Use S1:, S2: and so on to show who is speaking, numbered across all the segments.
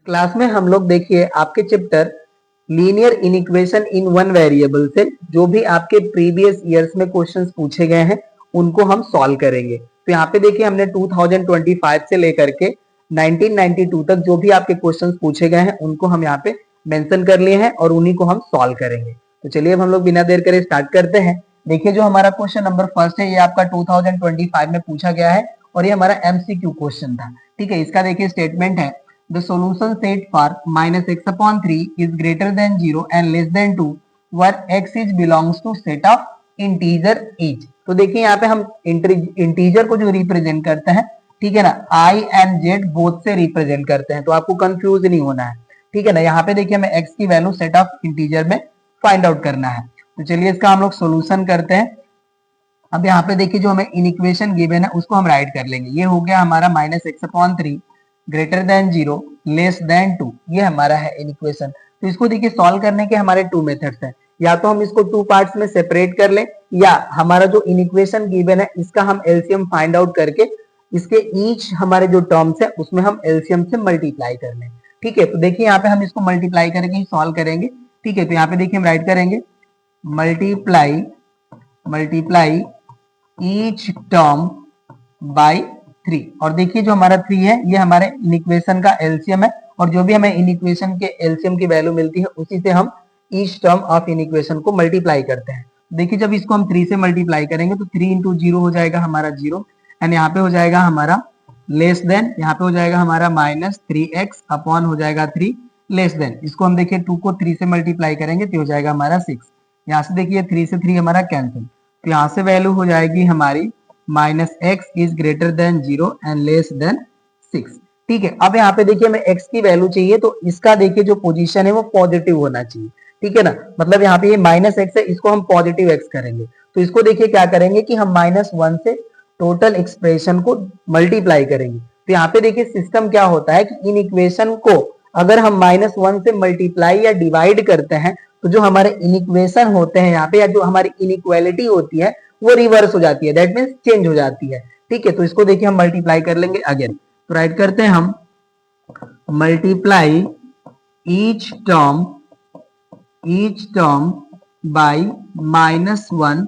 S1: Class में हम लोग देखिए आपके chapter linear inequation in one variable से जो भी आपके प्रीवियस ईयर्स में क्वेश्चंस पूछे गए हैं उनको हम सॉल्व करेंगे। तो यहाँ पे देखिए हमने 2025 से लेकर के 1992 तक जो भी आपके क्वेश्चंस पूछे गए हैं उनको हम यहाँ पे मेंशन कर लिए हैं और उन्हीं को हम सॉल्व करेंगे। तो चलिए अब हम लोग बिना देर करे स्टार्ट करते हैं। देखिए जो हमारा क्वेश्चन नंबर फर्स्ट है ये आपका 2025 में पूछा गया है और ये हमारा एमसीक्यू क्वेश्चन था। ठीक है, इसका देखिए स्टेटमेंट है the solution set for minus x upon 3 is greater than 0 and less than 2 where x is belongs to set of integer each। तो देखिए यहाँ पे हम इंटीजर को जो रिप्रेजेंट करते हैं, ठीक है ना, i एंड z बोथ से रिप्रेजेंट करते हैं, तो आपको कंफ्यूज नहीं होना है। ठीक है ना, यहाँ पे देखिए हमें x की वैल्यू सेट ऑफ इंटीजर में फाइंड आउट करना है। तो चलिए इसका हम लोग सोल्यूशन करते हैं। अब यहाँ पे देखिए जो हमें इनइक्वेशन गिवन है उसको हम राइट कर लेंगे। ये हो गया हमारा minus x upon 3 greater than 0 less than 2, ये हमारा है इनइक्वेशन। तो इसको देखिए सॉल्व करने के हमारे टू मेथड्स हैं, या तो हम इसको टू पार्ट्स में सेपरेट कर लें या हमारा जो इनइक्वेशन गिवन है इसका हम एलसीएम फाइंड आउट करके इसके ईच हमारे जो टर्म्स है उसमें हम एलसीएम से मल्टीप्लाई कर लें। ठीक है, तो देखिए यहाँ पे हम इसको मल्टीप्लाई करके ही सॉल्व करेंगे। ठीक है, तो यहाँ पे देखिए हम राइट करेंगे मल्टीप्लाई ईच टर्म बाय 3, और देखिए जो हमारा 3 है ये हमारे इनइक्वेशन का एलसीएम है और जो भी हमें इनइक्वेशन के एलसीएम की वैल्यू मिलती है उसी से हम ईच टर्म ऑफ इनइक्वेशन को मल्टीप्लाई करते हैं। देखिए जब इसको हम 3 से मल्टीप्लाई करेंगे तो 3 इंटू 0 हो जाएगा हमारा 0 एंड यहाँ पे हो जाएगा हमारा लेस देन, यहाँ पे हो जाएगा हमारा माइनस 3x अपॉन हो जाएगा 3 लेस देन। इसको हम देखिए 2 को 3 से मल्टीप्लाई करेंगे तो हो जाएगा हमारा 6। यहाँ से देखिए 3 से 3 हमारा कैंसिल, तो यहाँ से वैल्यू हो जाएगी हमारी minus x is greater then 0 and less then 6। ठीक है, अब यहाँ पे देखिए हमें x की वैल्यू चाहिए तो इसका देखिए जो पोजीशन है वो पॉजिटिव होना चाहिए। ठीक है ना, मतलब यहाँ पे ये माइनस एक्स है, इसको हम पॉजिटिव x करेंगे। तो इसको देखिए क्या करेंगे कि हम -1 से टोटल एक्सप्रेशन को मल्टीप्लाई करेंगे। तो यहाँ पे देखिए सिस्टम क्या होता है कि इन इक्वेशन को अगर हम -1 से मल्टीप्लाई या डिवाइड करते हैं तो जो हमारे इनइक्वेशन होते हैं यहाँ पे या जो हमारी इनइक्वालिटी होती है वो रिवर्स हो जाती है, दैट मीन्स चेंज हो जाती है। ठीक है, तो इसको देखिए हम मल्टीप्लाई कर लेंगे अगेन। तो राइट करते हैं हम multiply each term by -1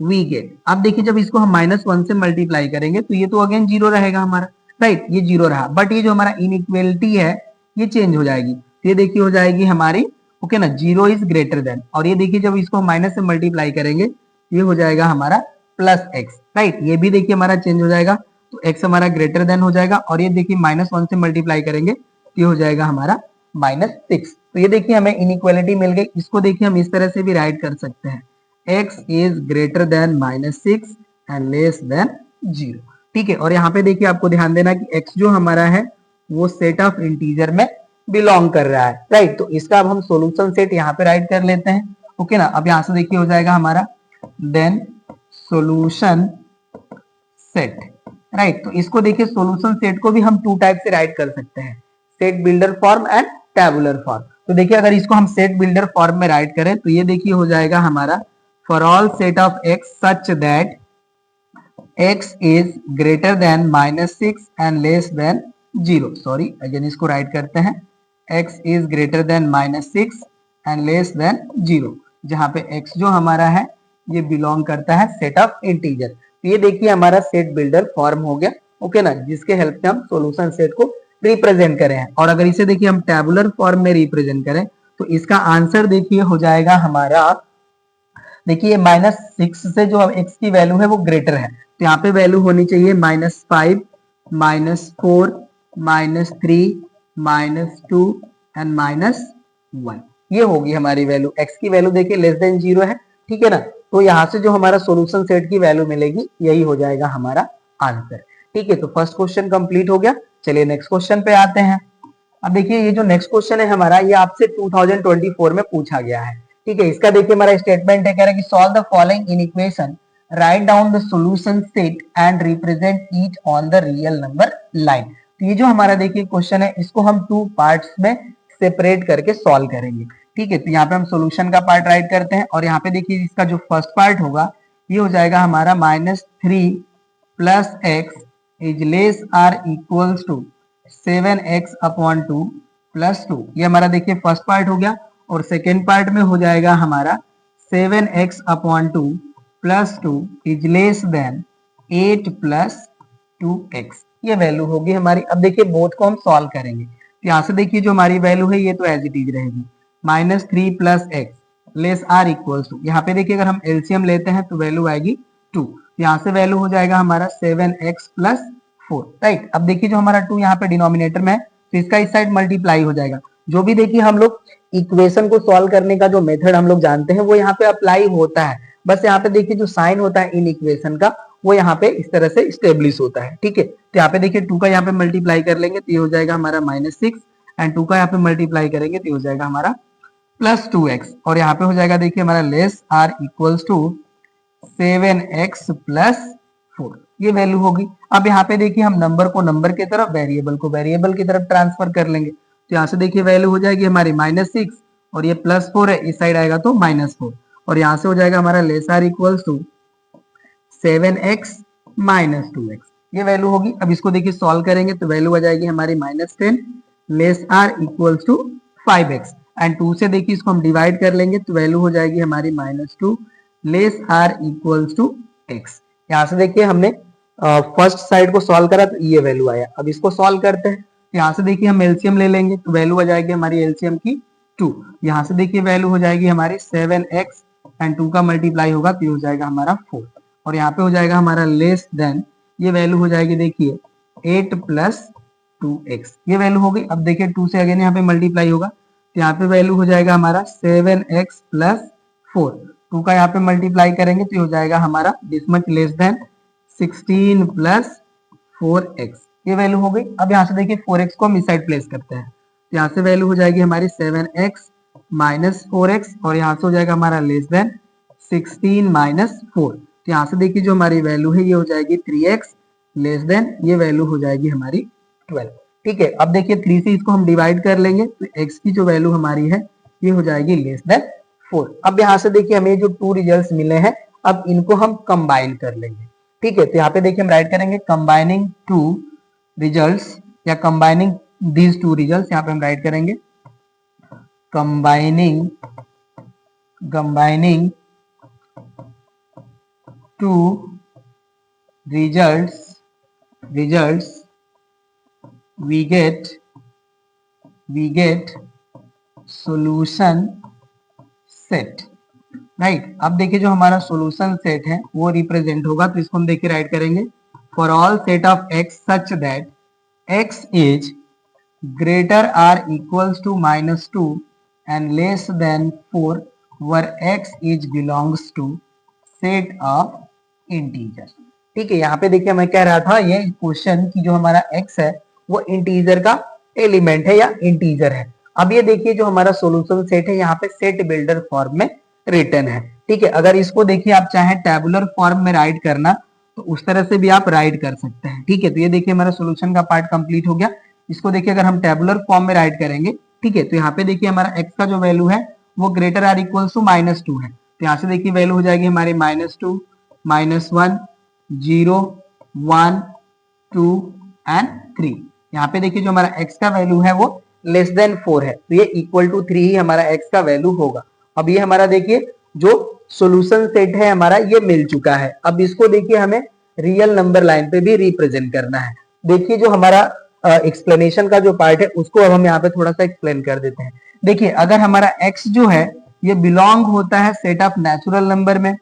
S1: we get. अब देखिए जब इसको हम -1 से मल्टीप्लाई करेंगे तो ये तो अगेन 0 रहेगा हमारा, राइट, ये 0 रहा, बट ये जो हमारा इनइक्वालिटी है ये चेंज हो जाएगी। तो ये देखिए हो जाएगी हमारी ओके ना 0 इज ग्रेटर देन, और ये देखिए जब इसको माइनस से मल्टीप्लाई करेंगे ये हो जाएगा हमारा प्लस एक्स, राइट, ये भी देखिए हमारा चेंज हो जाएगा। तो एक्स हमारा ग्रेटर देन हो जाएगा और ये देखिए -1 से मल्टीप्लाई करेंगे तो ये हो जाएगा हमारा -6। तो ये देखिए हमें इनइक्वालिटी मिल गई। इसको देखिए हम इस तरह से भी राइट कर सकते हैं, x is greater then -6 and less then 0। ठीक है, और यहाँ पे देखिए आपको ध्यान देना कि x जो हमारा है वो सेट ऑफ इंटीजर में बिलोंग कर रहा है, राइट। तो इसका अब हम सोल्यूशन सेट यहाँ पे राइट कर लेते हैं। ओके ना, अब यहाँ से देखिए हो जाएगा हमारा देन सॉल्यूशन सेट, राइट। तो इसको देखिए सॉल्यूशन सेट को भी हम टू टाइप से राइट कर सकते हैं, set builder form and tabular form. तो देखिए अगर इसको हम सेट बिल्डर फॉर्म में राइट करें तो ये देखिए हो जाएगा हमारा for all set of x such that x is greater then -6 and less then 0। Sorry, again इसको राइट करते हैं, x is greater then -6 and less then 0, जहां पे x जो हमारा है ये बिलोंग करता है सेट ऑफ इंटीजर। तो ये देखिए हमारा सेट बिल्डर फॉर्म हो गया, ओके ना, जिसके हेल्प से हम सॉल्यूशन सेट को रिप्रेजेंट करें हैं। और अगर इसे देखिए हम टेबुलर फॉर्म में रिप्रेजेंट करें तो इसका आंसर देखिए हो जाएगा हमारा, देखिए -6 से जो x की वैल्यू है वो ग्रेटर है, तो यहाँ पे वैल्यू होनी चाहिए -5 -4 -3 -2 एंड -1। ये होगी हमारी वैल्यू, x की वैल्यू देखिए लेस देन 0 है। ठीक है ना, तो यहाँ से जो हमारा सॉल्यूशन सेट की वैल्यू मिलेगी यही हो जाएगा हमारा आंसर। ठीक है, तो फर्स्ट क्वेश्चन कंप्लीट हो गया। चलिए नेक्स्ट क्वेश्चन पे आते हैं। अब देखिए ये जो नेक्स्ट क्वेश्चन है हमारा ये आपसे 2024 में पूछा गया है। ठीक है, इसका देखिए हमारा स्टेटमेंट है, कह रहा है कि solve the following in equation, write down the solution set and represent it on the real number line. तो ये जो हमारा देखिए क्वेश्चन है इसको हम टू पार्ट्स में सेपरेट करके सॉल्व करेंगे। ठीक है, तो यहाँ पे हम सॉल्यूशन का पार्ट राइट करते हैं और यहाँ पे देखिए इसका जो फर्स्ट पार्ट होगा ये हो जाएगा हमारा -3 + x is less or equals to 7x upon 2 plus 2, ये हमारा देखिए फर्स्ट पार्ट हो गया। और सेकेंड पार्ट में हो जाएगा हमारा 7x upon 2 plus 2 is less than 8 plus 2x, ये वैल्यू होगी हमारी। अब देखिए बोथ को हम सॉल्व करेंगे, तो यहाँ से देखिए जो हमारी वैल्यू है ये तो एज इट इज रहेगी, -3 plus x less or equals to, यहाँ पे देखिए अगर हम एलसीएम लेते हैं तो वैल्यू आएगी 2, यहाँ से वैल्यू हो जाएगा हमारा 7x प्लस 4, राइट। अब देखिए जो हमारा 2 यहाँ पे डिनोमिनेटर में है तो इसका इस साइड मल्टीप्लाई हो जाएगा। जो भी देखिए हम लोग इक्वेशन को सॉल्व करने का जो मेथड हम लोग जानते हैं वो यहाँ पे अप्लाई होता है, बस यहाँ पे देखिए जो साइन होता है इन इक्वेशन का वो यहाँ पे इस तरह से स्टेब्लिश होता है, ठीक है। तो यहाँ पे देखिए 2 का यहाँ पे मल्टीप्लाई कर लेंगे तो ये हो जाएगा हमारा -6 एंड 2 का यहाँ पे मल्टीप्लाई करेंगे तो ये हो जाएगा हमारा प्लस 2x, और यहाँ पे हो जाएगा देखिए हमारा less or equals to 7x plus 4, ये वैल्यू होगी। अब यहाँ पे देखिए हम नंबर को नंबर की तरफ, वेरिएबल को वेरिएबल की तरफ ट्रांसफर कर लेंगे, तो यहाँ से देखिए वैल्यू हो जाएगी हमारी -6 और ये +4 है, इस साइड आएगा तो -4, और यहाँ से हो जाएगा हमारा less or equals to 7x minus 2x, ये वैल्यू होगी। अब इसको देखिए सॉल्व करेंगे तो वैल्यू आ जाएगी हमारी -10 less or equals to 5x, and 2 से देखिए इसको हम डिवाइड कर लेंगे तो वैल्यू हो जाएगी हमारी -2 less or equals to x। यहाँ से देखिए हमने फर्स्ट साइड को सॉल्व करा तो ये वैल्यू आया। अब इसको सॉल्व करते हैं, यहाँ से देखिए हम एलसीएम ले लेंगे तो वैल्यू आ जाएगी हमारी एलसीएम की 2, यहाँ से देखिए वैल्यू हो जाएगी हमारी 7x एंड 2 का मल्टीप्लाई होगा तो ये हो जाएगा हमारा 4, और यहाँ पे हो जाएगा हमारा लेस देन, ये वैल्यू हो जाएगी देखिए 8 प्लस 2x, ये वैल्यू होगी। अब देखिए 2 से अगेन यहाँ पे मल्टीप्लाई होगा तो यहाँ पे वैल्यू हो जाएगा हमारा 7x प्लस 4, 2 का यहाँ पे मल्टीप्लाई करेंगे तो ये हो जाएगा हमारा this much less than 16 plus 4x, ये वैल्यू हो गई। अब यहाँ से देखिए 4x को हम इस साइड प्लेस करते हैं तो यहाँ से वैल्यू हो जाएगी हमारी 7x माइनस 4x, और यहाँ से हो जाएगा हमारा लेस देन 16 माइनस 4, तो यहाँ से देखिए जो हमारी वैल्यू है ये हो जाएगी 3x लेस देन, ये वैल्यू हो जाएगी हमारी 12, ठीक है। अब देखिए 3 से इसको हम डिवाइड कर लेंगे तो x की जो वैल्यू हमारी है ये हो जाएगी लेस देन 4। अब यहाँ से देखिए हमें जो 2 रिजल्ट्स मिले हैं अब इनको हम कंबाइन कर लेंगे, ठीक है। तो यहाँ पे देखिए हम राइट करेंगे कंबाइनिंग 2 रिजल्ट्स या कंबाइनिंग दीज 2 रिजल्ट्स, यहाँ पे हम राइट करेंगे combining 2 results we get solution set, right. अब देखिए जो हमारा सॉल्यूशन सेट है वो रिप्रेजेंट होगा, तो इसको हम देखिए राइट करेंगे for all set of x such that x is greater or equals to -2 and less than 4 where x is belongs to set of integer, ठीक है। यहाँ पे देखिए मैं कह रहा था ये क्वेश्चन की जो हमारा x है वो इंटीजर का एलिमेंट है या इंटीजर है। अब ये देखिए जो हमारा सॉल्यूशन सेट है यहाँ पे सेट बिल्डर फॉर्म में रिटर्न है, ठीक है। अगर इसको देखिए आप चाहे टेबुलर फॉर्म में राइट करना तो उस तरह से भी आप राइट कर सकते हैं, ठीक है। तो ये देखिए हमारा सॉल्यूशन का पार्ट कंप्लीट हो गया। इसको देखिए अगर हम टेबुलर फॉर्म में राइट करेंगे, ठीक है, तो यहाँ पे देखिए हमारा x का जो वैल्यू है वो ग्रेटर आर इक्वल्स टू -2 है, तो यहाँ से देखिए वैल्यू हो जाएगी हमारी -2 -1 0 1 2 एंड 3। यहाँ पे देखिए जो हमारा x का वैल्यू है वो लेस देन 4 है, तो ये इक्वल टू 3 ही हमारा x का वैल्यू होगा। अब ये हमारा देखिए जो सॉल्यूशन सेट है हमारा ये मिल चुका है। अब इसको देखिए हमें रियल नंबर लाइन पे भी रिप्रेजेंट करना है। देखिए जो हमारा एक्सप्लेनेशन का जो पार्ट है उसको अब हम यहाँ पे थोड़ा सा एक्सप्लेन कर देते हैं। देखिए अगर हमारा x जो है ये बिलोंग होता है सेट ऑफ नेचुरल नंबर में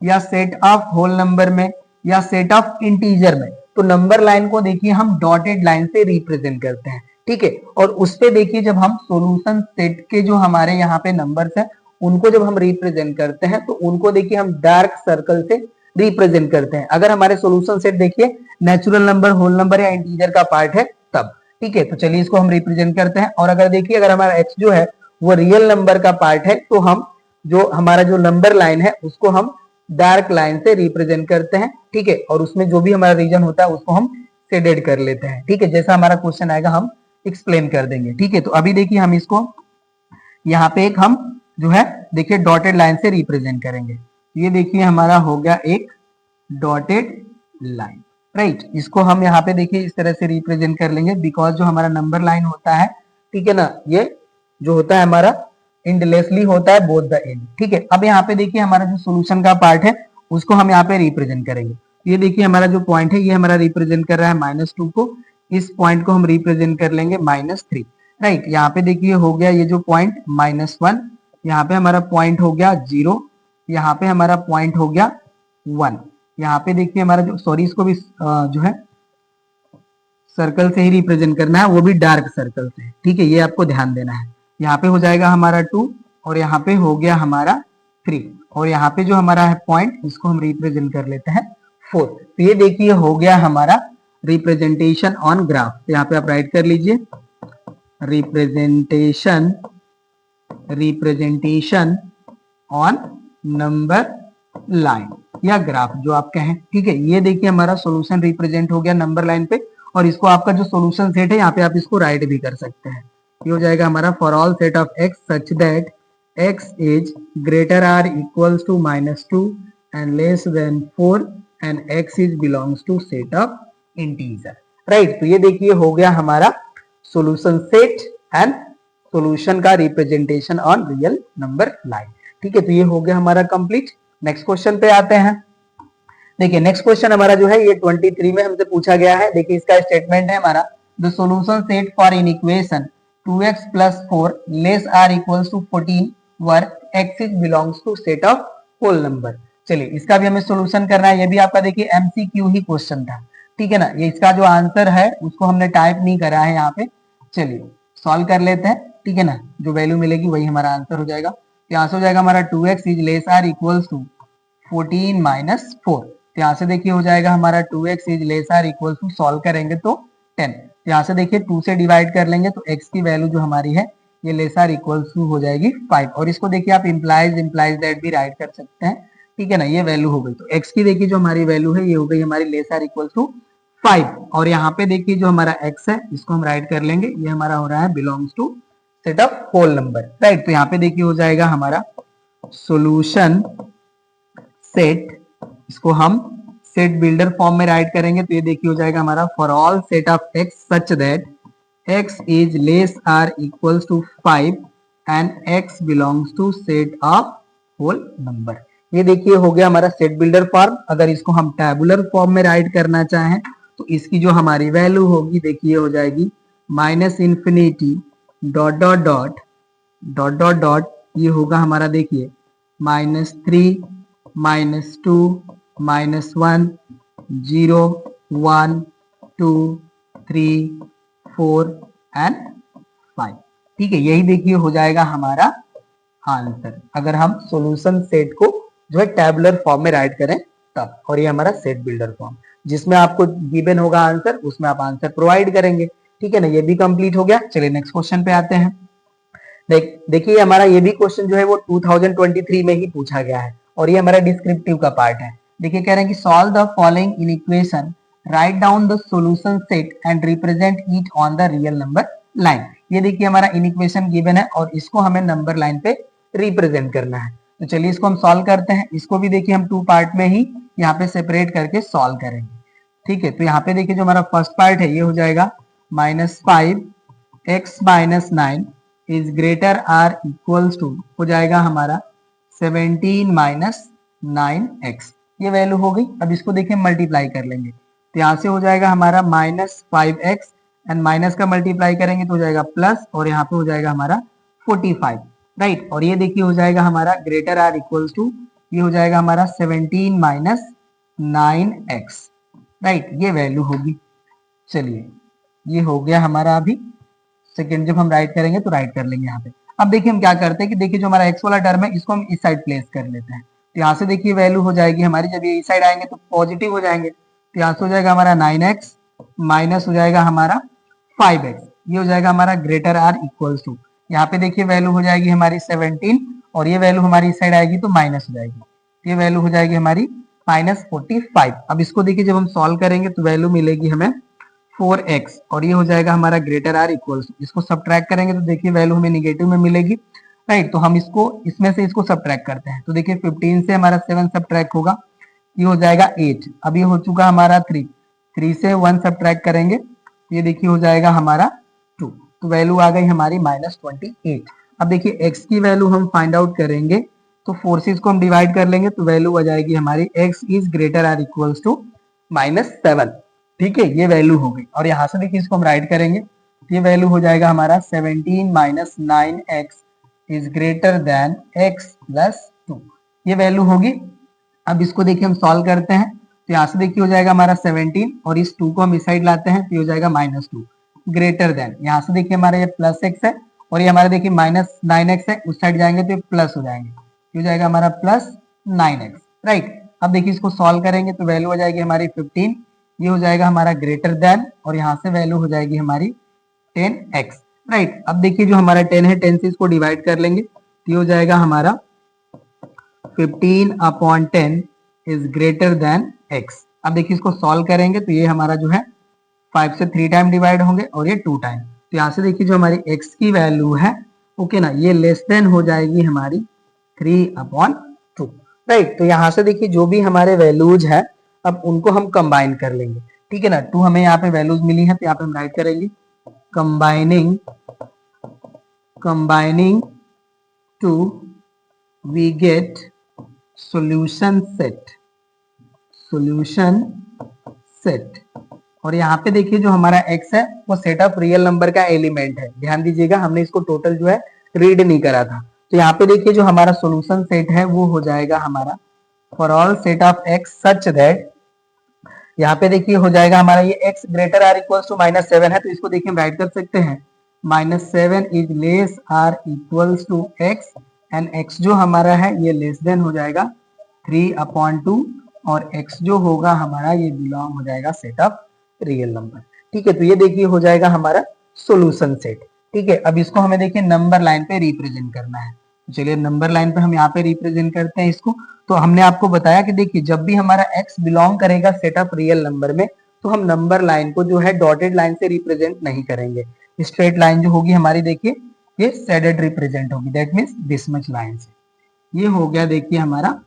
S1: या सेट ऑफ होल नंबर में या सेट ऑफ इंटीजर में, तो नंबर लाइन को देखिए हम डॉटेड लाइन से रिप्रेजेंट करते हैं, ठीक है। और उस पे देखिए जब हम सॉल्यूशन सेट के जो हमारे यहाँ पे नंबर्स हैं उनको जब हम रिप्रेजेंट करते हैं तो उनको देखिए हम डार्क सर्कल से रिप्रेजेंट करते हैं। अगर हमारे सॉल्यूशन सेट देखिए नेचुरल नंबर, होल नंबर या इंटीजर का पार्ट है तब, ठीक है। तो चलिए इसको हम रिप्रेजेंट करते हैं। और अगर देखिए अगर हमारा x जो है वो रियल नंबर का पार्ट है तो हम जो हमारा जो नंबर लाइन है उसको हम डार्क लाइन से रिप्रेजेंट करते हैं, ठीक है। और उसमें जो भी हमारा रीजन होता है उसको हम शेडेड कर लेते हैं, ठीक है। जैसा हमारा क्वेश्चन आएगा हम एक्सप्लेन कर देंगे, ठीक है। तो अभी देखिए हम इसको यहाँ पे एक हम जो है देखिए डॉटेड लाइन से रिप्रेजेंट करेंगे। ये देखिए हमारा हो गया एक डॉटेड लाइन, राइट। इसको हम यहाँ पे देखिए इस तरह से रिप्रेजेंट कर लेंगे बिकॉज जो हमारा नंबर लाइन होता है ठीक है ना, ये जो होता है हमारा इंडलेसली होता है बोथ द एंड। ठीक है, अब यहाँ पे देखिए हमारा जो सोल्यूशन का पार्ट है उसको हम यहाँ पे रिप्रेजेंट करेंगे। ये देखिए हमारा जो पॉइंट है ये हमारा रिप्रेजेंट कर रहा है -2 को, इस पॉइंट को हम रिप्रेजेंट कर लेंगे -3। राइट, यहाँ पे देखिए हो गया ये जो पॉइंट -1, यहाँ पे हमारा पॉइंट हो गया 0, यहाँ पे हमारा पॉइंट हो गया 1। यहाँ पे देखिए हमारा जो सॉरी इसको भी जो है सर्कल से ही रिप्रेजेंट करना है, वो भी डार्क सर्कल से। ठीक है, ये आपको ध्यान देना है। यहाँ पे हो जाएगा हमारा 2 और यहाँ पे हो गया हमारा 3 और यहाँ पे जो हमारा है पॉइंट इसको हम रिप्रेजेंट कर लेते हैं 4। तो ये देखिए हो गया हमारा रिप्रेजेंटेशन ऑन ग्राफ। तो यहाँ पे आप राइट कर लीजिए रिप्रेजेंटेशन ऑन नंबर लाइन या ग्राफ जो आप कहें। ठीक है, ये देखिए हमारा सॉल्यूशन रिप्रेजेंट हो गया नंबर लाइन पे और इसको आपका जो सॉल्यूशन सेट है यहाँ पे आप इसको राइट भी कर सकते हैं। ये हो जाएगा हमारा for all set of x such that x is greater or equals to -2 and less than 4 and x is belongs to set of integer. Right, तो ये देखिए हो गया हमारा सॉल्यूशन सेट एंड सॉल्यूशन का representation on real number line. ठीक है, तो ये हो गया हमारा कंप्लीट। नेक्स्ट क्वेश्चन पे आते हैं। देखिए नेक्स्ट क्वेश्चन हमारा जो है ये 23 में हमसे पूछा गया है। देखिए इसका स्टेटमेंट है हमारा the solution set for inequation 2x + 4 less r equals to 14 where x is belongs to set of whole number. चलिए इसका भी हमें सॉल्यूशन करना है। ये भी आपका देखिए एमसीक्यू ही क्वेश्चन था। ठीक है ना, ये इसका जो आंसर है उसको हमने टाइप नहीं करा है यहाँ पे। चलिए सॉल्व कर लेते हैं। ठीक है ना, जो वैल्यू मिलेगी वही हमारा आंसर हो जाएगा। यहाँ से हो जाएगा हमारा 2x is less r equals to 14 - 4। यहाँ से देखिए हो जाएगा हमारा 2x is less r equals to solve करेंगे तो 10। यहाँ से देखिए 2 से डिवाइड कर लेंगे तो x की वैल्यू जो हमारी है ये लेस r इक्वल्स टू हो जाएगी 5। और इसको देखिए आप इम्प्लाइज दैट भी राइट कर सकते हैं। ठीक है ना, ये वैल्यू हो गई। तो x की देखिए जो हमारी वैल्यू है ये हो गई हमारी लेस r इक्वल्स टू 5। और यहाँ पे देखिए जो हमारा x है इसको हम राइट कर लेंगे, ये हमारा हो रहा है belongs to set of whole number. Right, तो यहाँ पे देखिए हो जाएगा हमारा सॉल्यूशन सेट, इसको हम सेट बिल्डर फॉर्म में राइट करेंगे तो ये देखिए हो जाएगा हमारा for all set of x such that x is less r equals to 5 and x belongs to set of whole number. ये देखिए हो गया हमारा सेट बिल्डर फॉर्म। अगर इसको हम टैबुलर फॉर्म में राइट करना चाहें तो इसकी जो हमारी वैल्यू होगी देखिए हो जाएगी -∞ dot dot dot dot dot dot, ये होगा हमारा देखिए -3 -2 -1 0 1 2 3 4 एंड 5। ठीक है, यही देखिए हो जाएगा हमारा आंसर अगर हम सॉल्यूशन सेट को जो है टैबुलर फॉर्म में राइट करें तब। और ये हमारा सेट बिल्डर फॉर्म जिसमें आपको गिवन होगा आंसर, उसमें आप आंसर प्रोवाइड करेंगे। ठीक है ना, ये भी कंप्लीट हो गया। चलिए नेक्स्ट क्वेश्चन पे आते हैं। देखिए हमारा ये भी क्वेश्चन जो है वो 2023 में ही पूछा गया है और ये हमारा डिस्क्रिप्टिव का पार्ट है। देखिए कह रहे हैं कि solve the following in equation, write down the solution set and represent it on the real number line. ये देखिए हमारा इन इक्वेशन गिवन है और इसको हमें नंबर लाइन पे रिप्रेजेंट करना है। तो चलिए इसको हम सॉल्व करते हैं। इसको भी देखिए हम 2 पार्ट में ही यहाँ पे सेपरेट करके सॉल्व करेंगे। ठीक है, तो यहाँ पे देखिए जो हमारा फर्स्ट पार्ट है ये हो जाएगा -5x - 9 is greater r equals to हो जाएगा हमारा 17 - 9x। ये वैल्यू हो गई। अब इसको देखिए मल्टीप्लाई कर लेंगे तो यहाँ से हो जाएगा हमारा -5x एंड माइनस का मल्टीप्लाई करेंगे तो हो जाएगा प्लस और यहाँ पे हो जाएगा हमारा 45। राइट, और ये देखिए हो जाएगा हमारा ग्रेटर r इक्वल्स टू ये हो जाएगा हमारा 17 - 9x। राइट, ये वैल्यू होगी। चलिए ये हो गया हमारा। अभी सेकेंड जब हम राइट करेंगे तो राइट कर लेंगे यहाँ पे। अब देखिए हम क्या करते हैं कि देखिए जो हमारा x वाला टर्म है इसको हम इस साइड प्लेस कर लेते हैं। तो यहाँ से देखिए वैल्यू हो जाएगी हमारी, जब ये इस साइड आएंगे तो पॉजिटिव हो जाएंगे। तो यहाँ से हो जाएगा हमारा 9x माइनस हो जाएगा हमारा 5x। ये हो जाएगा हमारा ग्रेटर r इक्वल्स टू, यहाँ पे देखिए वैल्यू हो जाएगी हमारी 17 और ये वैल्यू हमारी इस साइड आएगी तो माइनस हो जाएगी। ये वैल्यू हो जाएगी हमारी -45। अब इसको देखिए जब हम सॉल्व करेंगे तो वैल्यू मिलेगी हमें 4x और ये हो जाएगा हमारा ग्रेटर r इक्वल्स। इसको सब्ट्रैक्ट करेंगे तो देखिए वैल्यू हमें निगेटिव में मिलेगी। राइट, तो हम इसको इसमें से इसको सब्ट्रैक्ट करते हैं तो देखिए 15 से हमारा 7 सब्ट्रैक्ट होगा, ये हो जाएगा 8। अब ये हो चुका हमारा 3 से 1 सब्ट्रैक्ट करेंगे ये देखिए हो जाएगा हमारा 2। तो वैल्यू आ गई हमारी -28। अब देखिए x की वैल्यू हम फाइंड आउट करेंगे तो फोर्सेस को हम डिवाइड कर लेंगे तो वैल्यू आ जाएगी हमारी x is greater or equals to -7। ठीक है, ये वैल्यू हो गई। और यहाँ से देखिए इसको हम राइट करेंगे, ये वैल्यू हो जाएगा हमारा 17 - 9x is greater then x plus 2, ये वैल्यू होगी। अब इसको देखिए हम सॉल्व करते हैं तो यहाँ से देखिए हो जाएगा हमारा 17 और इस 2 को हम इस साइड लाते हैं तो ये हो जाएगा -2 ग्रेटर देन, यहाँ से देखिए हमारा ये प्लस x है और ये हमारा देखिए -9x है, उस साइड जाएंगे तो ये प्लस हो जाएंगे, ये हो जाएगा हमारा प्लस 9x। राइट, अब देखिए इसको सॉल्व करेंगे तो वैल्यू हो जाएगी हमारी 15, ये हो जाएगा हमारा ग्रेटर देन और यहाँ से वैल्यू हो जाएगी हमारी 10x। राइट, अब देखिए जो हमारा 10 है 10 से इसको डिवाइड कर लेंगे तो ये हो जाएगा हमारा 15/10 इज ग्रेटर देन x। अब देखिए इसको सॉल्व करेंगे तो ये हमारा जो है 5 से 3 टाइम डिवाइड होंगे और ये 2 टाइम, तो यहाँ से देखिए जो हमारी x की वैल्यू है ओके ना, ये लेस देन हो जाएगी हमारी 3/2। राइट, तो यहाँ से देखिए जो भी हमारे वैल्यूज है अब उनको हम कंबाइन कर लेंगे। ठीक है ना, 2 हमें यहाँ पे वैल्यूज मिली है तो यहाँ पे हम राइट करेंगे combining 2 we get solution set। और यहाँ पे देखिए जो हमारा x है वो सेट ऑफ रियल नंबर का एलिमेंट है, ध्यान दीजिएगा हमने इसको टोटल जो है रीड नहीं करा था। तो यहाँ पे देखिए जो हमारा सॉल्यूशन सेट है वो हो जाएगा हमारा for all set of x such that, यहाँ पे देखिए हो जाएगा हमारा ये x greater or equals to -7 है तो इसको देखिए हम राइट कर सकते हैं -7 is less or equals to x and x जो हमारा है ये लेस देन हो जाएगा 3/2 और x जो होगा हमारा ये बिलोंग हो जाएगा सेट ऑफ रियल नंबर। ठीक है, तो ये देखिए हो जाएगा हमारा सॉल्यूशन सेट। ठीक है, अब इसको हमें देखिए नंबर लाइन पे रिप्रेजेंट करना है, चलिए नंबर लाइन पे हम यहाँ पे रिप्रेजेंट करते हैं इसको। तो हमने आपको बताया कि देखिए जब भी हमारा x बिलोंग करेगा सेट ऑफ रियल नंबर में तो हम नंबर लाइन को जो है डॉटेड लाइन से रिप्रेजेंट नहीं करेंगे, स्ट्रेट लाइन जो होगी हमारी देखिए ये शेडेड रिप्रेजेंट होगी, that means this much line से। ये हो गया देखिए हमारा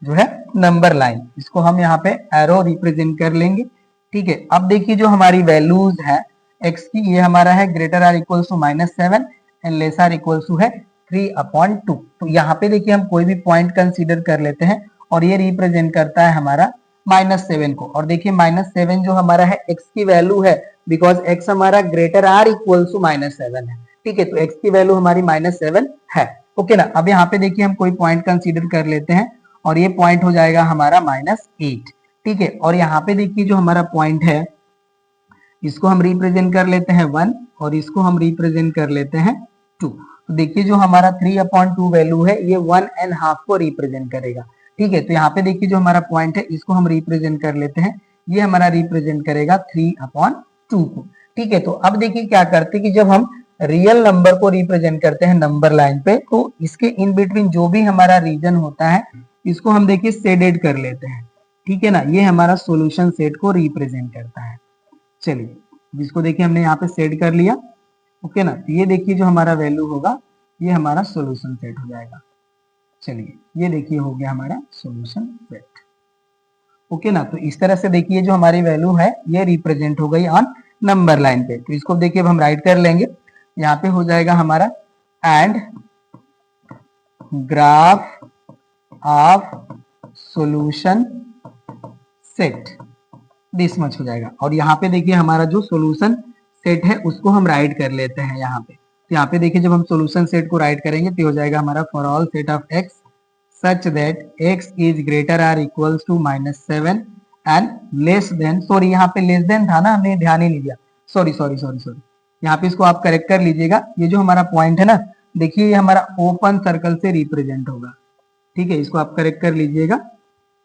S1: जो है नंबर लाइन, इसको हम यहाँ पे एरो रिप्रेजेंट कर लेंगे। ठीक है, अब देखिए जो हमारी वैल्यूज है x की, ये हमारा है greater or equals to -7 and less or equals to है 3/2। तो यहाँ पे देखिए हम कोई भी पॉइंट कंसीडर कर लेते हैं और ये रिप्रेजेंट करता है हमारा -7 को। और देखिए -7 जो हमारा है x की वैल्यू है बिकॉज x हमारा ग्रेटर आर इक्वल्स टू -7 है। ठीक है, तो x की वैल्यू हमारी -7 है। ओके ना, अब यहाँ पे देखिए हम कोई पॉइंट कंसीडर कर लेते हैं और ये पॉइंट हो जाएगा हमारा -8। ठीक है, और यहाँ पे देखिए जो हमारा पॉइंट है इसको हम रिप्रेजेंट कर लेते हैं 1 और इसको हम रिप्रेजेंट कर लेते हैं 2। तो देखिए जो हमारा 3/2 वैल्यू है ये 1.5 को रिप्रेजेंट करेगा। ठीक है, तो यहाँ पे देखिए जो हमारा पॉइंट है इसको हम रिप्रेजेंट कर लेते हैं, ये हमारा रिप्रेजेंट करेगा 3/2 को। ठीक है, तो अब देखिए क्या करते हैं कि जब हम रियल नंबर को रिप्रेजेंट करते हैं नंबर लाइन पे तो इसके इन बिटवीन जो भी हमारा रीजन होता है इसको हम देखिए शेडेड कर लेते हैं। ठीक है ना, ये हमारा सॉल्यूशन सेट को रिप्रेजेंट करता है। चलिए जिसको देखिए हमने यहाँ पे सेट कर लिया। ओके ना, तो ये देखिए जो हमारा वैल्यू होगा ये हमारा सॉल्यूशन सेट हो जाएगा। चलिए ये देखिए हो गया हमारा सॉल्यूशन सेट। ओके ना, तो इस तरह से देखिए जो हमारी वैल्यू है ये रिप्रेजेंट हो गई ऑन नंबर लाइन पे। तो इसको देखिए अब हम राइट कर लेंगे, यहाँ पे हो जाएगा हमारा and graph of solution set this much हो जाएगा। और यहाँ पे देखिए हमारा जो सॉल्यूशन सेट है उसको हम राइट कर लेते हैं यहाँ पे। तो यहाँ पे देखिए जब हम सॉल्यूशन सेट को राइट करेंगे तो हो जाएगा हमारा for all set of x such that x is greater or equals to -7 and less than, sorry यहाँ पे लेस देन था ना, हमने ध्यान ही नहीं दिया, सॉरी सॉरी सॉरी सॉरी, यहाँ पे इसको आप करेक्ट कर लीजिएगा। ये जो हमारा पॉइंट है ना देखिए ये हमारा ओपन सर्कल से रिप्रेजेंट होगा। ठीक है, इसको आप करेक्ट कर लीजिएगा।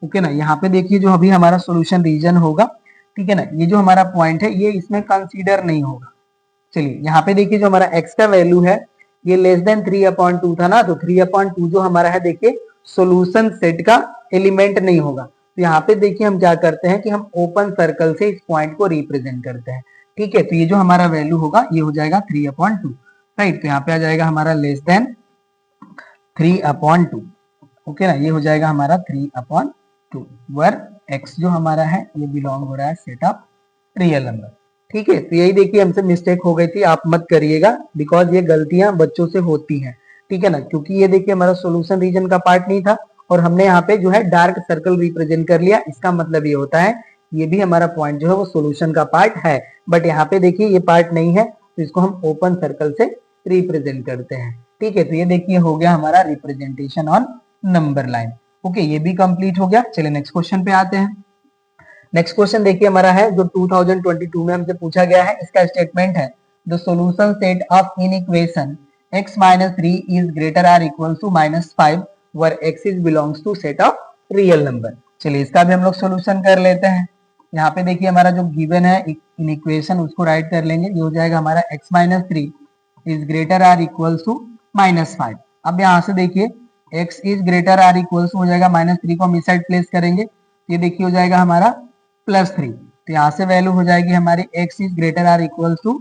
S1: ओके ना, यहाँ पे देखिए जो अभी हमारा सॉल्यूशन रीजन होगा, ठीक है ना, ये जो हमारा पॉइंट है ये इसमें कंसीडर नहीं होगा। चलिए यहाँ पे देखिए जो हमारा x का वैल्यू है ये लेस देन 3/2 था ना, तो 3/2 जो हमारा है देखिए सॉल्यूशन सेट का एलिमेंट नहीं होगा। तो यहाँ पे देखिए हम क्या करते हैं कि हम ओपन सर्कल से इस पॉइंट को रिप्रेजेंट करते हैं। ठीक है, तो ये जो हमारा वैल्यू होगा ये हो जाएगा 3/2। राइट, तो यहाँ पे आ जाएगा हमारा लेस देन 3/2। ओके ना, ये हो जाएगा हमारा 3/2 वर x जो हमारा है ये बिलोंग हो रहा है सेट ऑफ रियल नंबर। ठीक है, तो यही देखिए हमसे मिस्टेक हो गई थी, आप मत करिएगा, बिकॉज ये गलतियां बच्चों से होती हैं, ठीक है ना, क्योंकि ये देखिए हमारा सॉल्यूशन रीजन का पार्ट नहीं था और हमने यहाँ पे जो है डार्क सर्कल रिप्रेजेंट कर लिया। इसका मतलब ये होता है ये भी हमारा पॉइंट जो है वो सॉल्यूशन का पार्ट है, बट यहाँ पे देखिए ये पार्ट नहीं है, तो इसको हम ओपन सर्कल से रिप्रेजेंट करते हैं। ठीक है, तो ये देखिए हो गया हमारा representation on number line. Okay, ये भी कंप्लीट हो गया। चलिए नेक्स्ट क्वेश्चन पे आते हैं। नेक्स्ट क्वेश्चन देखिए हमारा है जो 2022 में हमसे पूछा गया है। इसका स्टेटमेंट है the solution set of in equation x minus 3 is greater or equal to -5 where x is belongs to set of real number। चलिए इसका भी हम लोग सॉल्यूशन कर लेते हैं। यहाँ पे देखिए हमारा जो गिवन है इन इक्वेशन उसको राइट कर लेंगे। ये हो जाएगा हमारा x minus 3 is greater or equal to -5। अब यहाँ से देखिए x is greater or equal to हो जाएगा -3 को हम इस साइड प्लेस करेंगे, ये देखिए हो जाएगा हमारा +3। तो यहाँ से वैल्यू हो जाएगी हमारी x is greater or equal to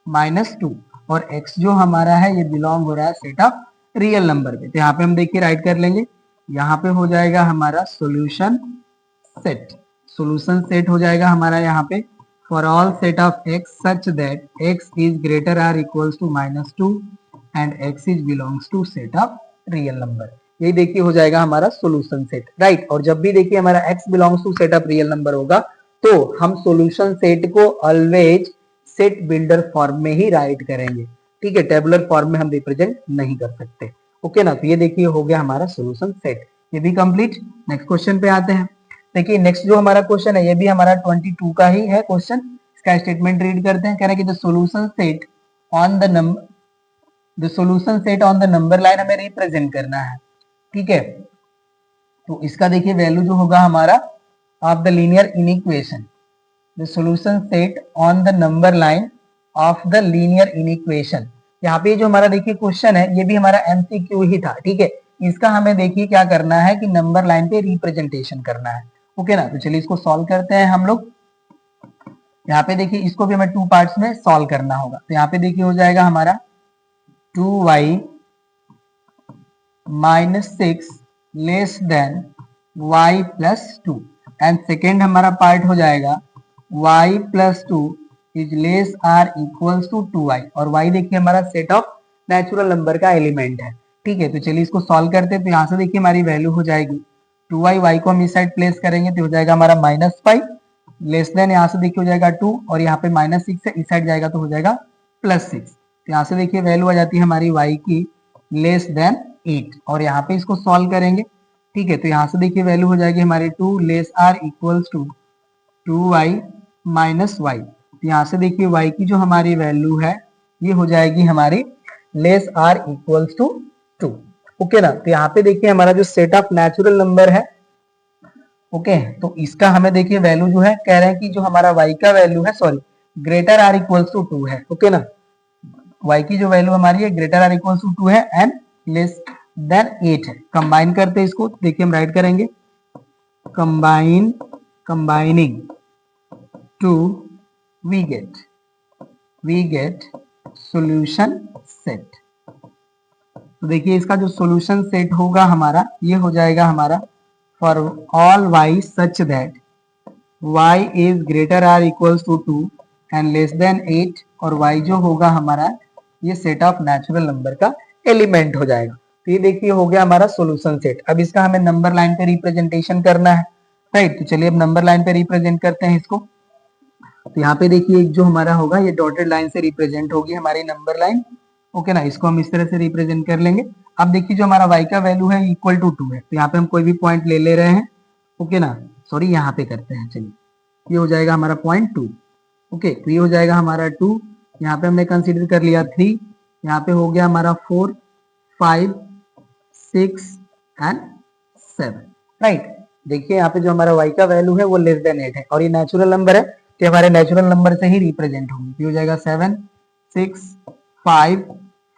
S1: -2 और x जो हमारा है ये बिलोंग हो रहा है सेट ऑफ रियल नंबर पे। तो यहाँ पे हम देखिए राइट कर लेंगे, यहाँ पे हो जाएगा हमारा सॉल्यूशन सेट। सॉल्यूशन सेट हो जाएगा हमारा यहाँ पे for all set of x such that x is greater or equals to -2 and x is belongs to set of real number. यही देखिए हो जाएगा हमारा सॉल्यूशन सेट, राइट। और जब भी देखिए हमारा x belongs to set of real number होगा तो हम सॉल्यूशन सेट को ऑलवेज सेट बिल्डर फॉर्म में ही राइट करेंगे, ठीक है, टेबुलर फॉर्म में हम रिप्रेजेंट नहीं कर सकते। ओके ना, तो ये देखिए हो गया हमारा सॉल्यूशन सेट, ये भी कंप्लीट। नेक्स्ट क्वेश्चन पे आते हैं। देखिए नेक्स्ट जो हमारा क्वेश्चन है ये भी हमारा 22 का ही है क्वेश्चन। इसका स्टेटमेंट रीड करते हैं। कह रहा है कि the solution set on the number line हमें रिप्रेजेंट करना है, ठीक है। तो इसका देखिए वैल्यू जो होगा हमारा of the linear inequation, the solution set on the number line of the linear inequation. यहाँ पे जो हमारा देखिए क्वेश्चन है ये भी हमारा एमसीक्यू ही था, ठीक है। इसका हमें देखिए क्या करना है कि नंबर लाइन पे रिप्रेजेंटेशन करना है, ओके ना। तो चलिए इसको सॉल्व करते हैं हम लोग। यहाँ पे देखिए इसको भी हमें 2 पार्ट्स में सॉल्व करना होगा। तो यहाँ पे देखिए हो जाएगा हमारा 2y -6 less than y +2 and second हमारा पार्ट हो जाएगा y +2 is less or equals to 2y और y देखिए हमारा सेट ऑफ नेचुरल नंबर का एलिमेंट है, ठीक है। तो चलिए इसको सॉल्व करते हैं। तो यहाँ से देखिए हमारी वैल्यू हो जाएगी 2y, y को हम इस साइड प्लेस करेंगे तो हो जाएगा हमारा -5 लेस देन यहाँ से देखिए हो जाएगा 2 और यहाँ पे -6 है, इस साइड जाएगा तो हो जाएगा +6। तो यहाँ से देखिए वैल्यू आ जाती है हमारी y की लेस देन 8 और यहाँ पे इसको सॉल्व करेंगे, ठीक है। तो यहाँ से देखिए वैल्यू हो जाएगी हमारी 2 less or equals to 2y -y। तो यहाँ से देखिए y की जो हमारी वैल्यू है ये हो जाएगी हमारी less or equals to 2, okay ना। तो यहाँ पे देखिए हमारा जो सेट ऑफ नेचुरल नंबर है, ओके, तो इसका हमें देखिए वैल्यू जो है कह रहे हैं कि जो हमारा y का वैल्यू है sorry greater or equals to 2 है, ओके ना। y की जो वैल्यू हमारी है ग्रेटर आर इक्वल्स टू 2 है एंड लेस देन 8 है। कंबाइन करते हैं इसको, देखिए हम राइट करेंगे combining two we get solution set. तो देखिए इसका जो सॉल्यूशन सेट होगा हमारा ये हो जाएगा हमारा for all y such that y is greater or equals to 2 and less than 8 और y जो होगा हमारा ये सेट ऑफ नेचुरल नंबर का एलिमेंट हो जाएगा। तो ये देखिए हो गया हमारा सॉल्यूशन सेट। अब इसका हमें नंबर लाइन पे रिप्रेजेंटेशन करना है, राइट। तो चलिए अब नंबर लाइन पे रिप्रेजेंट करते हैं इसको। तो यहाँ पे देखिए जो हमारा होगा ये डॉटेड लाइन से रिप्रेजेंट होगी हमारी नंबर लाइन, ओके ना। इसको हम इस तरह से रिप्रेजेंट कर लेंगे। अब देखिए जो हमारा y का वैल्यू है इक्वल टू 2 है, तो यहाँ पे हम कोई भी पॉइंट ले रहे हैं, ओके ना। सॉरी यहाँ पे करते हैं, चलिए ये हो जाएगा हमारा पॉइंट 2, ओके। तो ये हो जाएगा हमारा 2, यहाँ पे हमने कंसीडर कर लिया 3, यहाँ पे हो गया हमारा 4 5 6 एंड 7, राइट। देखिए यहाँ पे जो हमारा y का वैल्यू है वो लेस देन 8 है और ये नेचुरल नंबर है तो हमारे नेचुरल नंबर से ही रिप्रेजेंट होंगे। ये हो जाएगा 7 6 5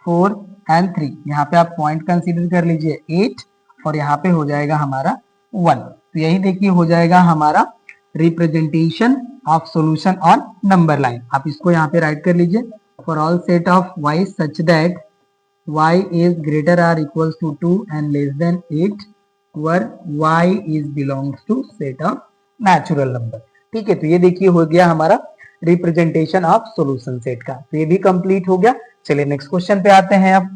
S1: 4 एंड 3। यहाँ पे आप पॉइंट कंसीडर कर लीजिए 8 और यहाँ पे हो जाएगा हमारा 1। तो यही देखिए हो जाएगा हमारा representation of solution on number line. आप इसको यहाँ पे राइट कर लीजिए for all set of y such that y is greater or equals to 2 and less than 8 where y is belongs to set of natural number, ठीक है। तो ये देखिए हो गया हमारा रिप्रेजेंटेशन ऑफ सॉल्यूशन सेट का। तो ये भी कंप्लीट हो गया। चलिए नेक्स्ट क्वेश्चन पे आते हैं। अब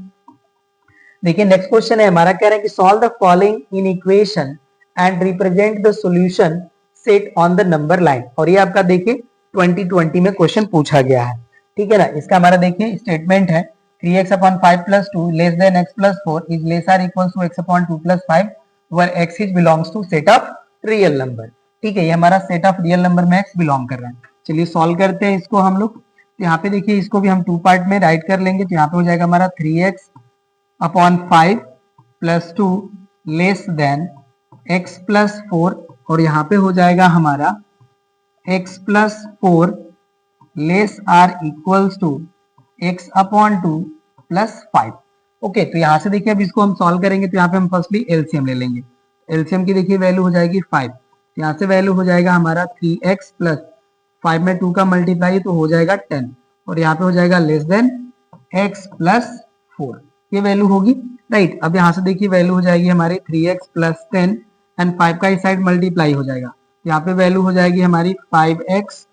S1: देखिए नेक्स्ट क्वेश्चन है हमारा, कह रहे हैं कि solve the following inequation and represent the solution set on the number line. और ये आपका देखिए 2020 में क्वेश्चन पूछा गया है, ठीक है ना। इसका हमारा देखिए स्टेटमेंट है 3x upon 5 plus 2 less than x plus 4 is less or equal to x upon 2 plus 5 where x is belongs to set of real number. ठीक है, ये हमारा सेट ऑफ रियल नंबर में x बिलोंग कर रहा है। चलिए सॉल्व करते हैं इसको हम लोग। तो यहाँ पे देखिए इसको भी हम टू पार्ट में राइट कर लेंगे। तो यहाँ पे हो जाएगा हमारा 3x upon 5 plus 2 less than x plus 4 और यहाँ पे हो जाएगा हमारा x plus 4 less or equals to x upon 2 plus 5। Okay, तो यहाँ से देखिए अब इसको हम सॉल्व करेंगे। तो यहाँ पे हम फर्स्टली एलसीएम ले लेंगे। एलसीएम की देखिए वैल्यू हो जाएगी 5। यहाँ से वैल्यू हो जाएगा हमारा 3x प्लस 5 में 2 का मल्टीप्लाई तो हो जाएगा 10 और यहाँ पे हो जाएगा लेस देन x प्लस 4, ये वैल्यू होगी, राइट। अब यहाँ से देखिए वैल्यू हो जाएगी हमारी 3x प्लस 10 एंड 5 का इस साइड मल्टीप्लाई हो जाएगा। यहाँ पे वैल्यू हो जाएगी हमारी 5x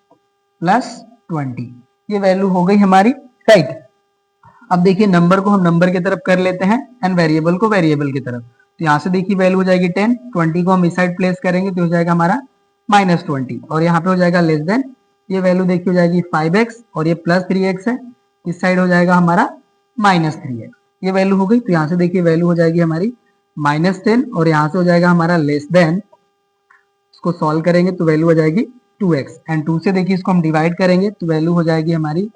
S1: प्लस 20, ये वैल्यू हो गई हमारी, राइट। अब देखिए नंबर को हम नंबर की तरफ कर लेते हैं एंड वेरिएबल को वेरिएबल की तरफ। तो यहाँ से देखिए वैल्यू हो जाएगी 10, 20 को हम इस साइड प्लेस करेंगे तो हो जाएगा हमारा -20 और यहाँ पे हो जाएगा लेस देन, ये वैल्यू देखिए हो जाएगी 5x और ये प्लस 3x है, इस साइड हो जाएगा हमारा -3x, ये वैल्यू हो गई। तो यहाँ से देखिए वैल्यू हो जाएगी हमारी -10 और यहाँ से हो जाएगा हमारा लेस देन, इसको सॉल्व करेंगे तो वैल्यू हो जाएगी 2x एंड 2 से देखिए इसको हम डिवाइड करेंगे तो वैल्यू हो जाएगी हमारी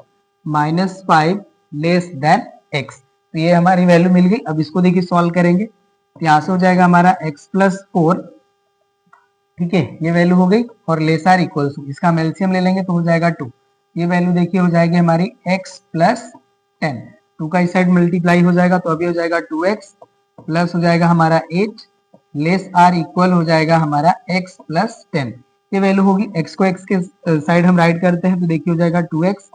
S1: -5 लेस देन x। तो ये हमारी वैल्यू मिल गई। अब इसको देखिए सॉल्व करेंगे तो यहाँ से हो जाएगा हमारा x प्लस 4, ठीक है, ये वैल्यू हो गई और लेस आर इक्वल टू, इसका हम एलसीएम ले लेंगे तो हो जाएगा 2, ये वैल्यू देखिए हो जाएगी हमारी x प्लस 10, 2 का इस साइड मल्टीप्लाई हो जाएगा तो अभी हो जाएगा 2x प्लस हो जाएगा हमारा 8 लेस आर इक्वल हो जाएगा हमारा x प्लस 10, ये वैल्यू होगी। x को x के साइड हम राइट करते हैं तो देखिए हो जाएगा 2x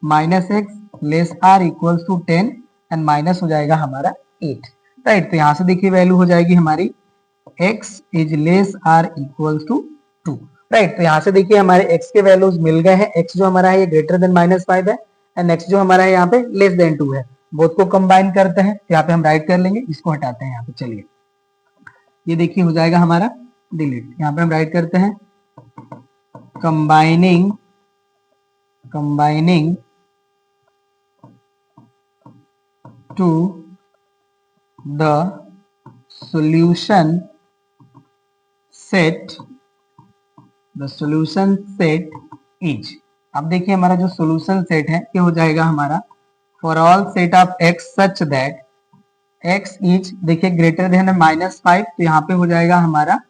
S1: minus x less or equals to 10 and minus हो जाएगा हमारा 8, राइट। तो यहाँ से देखिए वैल्यू हो जाएगी हमारी x is less or equals to 2, right. तो यहाँ से देखिए हमारे x के वैल्यूज मिल गए हैं। x जो हमारा है ये ग्रेटर देन -5 है एंड x जो हमारा है यहाँ पे लेस देन 2 है। बोथ को कंबाइन करते हैं तो यहाँ पे हम राइट कर लेंगे, इसको हटाते हैं यहाँ पे। चलिए ये देखिए हो जाएगा हमारा डिलीट, यहाँ पे हम राइट करते हैं combining to the solution set is। अब देखिए हमारा जो सॉल्यूशन सेट है ये हो जाएगा हमारा for all set of x such that x is देखिए ग्रेटर देन -5, तो यहाँ पे हो जाएगा हमारा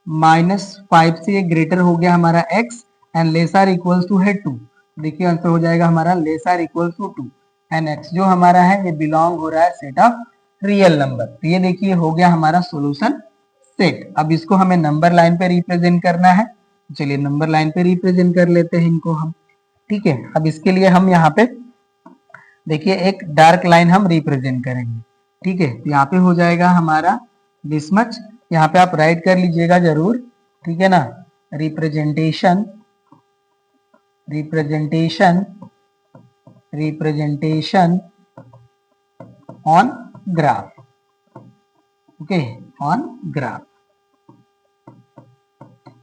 S1: -5 से ये ग्रेटर हो गया हमारा x and less or equals to है 2। देखिए आंसर हो जाएगा हमारा less or equals to 2 and x जो हमारा है ये बिलोंग हो रहा है सेट ऑफ रियल नंबर। तो ये देखिए हो गया हमारा सॉल्यूशन सेट। अब इसको हमें नंबर लाइन पे रिप्रेजेंट करना है, चलिए नंबर लाइन पे रिप्रेजेंट कर लेते हैं इनको हम, ठीक है। अब इसके लिए हम यहाँ पे देखिए एक डार्क लाइन हम रिप्रेजेंट करेंगे, ठीक है। तो यहाँ पे हो जाएगा हमारा दिस मच, यहाँ पे आप राइट कर लीजिएगा जरूर, ठीक है ना। Representation on graph, okay, on graph.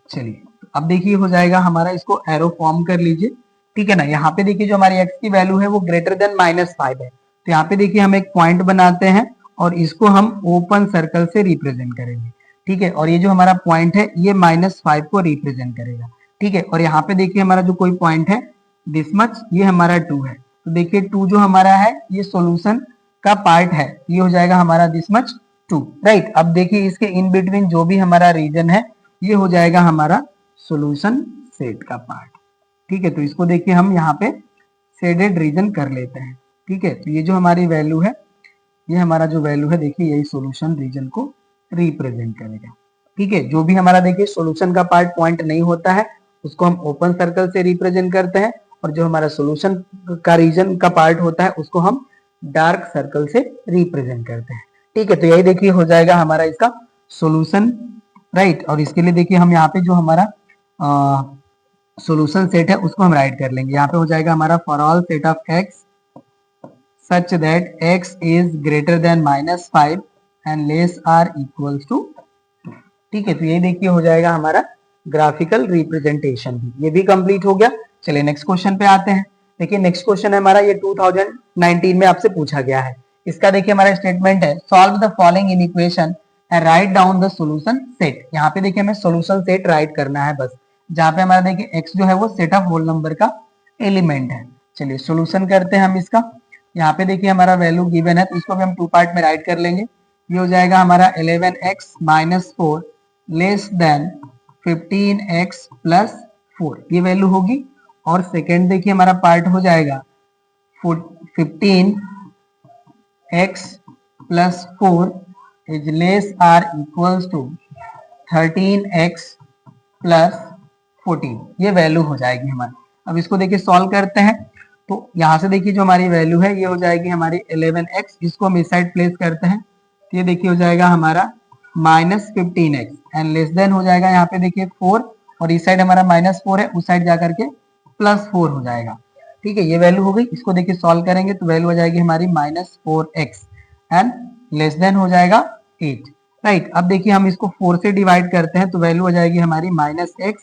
S1: चलिए अब देखिए हो जाएगा हमारा, इसको एरो फॉर्म कर लीजिए, ठीक है ना। यहाँ पे देखिए जो हमारी x की वैल्यू है वो ग्रेटर देन -5 है, तो यहाँ पे देखिए हम एक पॉइंट बनाते हैं और इसको हम ओपन सर्कल से रिप्रेजेंट करेंगे, ठीक है। और ये जो हमारा पॉइंट है ये -5 को रिप्रेजेंट करेगा, ठीक है। और यहाँ पे देखिए हमारा जो कोई पॉइंट है दिस मच, ये हमारा 2 है, तो देखिए 2 जो हमारा है ये सॉल्यूशन का पार्ट है, ये हो जाएगा हमारा दिस मच 2, राइट। अब देखिए इसके इन बिटवीन जो भी हमारा रीजन है ये हो जाएगा हमारा सॉल्यूशन सेट का पार्ट, ठीक है। तो इसको देखिए हम यहाँ पे शेडेड रीजन कर लेते हैं, ठीक है। तो ये जो हमारी वैल्यू है, ये हमारा जो वैल्यू है देखिए यही सॉल्यूशन रीजन को रिप्रेजेंट करेगा, ठीक है। जो भी हमारा देखिए सॉल्यूशन का पार्ट पॉइंट नहीं होता है उसको हम ओपन सर्कल से रिप्रेजेंट करते हैं और जो हमारा सॉल्यूशन का रीजन का पार्ट होता है उसको हम डार्क सर्कल से रिप्रेजेंट करते हैं, ठीक है। तो यही देखिए हो जाएगा हमारा इसका सॉल्यूशन, राइट। और इसके लिए देखिए हम यहाँ पे जो हमारा सॉल्यूशन सेट है उसको हम राइट कर लेंगे। यहाँ पे हो जाएगा हमारा for all set of x such that x is greater than -5 and less or equals to. ठीक है, तो ये देखिए हो जाएगा हमारा ग्राफिकल रिप्रेजेंटेशन भी, ये भी कंप्लीट हो गया। चलिए नेक्स्ट क्वेश्चन पे आते हैं। देखिए नेक्स्ट क्वेश्चन है हमारा, ये 2019 में आपसे पूछा गया है। इसका देखिए हमारा स्टेटमेंट है solve the following inequation and write down the solution set. यहाँ पे देखिए हमें सॉल्यूशन सेट राइट करना है बस, जहाँ पे हमारा देखिए x जो है वो सेट ऑफ होल नंबर का एलिमेंट है। चलिए सॉल्यूशन करते हैं हम इसका। यहाँ पे देखिए हमारा वैल्यू गिवन है तो इसको भी हम टू पार्ट में राइट कर लेंगे। ये हो जाएगा हमारा 11x minus 4 less than 15x plus 4, ये वैल्यू होगी। और सेकेंड देखिए हमारा पार्ट हो जाएगा 15x plus 4 is less or equals to 13x plus 14, ये वैल्यू हो जाएगी हमारी। अब इसको देखिए सॉल्व करते हैं तो यहाँ से देखिए जो हमारी वैल्यू है ये हो जाएगी हमारी 11x, इसको हम इस साइड प्लेस करते हैं तो ये देखिए हो जाएगा हमारा -15x एंड लेस देन हो जाएगा यहाँ पे देखिए 4 और इस साइड हमारा -4 है, उस साइड जाकर के +4 हो जाएगा। ठीक है, ये वैल्यू हो गई। इसको देखिए सॉल्व करेंगे तो वैल्यू हो जाएगी हमारी -4x एंड लेस देन हो जाएगा 8। राइट, अब देखिए हम इसको 4 से डिवाइड करते हैं तो वैल्यू हो जाएगी हमारी -x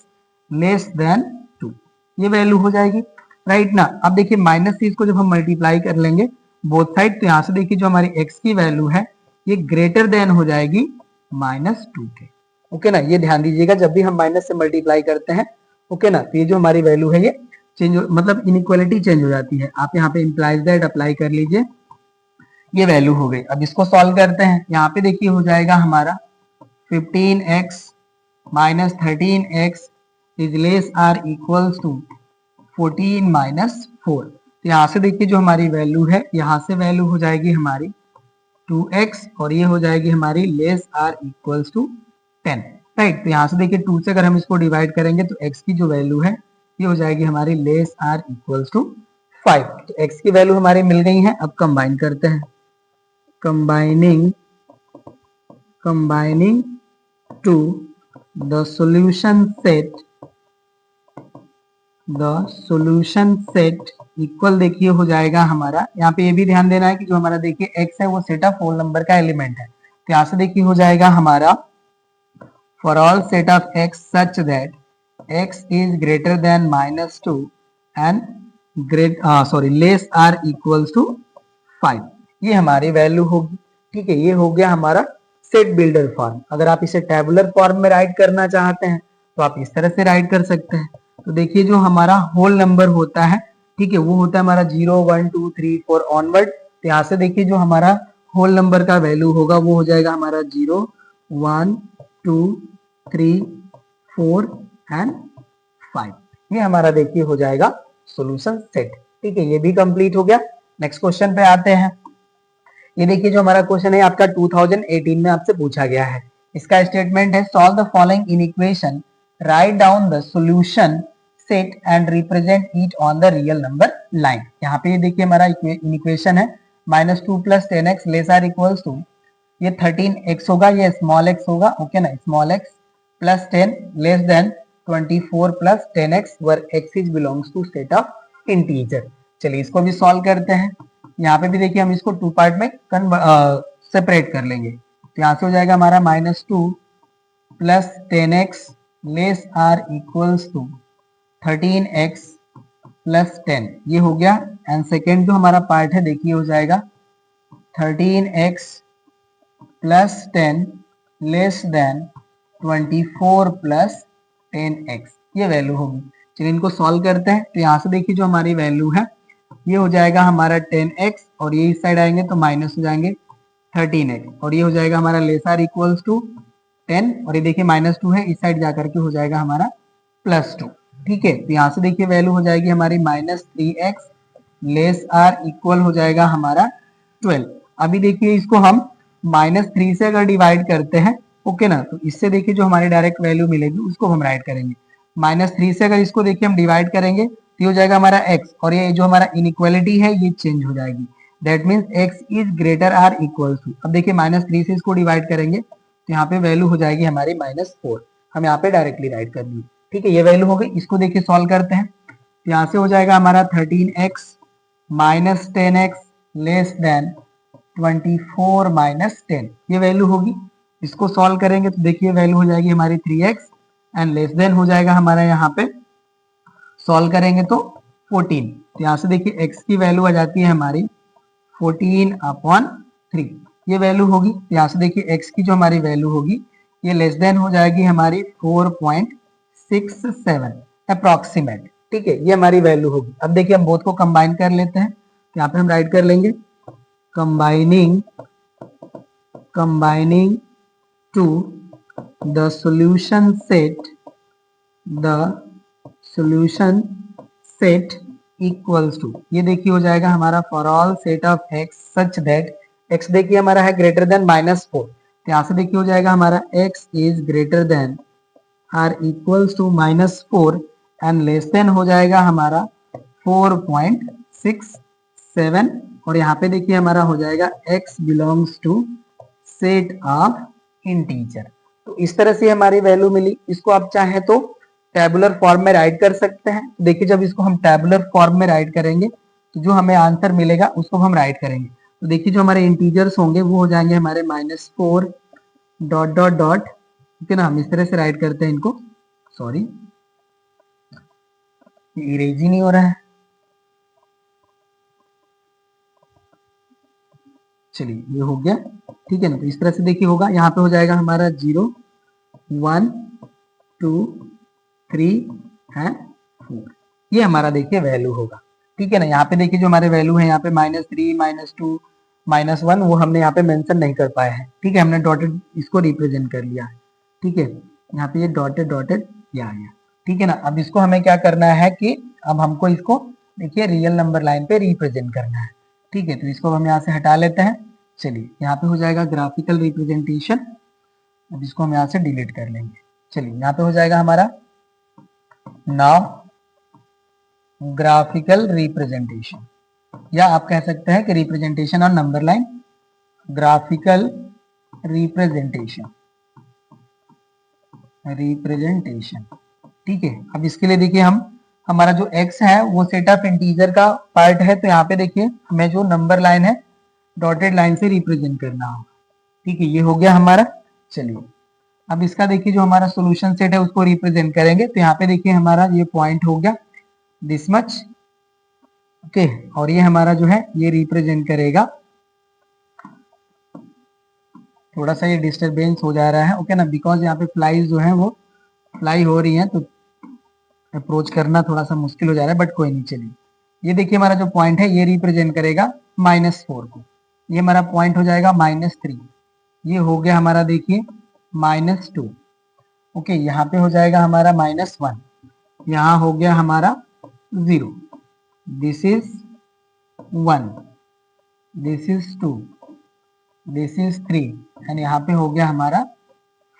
S1: लेस देन 2, ये वैल्यू हो जाएगी। राइट ना, अब देखिए माइनस से इसको जब हम मल्टीप्लाई कर लेंगे बोथ साइड तो यहाँ से देखिए जो हमारी x की वैल्यू है ये ग्रेटर देन हो जाएगी -2 के। ओके ना, ये ध्यान दीजिएगा जब भी हम माइनस से मल्टीप्लाई करते हैं। ओके ना, तो ये जो हमारी वैल्यू है ये चेंज मतलब इनइक्वालिटी चेंज हो जाती है। आप यहाँ पे इम्प्लाइज दैट अप्लाई कर लीजिए, ये वैल्यू हो गई। अब इसको सॉल्व करते हैं। यहाँ पे देखिए हो जाएगा हमारा 15x minus 13x is less or equals to 14 minus 4। तो यहाँ से देखिए जो हमारी वैल्यू है यहाँ से वैल्यू हो जाएगी हमारी 2x और ये हो जाएगी हमारी less or equals to 10। Right, तो यहाँ से देखिए 2 से अगर हम इसको डिवाइड करेंगे तो x की जो वैल्यू है ये हो जाएगी हमारी लेस आर इक्वल्स टू 5। तो x की वैल्यू हमारी मिल गई है। अब कंबाइन करते हैं, combining to the solution set equal देखिए हो जाएगा हमारा। यहाँ पे ये भी ध्यान देना है कि जो हमारा देखिए x है वो सेट ऑफ होल नंबर का एलिमेंट है। तो यहाँ से देखिए हो जाएगा हमारा for all set of x such that x is greater than -2 and less or equals to 5, ये हमारी वैल्यू होगी। ठीक है, ये हो गया हमारा सेट बिल्डर फॉर्म। अगर आप इसे टेबुलर फॉर्म में राइट करना चाहते हैं तो आप इस तरह से राइट कर सकते हैं। तो देखिए जो हमारा होल नंबर होता है, ठीक है, वो होता है हमारा 0 1 2 3 4 ऑनवर्ड। तो यहाँ से देखिए जो हमारा होल नंबर का वैल्यू होगा वो हो जाएगा हमारा 0 1 2 3 4 एंड 5, ये हमारा देखिए हो जाएगा सॉल्यूशन सेट। ठीक है, ये भी कंप्लीट हो गया। नेक्स्ट क्वेश्चन पे आते हैं। ये देखिए जो हमारा क्वेश्चन है आपका 2018 में आपसे पूछा गया है। इसका स्टेटमेंट है solve the following in equation, write down the solution set and represent it on the real number line. यहाँ पे ये देखिए हमारा इन इक्वेशन है -2 + 10x less or equals to, ये 13x होगा, ये स्मॉल x होगा। ओके ना, small x plus 10 less than 24 + 10x where x is belongs to set of integer. चलिए इसको भी सॉल्व करते हैं। यहाँ पे भी देखिए हम इसको टू पार्ट में सेपरेट कर लेंगे। तो यहाँ से हो जाएगा हमारा -2 + 10x less or equals to 13x + 10, ये हो गया। एंड सेकेंड जो हमारा पार्ट है देखिए हो जाएगा 13x + 10 लेस देन 24 + 10x, ये वैल्यू होगी। चलिए इनको सॉल्व करते हैं। तो यहाँ से देखिए जो हमारी वैल्यू है ये हो जाएगा हमारा 10x और ये इस साइड आएंगे तो माइनस हो जाएंगे 13x और ये हो जाएगा हमारा लेस आर इक्वल्स टू 10 और ये देखिए -2 है, इस साइड जाकर के हो जाएगा हमारा +2। ठीक है, तो यहाँ से देखिए वैल्यू हो जाएगी हमारी -3x लेस आर इक्वल हो जाएगा हमारा 12। अभी देखिए इसको हम -3 से अगर डिवाइड करते हैं, ओके ना, तो इससे देखिए जो हमारी डायरेक्ट वैल्यू मिलेगी उसको हम राइट करेंगे। -3 से अगर इसको देखिए हम डिवाइड करेंगे तो ये हो जाएगा हमारा x और ये जो हमारा इनइक्वालिटी है ये चेंज हो जाएगी। That means x is greater or equal to, अब देखिए -3 से इसको डिवाइड करेंगे तो यहाँ पे वैल्यू हो जाएगी हमारी -4, हम यहाँ पे डायरेक्टली राइट कर दिए। ठीक है, ये वैल्यू हो गई। इसको देखिए सॉल्व करते हैं, यहाँ से हो जाएगा हमारा 13x minus 10x less than 24 minus 10, ये वैल्यू होगी। इसको सॉल्व करेंगे तो देखिए वैल्यू हो जाएगी हमारी 3x एंड लेस देन हो जाएगा हमारा यहाँ पे सॉल्व करेंगे तो 14। तो यहाँ से देखिए x की वैल्यू आ जाती है हमारी 14/3, ये वैल्यू होगी। तो यहाँ से देखिए x की जो हमारी वैल्यू होगी ये लेस देन हो जाएगी हमारी 4.67 अप्रोक्सीमेट। ठीक है, ये हमारी वैल्यू होगी। अब देखिए हम बोथ को कंबाइन कर लेते हैं, तो यहाँ पे हम राइट कर लेंगे combining to the solution set equals to, ये देखिए हो जाएगा हमारा for all set of x such that x देखिए हमारा है ग्रेटर देन -4, तो यहाँ से देखिए हो जाएगा हमारा x is greater than or equals to -4 and less than हो जाएगा हमारा 4.67, और यहाँ पे देखिए हमारा हो जाएगा x belongs to set of integer. तो इस तरह से हमारी वैल्यू मिली। इसको आप चाहें तो टेबुलर फॉर्म में राइट कर सकते हैं। देखिए जब इसको हम टेबुलर फॉर्म में राइट करेंगे तो जो हमें आंसर मिलेगा उसको हम राइट करेंगे। तो देखिए जो हमारे इंटीजर्स होंगे वो हो जाएंगे हमारे -4 डॉट डॉट डॉट, ठीक है ना। हम इस तरह से राइट करते हैं इनको, सॉरी इरेज ही नहीं हो रहा है, चलिए ये हो गया, ठीक है ना। तो इस तरह से देखिए होगा, यहाँ पे हो जाएगा हमारा 0 1 2 3 है 4, ये हमारा देखिए वैल्यू होगा। ठीक है ना, यहाँ पे देखिए जो हमारे वैल्यू है यहाँ पे -3 -2 -1 वो हमने यहाँ पे मेंशन नहीं कर पाए हैं। ठीक है, हमने डॉटेड इसको रिप्रेजेंट कर लिया है। ठीक है, यहाँ पे ये डॉटेड डॉटेड ये आ गया। ठीक है ना, अब इसको हमें क्या करना है कि अब हमको इसको देखिए रियल नंबर लाइन पे रिप्रेजेंट करना है। ठीक है, तो इसको हम यहाँ से हटा लेते हैं। चलिए यहाँ पे हो जाएगा ग्राफिकल रिप्रेजेंटेशन, अब इसको हम यहाँ से डिलीट कर लेंगे। चलिए यहाँ पे हो जाएगा हमारा नाउ ग्राफिकल रिप्रेजेंटेशन, या आप कह सकते हैं कि representation on number line, graphical representation. ठीक है, अब इसके लिए देखिए हम हमारा जो x है वो सेट ऑफ इंटीजर का पार्ट है, तो यहाँ पे देखिए हमें जो नंबर लाइन है डॉटेड लाइन से रिप्रेजेंट करना होगा। ठीक है, ये हो गया हमारा। चलिए अब इसका देखिए जो हमारा सॉल्यूशन सेट है उसको रिप्रेजेंट करेंगे, तो यहाँ पे देखिए हमारा ये पॉइंट हो गया दिस मच, ओके, और ये हमारा जो है ये रिप्रेजेंट करेगा, थोड़ा सा ये डिस्टरबेंस हो जा रहा है, ओके ना, बिकॉज यहाँ पे फ्लाइज जो है वो फ्लाई हो रही हैं, तो अप्रोच करना थोड़ा सा मुश्किल हो जा रहा है, बट कोई नहीं। चलिए ये देखिए हमारा जो पॉइंट है ये रिप्रेजेंट करेगा -4 को, ये हमारा पॉइंट हो जाएगा -3, ये हो गया हमारा देखिए -2, ओके, यहाँ पे हो जाएगा हमारा -1, यहाँ हो गया हमारा 0, this is 1, this is 2, this is 3 and यहाँ पे हो गया हमारा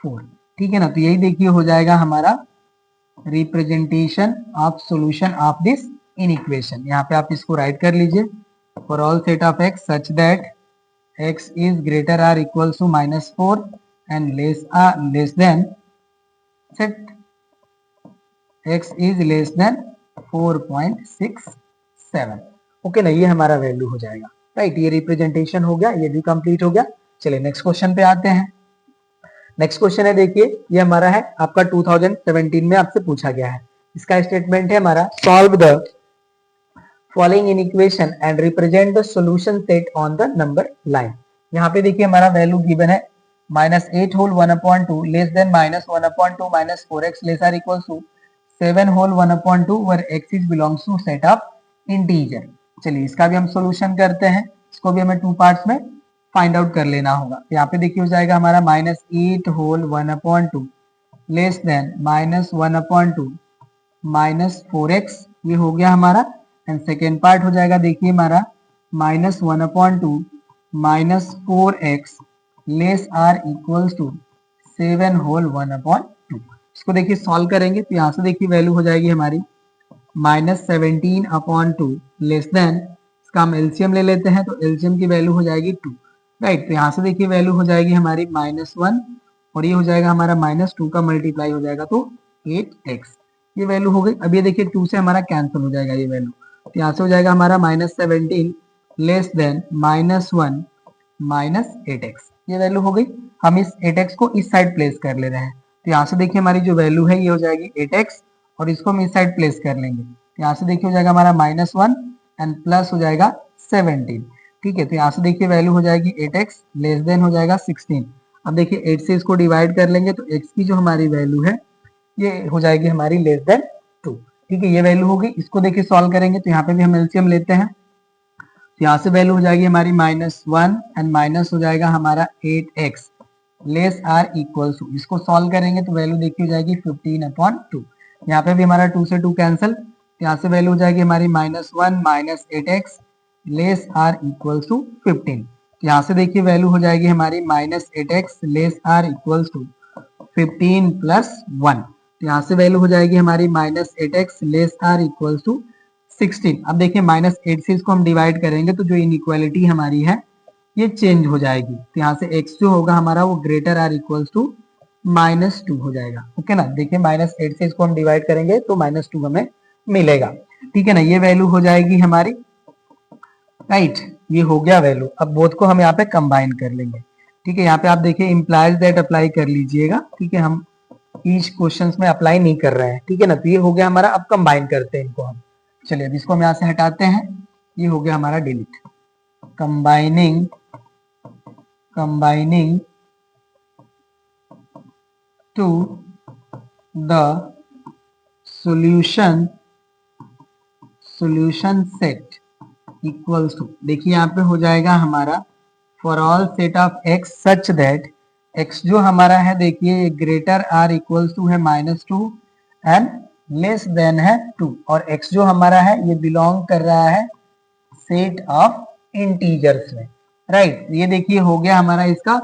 S1: 4। ठीक है ना, तो यही देखिए हो जाएगा हमारा representation of solution of this inequation. यहाँ पे आप इसको राइट कर लीजिए, for all set of x such that x is greater or equals to -4 and less than set x is less than 4.67, okay ना, ये हमारा वैल्यू हो जाएगा। राइट, ये रिप्रेजेंटेशन हो गया, ये भी कंप्लीट हो गया। चलिए नेक्स्ट क्वेश्चन पे आते हैं। नेक्स्ट क्वेश्चन है देखिए, ये हमारा है आपका 2017 में आपसे पूछा गया है। इसका स्टेटमेंट है हमारा solve the following inequation and represent the solution set on the number line. यहाँ पे देखिए हमारा वैल्यू गिवन है -8 whole 1/2 less than -1/2 -4x less or equals to 7 whole 1/2 where x is belongs to set of integer। चलिए इसका भी हम solution करते हैं, इसको भी हमें 2 पार्ट्स में फाइंड आउट कर लेना होगा। यहाँ पे देखिए हो जाएगा हमारा -8 होल 1/2 लेस देन -1/2 -4x, ये हो गया हमारा। एंड सेकेंड पार्ट हो जाएगा देखिए हमारा -1/2 -4x less or equals to 7 whole 1/2। इसको देखिए सॉल्व करेंगे तो यहाँ से देखिए वैल्यू हो जाएगी हमारी -17/2 लेस देन, इसका हम एलसीएम ले लेते हैं तो एलसीएम की वैल्यू हो जाएगी 2। राइट, तो यहाँ से देखिए वैल्यू हो जाएगी हमारी -1 और ये हो जाएगा हमारा -2 का मल्टीप्लाई हो जाएगा तो 8x। ये वैल्यू हो गई। अब ये देखिए 2 से हमारा कैंसिल हो जाएगा ये वैल्यू, तो यहाँ से हो जाएगा हमारा -17 लेस देन -1 -8x, ये वैल्यू हो गई। हम इस 8x को इस साइड प्लेस कर ले रहे हैं, तो यहाँ से देखिए हमारी जो वैल्यू है ये हो जाएगी 8x, और इसको हम इस साइड प्लेस कर लेंगे, तो यहाँ से देखिए हो जाएगा हमारा -1 एंड प्लस हो जाएगा 17। ठीक है, तो यहाँ से देखिए वैल्यू हो जाएगी 8x लेस देन हो जाएगा 16। अब देखिए 8 से इसको डिवाइड कर लेंगे तो x की जो हमारी वैल्यू है ये हो जाएगी हमारी लेस देन 2। ठीक है, ये वैल्यू होगी। इसको देखिए सॉल्व करेंगे तो यहाँ पे भी हम एलसीएम लेते हैं, तो यहाँ से वैल्यू हो जाएगी हमारी -1 एंड माइनस हो जाएगा हमारा 8x less or equal to, इसको सॉल्व करेंगे तो वैल्यू देखिए हो जाएगी 15/2। यहाँ पे भी हमारा 2 से 2 कैंसिल, यहाँ से वैल्यू हो जाएगी हमारी -1 -8x less or equal to 15। यहाँ से देखिए वैल्यू हो जाएगी हमारी -8x less or equal to 15 + 1, तो यहाँ से वैल्यू हो जाएगी हमारी -8x less or equal to 16। अब देखिए -8 से इसको हम डिवाइड करेंगे तो जो इनइक्वालिटी हमारी है ये चेंज हो जाएगी, तो यहाँ से x जो होगा हमारा वो ग्रेटर आर इक्वल्स टू -2 हो जाएगा। ओके ना, देखिए -8 से इसको हम डिवाइड करेंगे तो -2 हमें मिलेगा। ठीक है ना, ये वैल्यू हो जाएगी हमारी, राइट, ये हो गया वैल्यू। अब बोथ को हम यहाँ पे कंबाइन कर लेंगे। ठीक है, यहाँ पे आप देखिए इम्प्लाइज दैट अप्लाई कर लीजिएगा। ठीक है, हम ईच क्वेश्चन में अप्लाई नहीं कर रहे हैं। ठीक है ना, तो ये हो गया हमारा। अब कंबाइन करते हैं इनको हम। चलिए अब इसको हम यहाँ से हटाते हैं, ये हो गया हमारा delete. Combining to the solution set equals to, देखिए यहाँ पे हो जाएगा हमारा for all set of x such that x जो हमारा है देखिए ग्रेटर आर इक्वल्स टू है -2 एंड लेस देन है 2, और x जो हमारा है ये बिलोंग कर रहा है सेट ऑफ इंटीजर्स में, राइट। ये देखिए हो गया हमारा इसका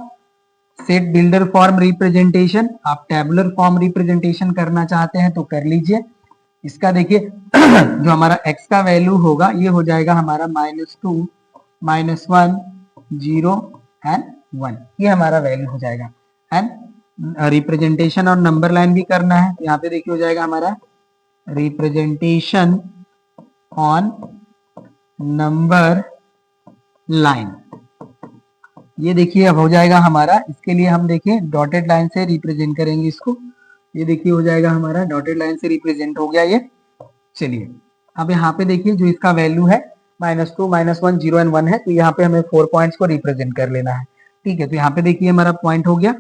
S1: सेट बिल्डर फॉर्म रिप्रेजेंटेशन। आप टेबुलर फॉर्म रिप्रेजेंटेशन करना चाहते हैं तो कर लीजिए। इसका देखिए जो हमारा x का वैल्यू होगा ये हो जाएगा हमारा -2 -1 0 एंड 1, ये हमारा वैल्यू हो जाएगा। एंड रिप्रेजेंटेशन और नंबर लाइन भी करना है, यहाँ पे देखिए हो जाएगा हमारा रिप्रेजेंटेशन ऑन नंबर लाइन। ये देखिए अब हो जाएगा हमारा, इसके लिए हम देखिए डॉटेड लाइन से रिप्रेजेंट करेंगे इसको। ये देखिए हो जाएगा हमारा डॉटेड लाइन से रिप्रेजेंट हो गया ये। चलिए अब यहाँ पे देखिए जो इसका वैल्यू है -2 -1 0 एंड 1 है, तो यहाँ पे हमें 4 पॉइंट्स को रिप्रेजेंट कर लेना है। ठीक है, तो यहाँ पे देखिए हमारा पॉइंट हो गया,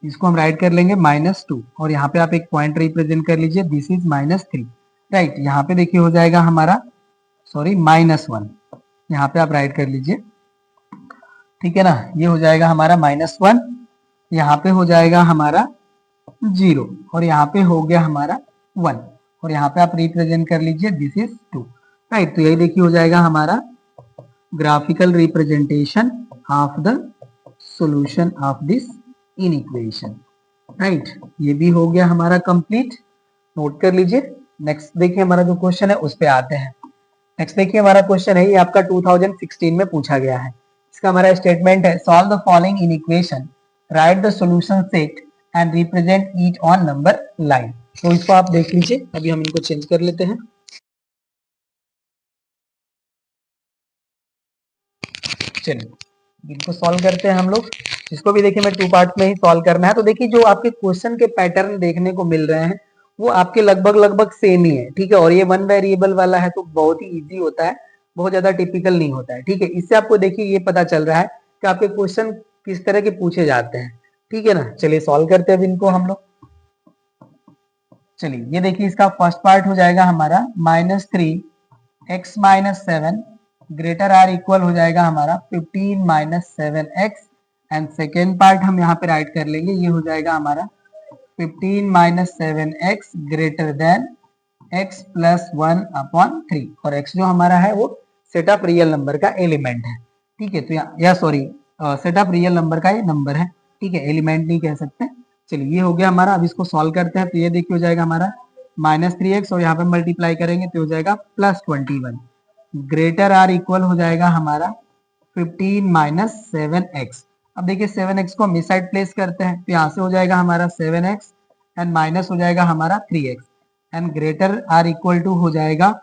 S1: इसको हम राइट कर लेंगे -2, और यहाँ पे आप एक पॉइंट रिप्रेजेंट कर लीजिए, दिस इज -3, राइट। यहाँ पे देखिए हो जाएगा हमारा -1, यहाँ पे आप राइट कर लीजिए। ठीक है ना, ये हो जाएगा हमारा -1, यहाँ पे हो जाएगा हमारा 0, और यहाँ पे हो गया हमारा 1, और यहाँ पे आप रिप्रेजेंट कर लीजिए दिस इज 2, राइट। तो यही देखिए हो जाएगा हमारा graphical representation of the solution of this inequation, right. ये भी हो गया हमारा कंप्लीट, नोट कर लीजिए। नेक्स्ट देखिए हमारा जो क्वेश्चन है उस पे आते हैं। नेक्स्ट देखिए हमारा क्वेश्चन है, ये आपका 2016 में पूछा गया है। इसका हमारा स्टेटमेंट है, solve the following in equation, right the solution set and represent each on number line. तो इसको आप देख लीजिए, अभी हम इनको चेंज कर लेते हैं। चलिए इनको सॉल्व करते हैं हम लोग। इसको भी देखिए मैं 2 पार्ट में ही सॉल्व करना है। तो देखिए जो आपके क्वेश्चन के पैटर्न देखने को मिल रहे हैं वो आपके लगभग सेम ही है। ठीक है, और ये 1 वेरिएबल वाला है तो बहुत ही इजी होता है, बहुत ज्यादा टिपिकल नहीं होता है। ठीक है, इससे आपको देखिए ये पता चल रहा है कि आपके क्वेश्चन किस तरह के पूछे जाते हैं। ठीक है ना, चलिए सॉल्व करते हैं अब इनको हम लोग। चलिए ये देखिए इसका फर्स्ट पार्ट हो जाएगा हमारा -3x - 7 ग्रेटर आर इक्वल हो जाएगा हमारा 15 - 7x, एंड सेकेंड पार्ट हम यहाँ पे राइट कर लेंगे, ये हो जाएगा हमारा 15 - 7x ग्रेटर देन x + 1/3, और x जो हमारा है वो सेट ऑफ रियल नंबर का एलिमेंट है। ठीक है, तो या sorry set of real number का ये नंबर है। ठीक है, एलिमेंट नहीं कह सकते। चलिए ये हो गया हमारा। अब इसको सॉल्व करते हैं, तो ये देखिए हो जाएगा हमारा -3x, और यहाँ पे मल्टीप्लाई करेंगे तो हो जाएगा +21 ग्रेटर आर इक्वल हो जाएगा हमारा 15 - 7x। अब देखिए 7x को हम इस साइड प्लेस करते हैं, तो यहाँ से हो जाएगा हमारा 7x एंड माइनस हो जाएगा हमारा 3x, and greater or equal to हो जाएगा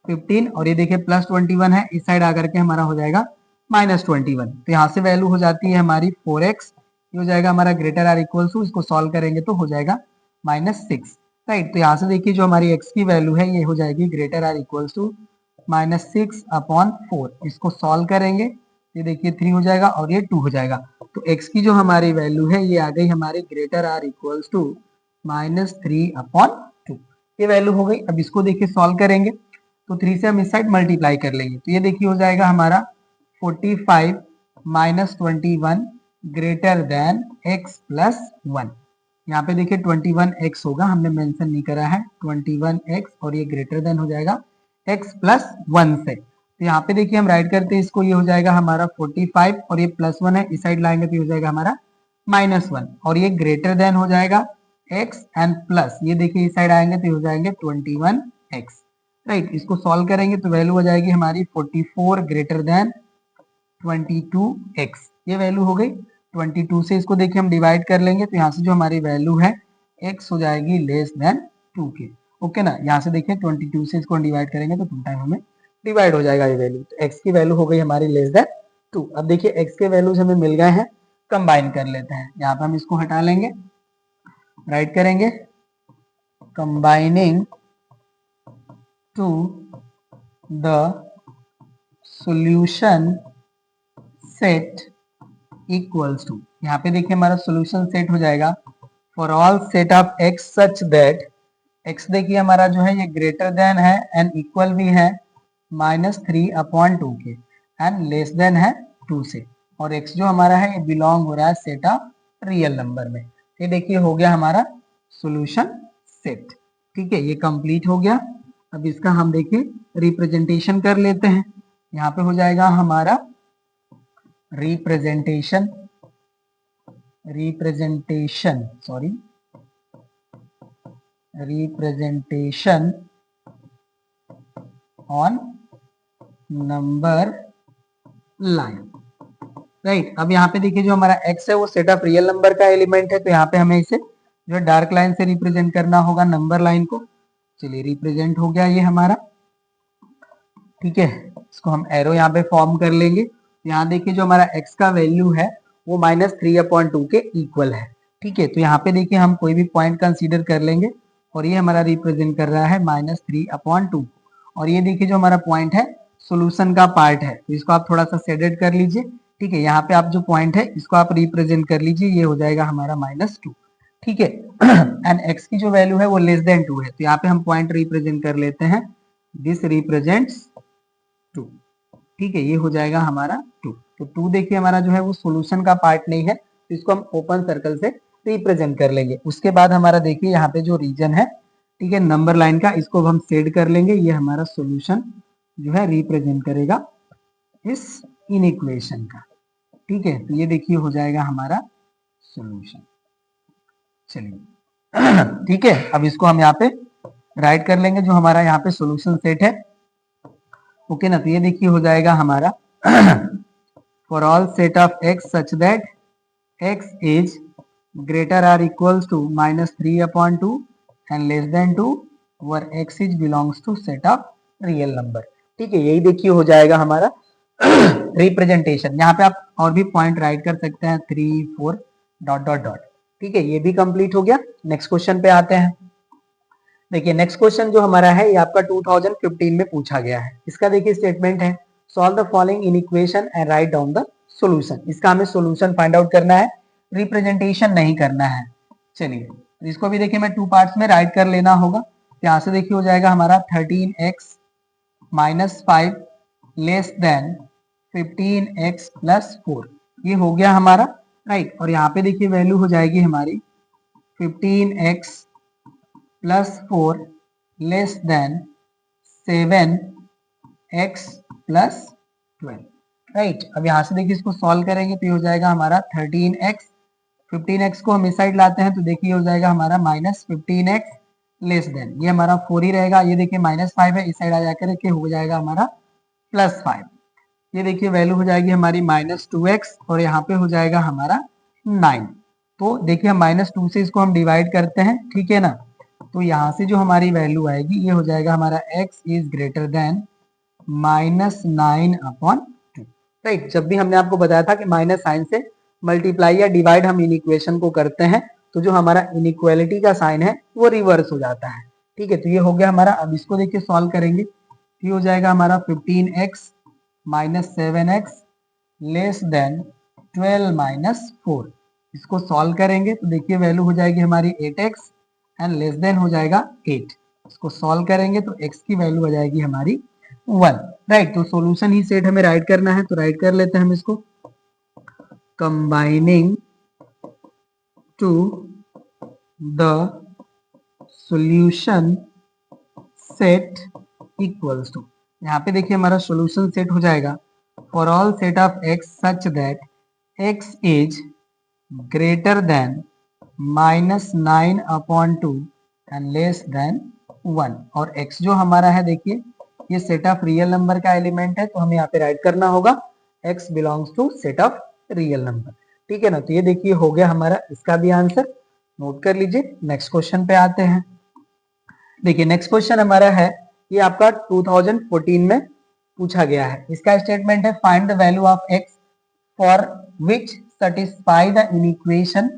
S1: 15 और ये देखिए प्लस 21 है, इस साइड आकर के हमारा हो जाएगा -21। तो यहाँ से वैल्यू हो जाती है हमारी 4x, ये हो जाएगा हमारा ग्रेटर आर इक्वल टू, इसको सॉल्व करेंगे तो हो जाएगा -6, राइट। तो यहाँ से देखिए जो हमारी x की वैल्यू है ये हो जाएगी ग्रेटर आर इक्वल टू -6/4। इसको सॉल्व करेंगे, ये देखिए 3 हो जाएगा और ये 2 हो जाएगा। तो x की जो हमारी वैल्यू है ये आ गई हमारी ग्रेटर आर इक्वल टू -3/2, ये वैल्यू हो गई। अब इसको देखिए सॉल्व करेंगे तो 3 से हम इस साइड मल्टीप्लाई कर लेंगे, तो ये देखिए हो जाएगा हमारा 45 - 21 ग्रेटर देन x + 1। यहाँ पे देखिए 21x होगा, हमने मेंशन नहीं करा है 21x और ये ग्रेटर देन हो जाएगा x + 1 से। तो यहाँ पे देखिए हम राइट करते हैं इसको, ये हो जाएगा हमारा 45 और ये +1 है, इस साइड लाएंगे तो ये हो जाएगा हमारा -1 और ये ग्रेटर देन हो जाएगा x एंड प्लस, ये देखिए इस साइड आएंगे तो ये हो जाएंगे 21x, राइट। इसको सॉल्व करेंगे तो वैल्यू हो जाएगी हमारी 44 ग्रेटर देन 22x, ये वैल्यू हो गई। 22 से इसको देखिए हम डिवाइड कर लेंगे तो यहाँ से जो हमारी वैल्यू है x हो जाएगी लेस देन 2 के, ओके ना। यहाँ से देखिए 22 से इसको डिवाइड करेंगे तो 2 टाइम हमें डिवाइड हो जाएगा ये वैल्यू, तो x की वैल्यू हो गई हमारी लेस देन 2। अब देखिए x के वैल्यूज हमें मिल गए हैं, कंबाइन कर लेते हैं। यहाँ पे हम इसको हटा लेंगे, राइट करेंगे combining to the solution set equals to, यहाँ पे देखिए हमारा सॉल्यूशन सेट हो जाएगा for all set of x such that x देखिए हमारा जो है ये ग्रेटर देन है एंड इक्वल भी है -3/2 के एंड लेस देन है 2 से, और x जो हमारा है ये बिलोंग हो रहा है सेट ऑफ रियल नंबर में। ये देखिए हो गया हमारा सॉल्यूशन सेट, ठीक है, ये कंप्लीट हो गया। अब इसका हम देखिए रिप्रेजेंटेशन कर लेते हैं। यहाँ पे हो जाएगा हमारा representation on number line, right. अब यहाँ पे देखिए जो हमारा x है वो सेट ऑफ रियल नंबर का एलिमेंट है, तो यहाँ पे हमें इसे जो है डार्क लाइन से रिप्रेजेंट करना होगा नंबर लाइन को। चलिए रिप्रेजेंट हो गया ये हमारा, ठीक है। इसको हम एरो यहाँ पे फॉर्म कर लेंगे। यहाँ देखिए जो हमारा x का वैल्यू है वो -3/2 के इक्वल है, ठीक है। तो यहाँ पे देखिए हम कोई भी पॉइंट कंसीडर कर लेंगे और ये हमारा रिप्रेजेंट कर रहा है -3/2, और ये देखिए जो हमारा पॉइंट है सोल्यूशन का पार्ट है, तो इसको आप थोड़ा सा शेडेड कर लीजिए, ठीक है। यहाँ पे आप जो पॉइंट है इसको आप रिप्रेजेंट कर लीजिए, ये हो जाएगा हमारा -2, ठीक है। एंड x की जो वैल्यू है वो लेस देन 2 है, तो यहाँ पे हम पॉइंट रिप्रेजेंट कर लेते हैं, दिस रिप्रेजेंट्स 2, ठीक है, ये हो जाएगा हमारा 2। तो 2 देखिए हमारा जो है वो सॉल्यूशन का पार्ट नहीं है, तो इसको हम ओपन सर्कल से रिप्रेजेंट कर लेंगे। उसके बाद हमारा देखिए यहाँ पे जो रीजन है, ठीक है, नंबर लाइन का, इसको हम शेड कर लेंगे, ये हमारा सॉल्यूशन जो है रिप्रेजेंट करेगा इस इनइक्वेशन का, ठीक है। तो ये देखिए हो जाएगा हमारा सॉल्यूशन, चलिए ठीक है। अब इसको हम यहाँ पे राइट कर लेंगे जो हमारा यहाँ पे सॉल्यूशन सेट है, ओके ना। तो ये देखिए हो जाएगा हमारा for all set of x such that x is greater or equals to -3/2 and less than 2 where x is belongs to set of real number, ठीक है। यही देखिए हो जाएगा हमारा रिप्रेजेंटेशन। यहाँ पे आप और भी पॉइंट राइट कर सकते हैं 3 4 ... ठीक है, ये भी कंप्लीट हो गया। नेक्स्ट क्वेश्चन पे आते हैं। देखिए नेक्स्ट क्वेश्चन जो हमारा है ये आपका 2015 में पूछा गया है। इसका देखिए स्टेटमेंट है, solve the following inequation and write down the solution. इसका हमें सॉल्यूशन फाइंड आउट करना है, रिप्रेजेंटेशन नहीं करना है। चलिए इसको भी देखिए मैं 2 पार्ट्स में राइट कर लेना होगा। यहाँ से देखिए हो जाएगा हमारा 13x - 5 लेस देन 15x + 4, ये हो गया हमारा, राइट। और यहाँ पे देखिए वैल्यू हो जाएगी हमारी 15x + 4 less than 7x + 12, right. अब यहाँ से देखिए इसको सॉल्व करेंगे तो ये हो जाएगा हमारा 13x, 15x को हम इस साइड लाते हैं तो देखिए हो जाएगा हमारा -15x लेस देन, ये हमारा 4 ही रहेगा, ये देखिए -5 है, इस साइड आ जाकर के हो जाएगा हमारा +5, ये देखिए वैल्यू हो जाएगी हमारी -2x और यहाँ पे हो जाएगा हमारा 9। तो देखिए हम -2 से इसको हम डिवाइड करते हैं, ठीक है ना। तो यहाँ से जो हमारी वैल्यू आएगी ये हो जाएगा हमारा x is greater than -9/2। Right, जब भी हमने आपको बताया था कि माइनस साइन से मल्टीप्लाई या डिवाइड हम इन इक्वेशन को करते हैं तो जो हमारा इनइक्वालिटी का साइन है वो रिवर्स हो जाता है। ठीक है, तो ये हो गया हमारा। अब इसको देखिए सॉल्व करेंगे, ये हो जाएगा हमारा 15x - 7x लेस देन 12 - 4। इसको सॉल्व करेंगे तो देखिए वैल्यू हो जाएगी हमारी 8x एंड लेस देन हो जाएगा 8। इसको सॉल्व करेंगे तो x की वैल्यू हो जाएगी हमारी 1। राइट, तो सॉल्यूशन ही सेट हमें राइट करना है, तो राइट कर लेते हैं हम इसको। Combining to the solution set equals to, यहाँ पे देखिए हमारा सॉल्यूशन सेट हो जाएगा for all set of x such that x is greater than -9/2 and less than 1। और x जो हमारा है देखिए ये सेट ऑफ रियल नंबर का एलिमेंट है, तो हमें यहाँ पे राइट करना होगा x belongs to set of real number. ठीक है ना, तो ये देखिए हो गया हमारा इसका भी आंसर, नोट कर लीजिए। नेक्स्ट क्वेश्चन पे आते हैं। देखिए नेक्स्ट क्वेश्चन हमारा है, ये आपका 2014 में पूछा गया है। इसका स्टेटमेंट है find the value of x for which satisfy the equation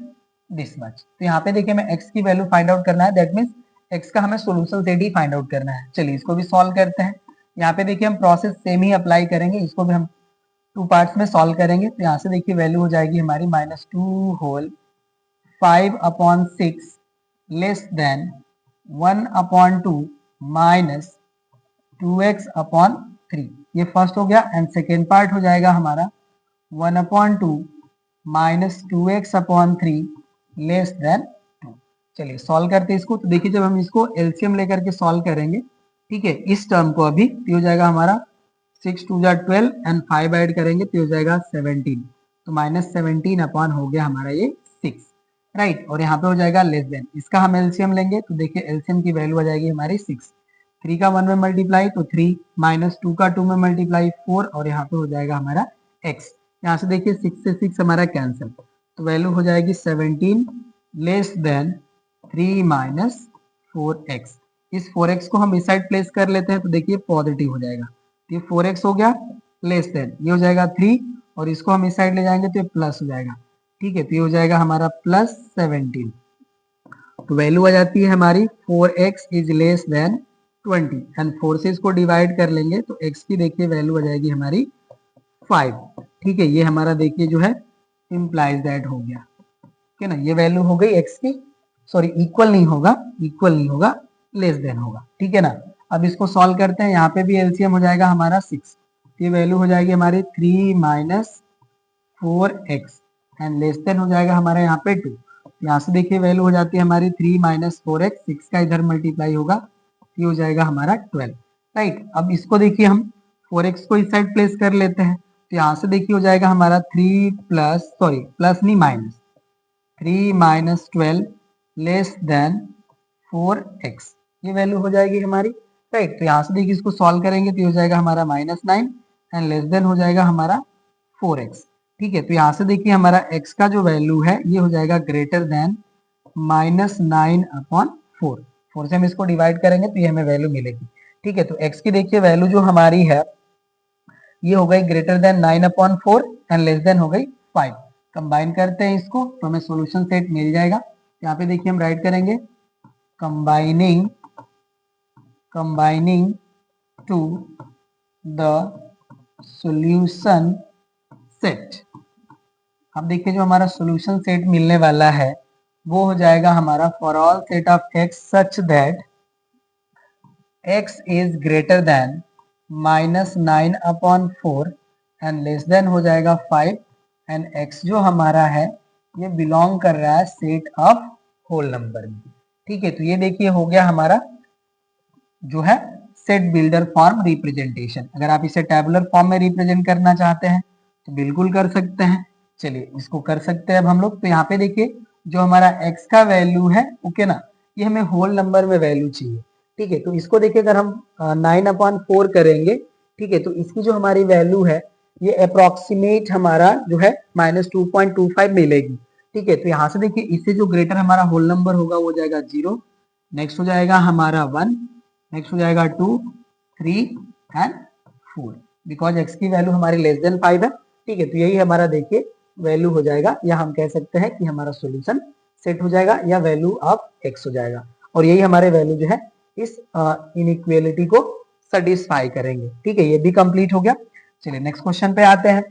S1: this much. तो यहाँ पे देखिए हमें x की वैल्यू फाइंड आउट करना है, दैट मीन्स x का हमें सोल्यूशन सेट ही फाइंड आउट करना है। चलिए इसको भी सॉल्व करते हैं। यहाँ पे देखिए हम प्रोसेस सेम ही अप्लाई करेंगे, इसको भी हम 2 पार्ट्स में सॉल्व करेंगे। तो यहाँ से देखिए वैल्यू हो जाएगी हमारी -2 whole 5/6 less than 1/2 minus 2x/3। ये फर्स्ट हो गया एंड सेकेंड पार्ट हो जाएगा हमारा 1/2 माइनस 2x/3 लेस देन 2। चलिए सॉल्व करते हैं इसको। तो देखिए जब हम इसको एलसीएम लेकर के सॉल्व करेंगे, ठीक है, इस टर्म को अभी तो हो जाएगा हमारा 6 2 12 एंड 5 ऐड करेंगे तो हो जाएगा 17। तो -17 हो गया हमारा ये 6। राइट, और यहाँ पे हो जाएगा लेस देन, इसका हम एलसीएम लेंगे तो देखिए एलसीएम की वैल्यू आ जाएगी हमारी 6। 3 का 1 में मल्टीप्लाई तो 3 माइनस 2 का 2 में मल्टीप्लाई 4 और यहाँ पे हो जाएगा हमारा x। यहाँ से देखिए 6 से 6 हमारा कैंसिल, तो वैल्यू हो जाएगी 17 लेस देन 3 माइनस 4x। इस 4x को हम इस साइड प्लेस कर लेते हैं तो देखिए पॉजिटिव हो जाएगा, तो ये 4x हो गया लेस देन ये हो जाएगा 3 और इसको हम इस साइड ले जाएंगे तो ये प्लस हो जाएगा। ठीक है, तो ये हो जाएगा हमारा +17। तो वैल्यू आ जाती है हमारी 4x is less then 20 and 4 से इसको डिवाइड कर लेंगे तो x की देखिए वैल्यू आ जाएगी हमारी 5। ठीक है, ये हमारा देखिए जो है इम्प्लाइज दैट हो गया। ठीक है ना, ये वैल्यू हो गई x की, सॉरी इक्वल नहीं होगा, लेस देन होगा। ठीक है ना, अब इसको सॉल्व करते हैं। यहाँ पे भी एलसीएम हो जाएगा हमारा 6, ये वैल्यू हो जाएगी हमारी 3 minus 4x and less than हो जाएगा हमारे यहाँ पे 2। यहाँ से देखिए वैल्यू हो जाती है हमारी 3 माइनस 4x, 6 का इधर मल्टीप्लाई होगा, ये हो जाएगा हमारा 12। राइट, अब इसको देखिए हम 4x को इस साइड प्लेस कर लेते हैं तो यहाँ से देखिए हो जाएगा हमारा 3 माइनस 12 लेस देन 4x, ये वैल्यू हो जाएगी हमारी। राइट, तो यहाँ से देखिए इसको सॉल्व करेंगे तो ये हो जाएगा हमारा -9 एंड लेस देन हो जाएगा हमारा 4x। ठीक है, तो यहाँ से देखिए हमारा x का जो वैल्यू है ये हो जाएगा ग्रेटर देन -9/4। 4 से हम इसको डिवाइड करेंगे तो ये हमें वैल्यू मिलेगी। ठीक है, तो x की देखिए वैल्यू जो हमारी है ये हो गई greater than 9/4 and less than हो गई 5। कंबाइन करते हैं इसको तो हमें सॉल्यूशन सेट मिल जाएगा। यहाँ पे देखिए हम राइट करेंगे combining to the solution set. अब देखिए जो हमारा सॉल्यूशन सेट मिलने वाला है वो हो जाएगा हमारा for all set of x such that x is greater then -9/4 and less than हो जाएगा 5 एंड x जो हमारा है ये बिलोंग कर रहा है सेट ऑफ होल नंबर में। ठीक है, तो ये देखिए हो गया हमारा जो है सेट बिल्डर फॉर्म रिप्रेजेंटेशन। अगर आप इसे टेबुलर फॉर्म में रिप्रेजेंट करना चाहते हैं तो बिल्कुल कर सकते हैं। चलिए इसको कर सकते हैं अब हम लोग। तो यहाँ पे देखिए जो हमारा x का वैल्यू है, ओके ना, ये हमें होल नंबर में वैल्यू चाहिए। ठीक है, तो इसको देखिए अगर हम 9/4 करेंगे, ठीक है, तो इसकी जो हमारी वैल्यू है ये अप्रोक्सीमेट हमारा जो है -2.25 मिलेगी। ठीक है, तो यहाँ से देखिए इससे जो ग्रेटर हमारा होल नंबर होगा वो हो जाएगा 0, नेक्स्ट हो जाएगा हमारा 1, नेक्स्ट हो जाएगा 2, 3 एंड 4, बिकॉज x की वैल्यू हमारी लेस देन 5 है। ठीक है, तो यही हमारा देखिए वैल्यू हो जाएगा, या हम कह सकते हैं कि हमारा सॉल्यूशन सेट हो जाएगा या वैल्यू ऑफ x हो जाएगा, और यही हमारे वैल्यू जो है इस इनइक्वालिटी को सेटिस्फाई करेंगे। ठीक है, ये भी कंप्लीट हो गया। चलिए नेक्स्ट क्वेश्चन पे आते हैं।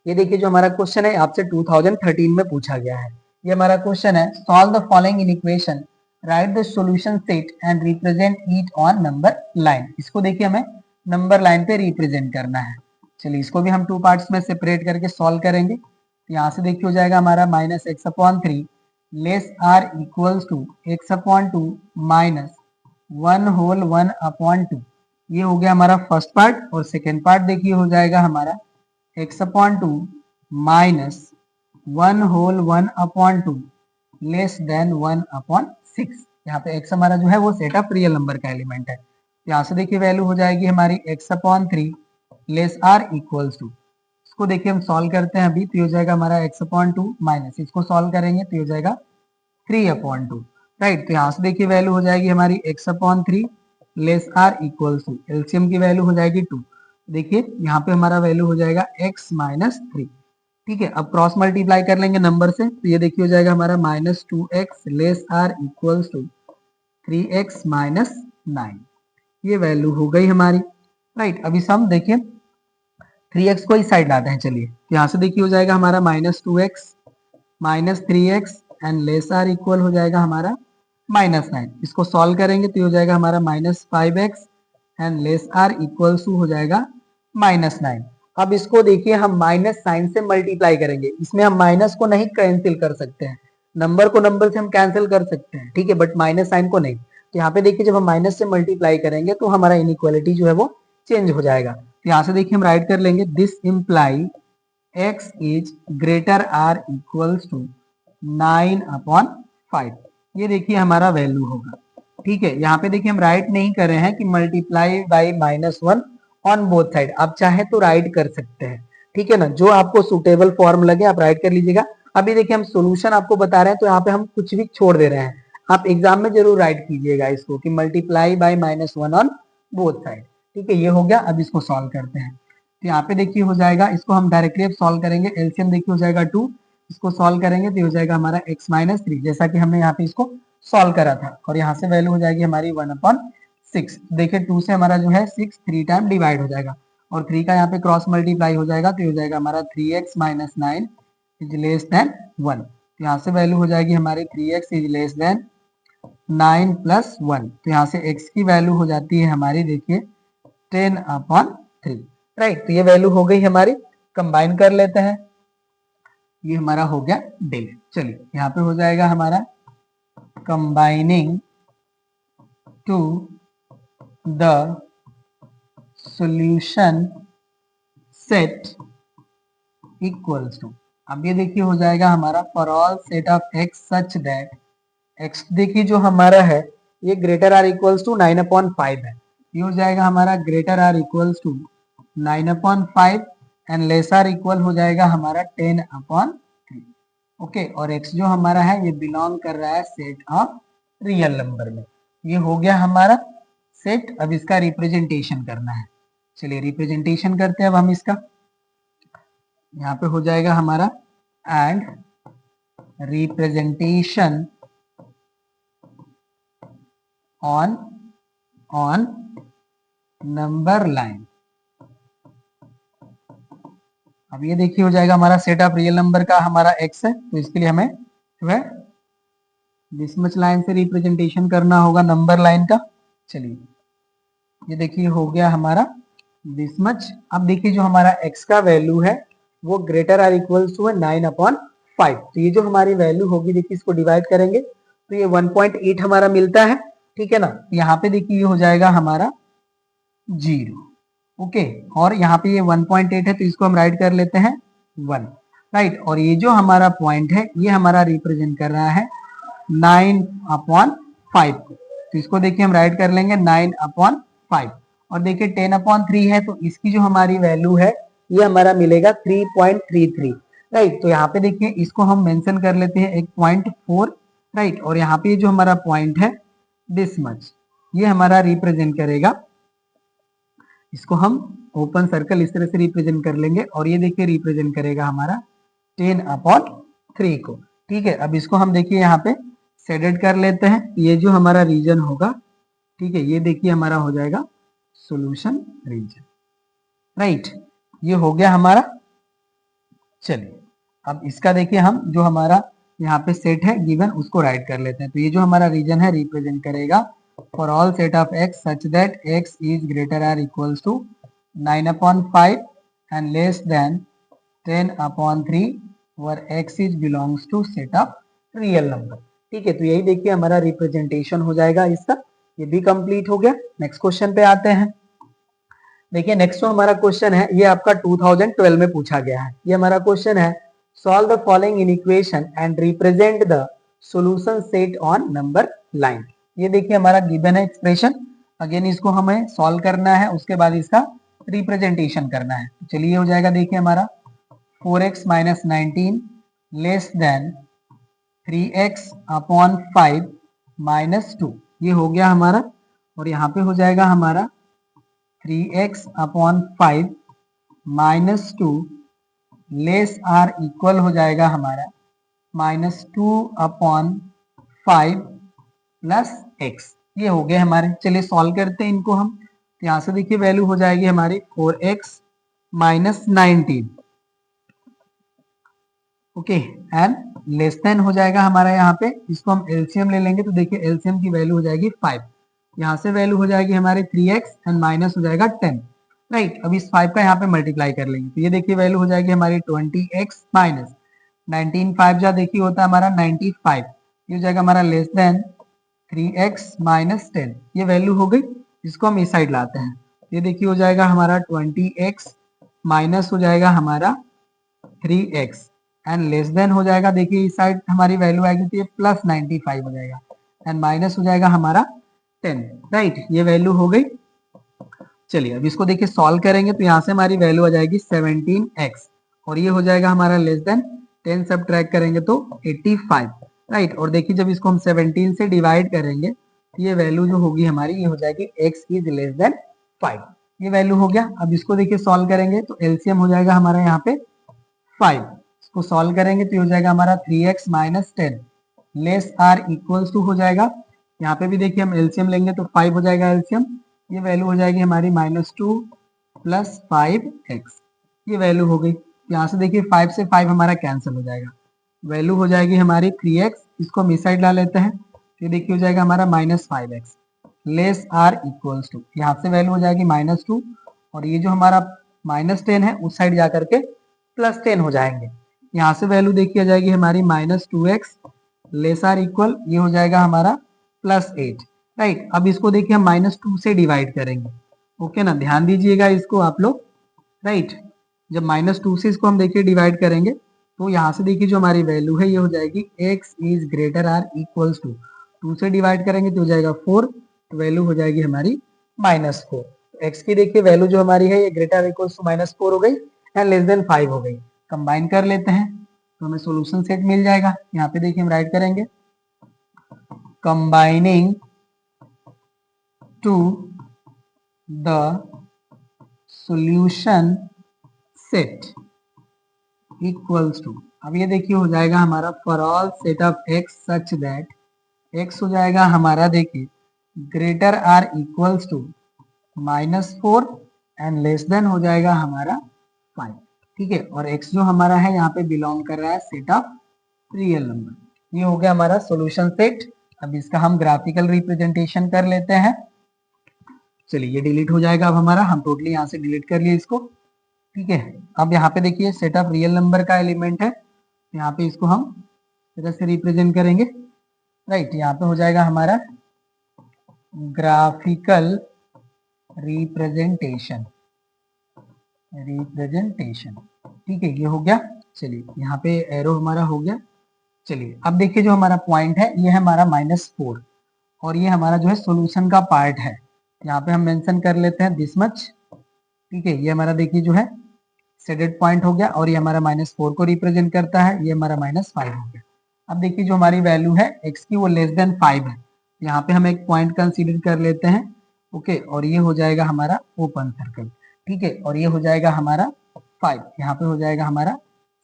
S1: ये देखिए जो हमारा क्वेश्चन है आपसे 2013 में पूछा गया है। ये हमारा क्वेश्चन है, solve the following in equation, right the solution set and represent it on number line. इसको देखिए हमें नंबर लाइन पे रिप्रेजेंट करना है। चलिए इसको भी हम टू पार्ट्स में सेपरेट करके सॉल्व करेंगे। तो यहाँ से देखिए हो जाएगा हमारा minus x upon 3 less or equals to x upon 2 minus 1 whole 1 upon 2। ये हो गया हमारा फर्स्ट पार्ट, और सेकेंड पार्ट देखिए हो जाएगा हमारा x upon 2 minus 1 whole 1 upon 2 less than 1 upon 6। यहाँ पे x हमारा जो है वो सेट ऑफ रियल नंबर का एलिमेंट है। यहाँ से देखिए वैल्यू हो जाएगी हमारी x upon 3 less r equals to, इसको देखिए हम सॉल्व करते हैं अभी, तो हो जाएगा हमारा x अपॉन 2 माइनस इसको सॉल्व करेंगे तो हो जाएगा 3 अपॉन 2। राइट, तो यहाँ से देखिए वैल्यू हो जाएगी हमारी x upon 3 less r equals to, LCM की वैल्यू हो जाएगी 2। देखिए यहाँ पे हमारा वैल्यू हो जाएगा x माइनस 3। ठीक है, अब क्रॉस मल्टीप्लाई कर लेंगे नंबर से, तो ये देखिए हो जाएगा हमारा minus 2x less r equals to 3x minus 9। ये वैल्यू हो गई हमारी। राइट, अभी सम देखिए 3x को इस साइड लाते हैं। चलिए तो यहाँ से देखिए हो जाएगा हमारा minus 2x minus 3x and less r equal हो जाएगा हमारा माइनस 9। इसको सॉल्व करेंगे तो हो जाएगा हमारा minus 5x and less r equals to हो जाएगा माइनस 9। अब इसको देखिए हम माइनस साइन से मल्टीप्लाई करेंगे, इसमें हम माइनस को नहीं कैंसिल कर सकते हैं, नंबर को नंबर से हम कैंसिल कर सकते हैं, ठीक है, बट माइनस साइन को नहीं। तो यहाँ पे देखिए जब हम माइनस से मल्टीप्लाई करेंगे तो हमारा इनइक्वालिटी जो है वो चेंज हो जाएगा। तो यहाँ से देखिए हम राइट कर लेंगे, this imply x is greater or equals to 9 upon 5। ये देखिए हमारा वैल्यू होगा। ठीक है, यहाँ पे देखिए हम राइट नहीं कर रहे हैं कि multiply by -1 on both side, आप चाहे तो राइट कर सकते हैं। ठीक है ना, जो आपको सुटेबल फॉर्म लगे आप राइट कर लीजिएगा। अभी देखिए हम सोल्यूशन आपको बता रहे हैं तो यहाँ पे हम कुछ भी छोड़ दे रहे हैं, आप एग्जाम में जरूर राइट कीजिएगा इसको कि multiply by -1 on both side. ठीक है, ये हो गया। अब इसको सॉल्व करते हैं, तो यहाँ पे देखिए हो जाएगा, इसको हम डायरेक्टली अब सॉल्व करेंगे। एलसीएम देखिए हो जाएगा 2, इसको सॉल्व करेंगे तो हो जाएगा हमारा x माइनस 3, जैसा कि हमने यहाँ पे इसको सॉल्व करा था, और यहाँ से वैल्यू हो जाएगी हमारी 1 अपॉन 6। देखिए 2 से हमारा जो है 6 3 टाइम डिवाइड हो जाएगा, और 3 का यहाँ पे क्रॉस मल्टीप्लाई हो जाएगा तो हो जाएगा हमारा 3x minus 9 is less than 1। तो यहाँ से वैल्यू हो जाएगी हमारी 3x is less then 9 plus 1। तो यहाँ से x की वैल्यू हो जाती है हमारी देखिए 10 अपॉन 3। राइट, तो ये वैल्यू हो गई हमारी। कंबाइन कर लेते हैं, ये हमारा हो गया डिले। चलिए यहाँ पे हो जाएगा हमारा combining to the solution set equals to, अब ये देखिए हो जाएगा हमारा for all set of x such that x देखिए जो हमारा है ये greater or equals to 9 upon 5 है। ये हो जाएगा हमारा greater or equals to 9 upon 5 and less or equal हो जाएगा हमारा 10 अपॉन 3। ओके, और x जो हमारा है ये बिलोंग कर रहा है सेट ऑफ रियल नंबर में। ये हो गया हमारा सेट। अब इसका रिप्रेजेंटेशन करना है। चलिए रिप्रेजेंटेशन करते हैं अब हम इसका। यहाँ पे हो जाएगा हमारा and representation on number line. अब ये देखिए हो जाएगा हमारा सेट ऑफ रियल नंबर का हमारा x है, तो इसके लिए हमें जो है दिस मच लाइन से रिप्रेजेंटेशन करना होगा नंबर लाइन का। चलिए ये देखिए हो गया हमारा दिस मच। अब देखिए जो हमारा x का वैल्यू है वो greater or equals to 9 upon 5। तो ये जो हमारी वैल्यू होगी देखिए इसको डिवाइड करेंगे तो ये 1.8 हमारा मिलता है। ठीक है ना, यहाँ पे देखिए ये हो जाएगा हमारा 0। ओके, और यहाँ पे ये 1.8 है तो इसको हम राइट कर लेते हैं 1। राइट, और ये जो हमारा पॉइंट है ये हमारा रिप्रेजेंट कर रहा है 9 अपॉन 5। तो इसको देखिए हम राइट कर लेंगे 9 अपॉन 5, और देखिए 10 अपॉन 3 है तो इसकी जो हमारी वैल्यू है ये हमारा मिलेगा 3.33। राइट, तो यहाँ पे देखिए इसको हम मेंशन कर लेते हैं एक 0.4। राइट, और यहाँ पे जो हमारा पॉइंट है दिस मच, ये हमारा रिप्रेजेंट करेगा, इसको हम ओपन सर्कल इस तरह से रिप्रेजेंट कर लेंगे और ये देखिए रिप्रेजेंट करेगा हमारा 10/3 को। ठीक है, अब इसको हम देखिए यहाँ पे शेडेड कर लेते हैं, ये जो हमारा रीजन होगा, ठीक है, ये देखिए हमारा हो जाएगा सॉल्यूशन रीजन, राइट, ये हो गया हमारा। चलिए अब इसका देखिए हम जो हमारा यहाँ पे सेट है गिवन उसको राइट कर लेते हैं। तो ये जो हमारा रीजन है रिप्रेजेंट करेगा for all set of x such that x is greater or equals to 9/5 and less than 10/3 where x is belongs to set of real number. ठीक है, तो यही देखिए हमारा रिप्रेजेंटेशन हो जाएगा इसका, ये भी कंप्लीट हो गया। नेक्स्ट क्वेश्चन पे आते हैं। देखिए नेक्स्ट जो हमारा क्वेश्चन है ये आपका 2012 में पूछा गया है। ये हमारा क्वेश्चन है solve the following inequation and represent the solution set on number line. ये देखिए हमारा गिवन है एक्सप्रेशन, अगेन इसको हमें सॉल्व करना है, उसके बाद इसका रिप्रेजेंटेशन करना है। तो चलिए हो जाएगा देखिए हमारा 4x - 19 लेस देन 3x/5 - 2, ये हो गया हमारा, और यहाँ पे हो जाएगा हमारा 3x/5 - 2 लेस आर इक्वल हो जाएगा हमारा -2/5 प्लस x, ये हो गए हमारे। चलिए सॉल्व करते हैं इनको हम। तो यहाँ से देखिए वैल्यू हो जाएगी हमारी 4x - 19, okay, and less than हो जाएगा हमारा, यहाँ पे इसको हम एलसीएम ले लेंगे तो देखिए एलसीएम की वैल्यू हो जाएगी 5, यहाँ से वैल्यू हो जाएगी हमारी 3x एंड माइनस हो जाएगा 10, राइट। अब इस 5 का यहाँ पे मल्टीप्लाई कर लेंगे तो ये देखिए वैल्यू हो जाएगी हमारी 20x माइनस 19, 5 जा देखिए होता है हमारा 95, ये हो जाएगा हमारा लेस देन 3x माइनस 10, ये वैल्यू हो गई। इसको हम इस साइड लाते हैं, ये देखिए हो जाएगा हमारा 20x माइनस हो जाएगा हमारा 3x एंड लेस देन हो जाएगा, देखिए इस साइड हमारी वैल्यू आएगी तो ये प्लस 95 हो जाएगा एंड माइनस हो जाएगा हमारा 10, राइट, ये वैल्यू हो गई। चलिए अब इसको देखिए सॉल्व करेंगे तो यहाँ से हमारी वैल्यू आ जाएगी 17x और ये हो जाएगा हमारा लेस देन 10 सब ट्रैक करेंगे तो 85, राइट। और देखिए जब इसको हम 17 से डिवाइड करेंगे तो ये वैल्यू जो होगी हमारी ये हो जाएगी x इज लेस देन 5, ये वैल्यू हो गया। अब इसको देखिए सॉल्व करेंगे तो एलसीएम हो जाएगा हमारा यहाँ पे 5, इसको सॉल्व करेंगे तो ये हो जाएगा हमारा 3x minus 10 less or equals to हो जाएगा, यहाँ पे भी देखिए हम एलसीएम लेंगे तो 5 हो जाएगा एलसीएम, ये वैल्यू हो जाएगी हमारी -2 प्लस 5x, ये वैल्यू हो गई। यहाँ से देखिए 5 से 5 हमारा कैंसिल हो जाएगा, वैल्यू हो जाएगी हमारी 3x, इसको हम इस साइड ला लेते हैं, ये देखिए हो जाएगा हमारा -5x less or equals to, यहाँ से वैल्यू हो जाएगी -2 और ये जो हमारा -10 है उस साइड जा करके +10 हो जाएंगे, यहाँ से वैल्यू देखिए आ जाएगी हमारी -2x लेस आर इक्वल, ये हो जाएगा हमारा +8, राइट। अब इसको देखिए हम -2 से डिवाइड करेंगे, ओके ना, ध्यान दीजिएगा इसको आप लोग, राइट। जब -2 से इसको हम देखिए डिवाइड करेंगे तो यहाँ से देखिए जो हमारी वैल्यू है ये हो जाएगी x is greater or equals to 2 से डिवाइड करेंगे तो हो जाएगा 4, तो वैल्यू हो जाएगी हमारी -4। x की देखिए वैल्यू जो हमारी है ये ग्रेटर इक्वल्स टू -4 हो गई एंड लेस देन 5 हो गई। कंबाइन कर लेते हैं तो हमें सॉल्यूशन सेट मिल जाएगा। यहाँ पे देखिए हम राइट करेंगे combining to the solution set equals to, अब ये देखिए हो जाएगा हमारा for all set of x such that x हो जाएगा हमारा देखिए greater or equals to -4 and less than हो जाएगा हमारा 5, ठीक है। और x जो हमारा है यहाँ पे बिलोंग कर रहा है सेट ऑफ रियल नंबर, ये हो गया हमारा सॉल्यूशन सेट। अब इसका हम ग्राफिकल रिप्रेजेंटेशन कर लेते हैं। चलिए ये डिलीट हो जाएगा, अब हमारा हम टोटली यहाँ से डिलीट कर लिए इसको, ठीक है। अब यहाँ पे देखिए सेट ऑफ रियल नंबर का एलिमेंट है, यहाँ पे इसको हम इस तरह से रिप्रेजेंट करेंगे, राइट। यहाँ पे हो जाएगा हमारा ग्राफिकल रिप्रेजेंटेशन, ठीक है, ये हो गया। चलिए यहाँ पे एरो हमारा हो गया। चलिए अब देखिए जो हमारा पॉइंट है ये है हमारा -4 और ये हमारा जो है सॉल्यूशन का पार्ट है, यहाँ पे हम मेंशन कर लेते हैं दिस मच, ठीक है। ये हमारा देखिए जो है शेडेड पॉइंट हो गया और ये हमारा -4 को रिप्रेजेंट करता है, ये हमारा -5 हो गया। अब देखिए जो हमारी वैल्यू है x की वो लेस देन 5 है, यहाँ पे हम एक पॉइंट कंसीडर कर लेते हैं, ओके, और ये हो जाएगा हमारा ओपन सर्कल, ठीक है, और ये हो जाएगा हमारा 5, यहाँ पे हो जाएगा हमारा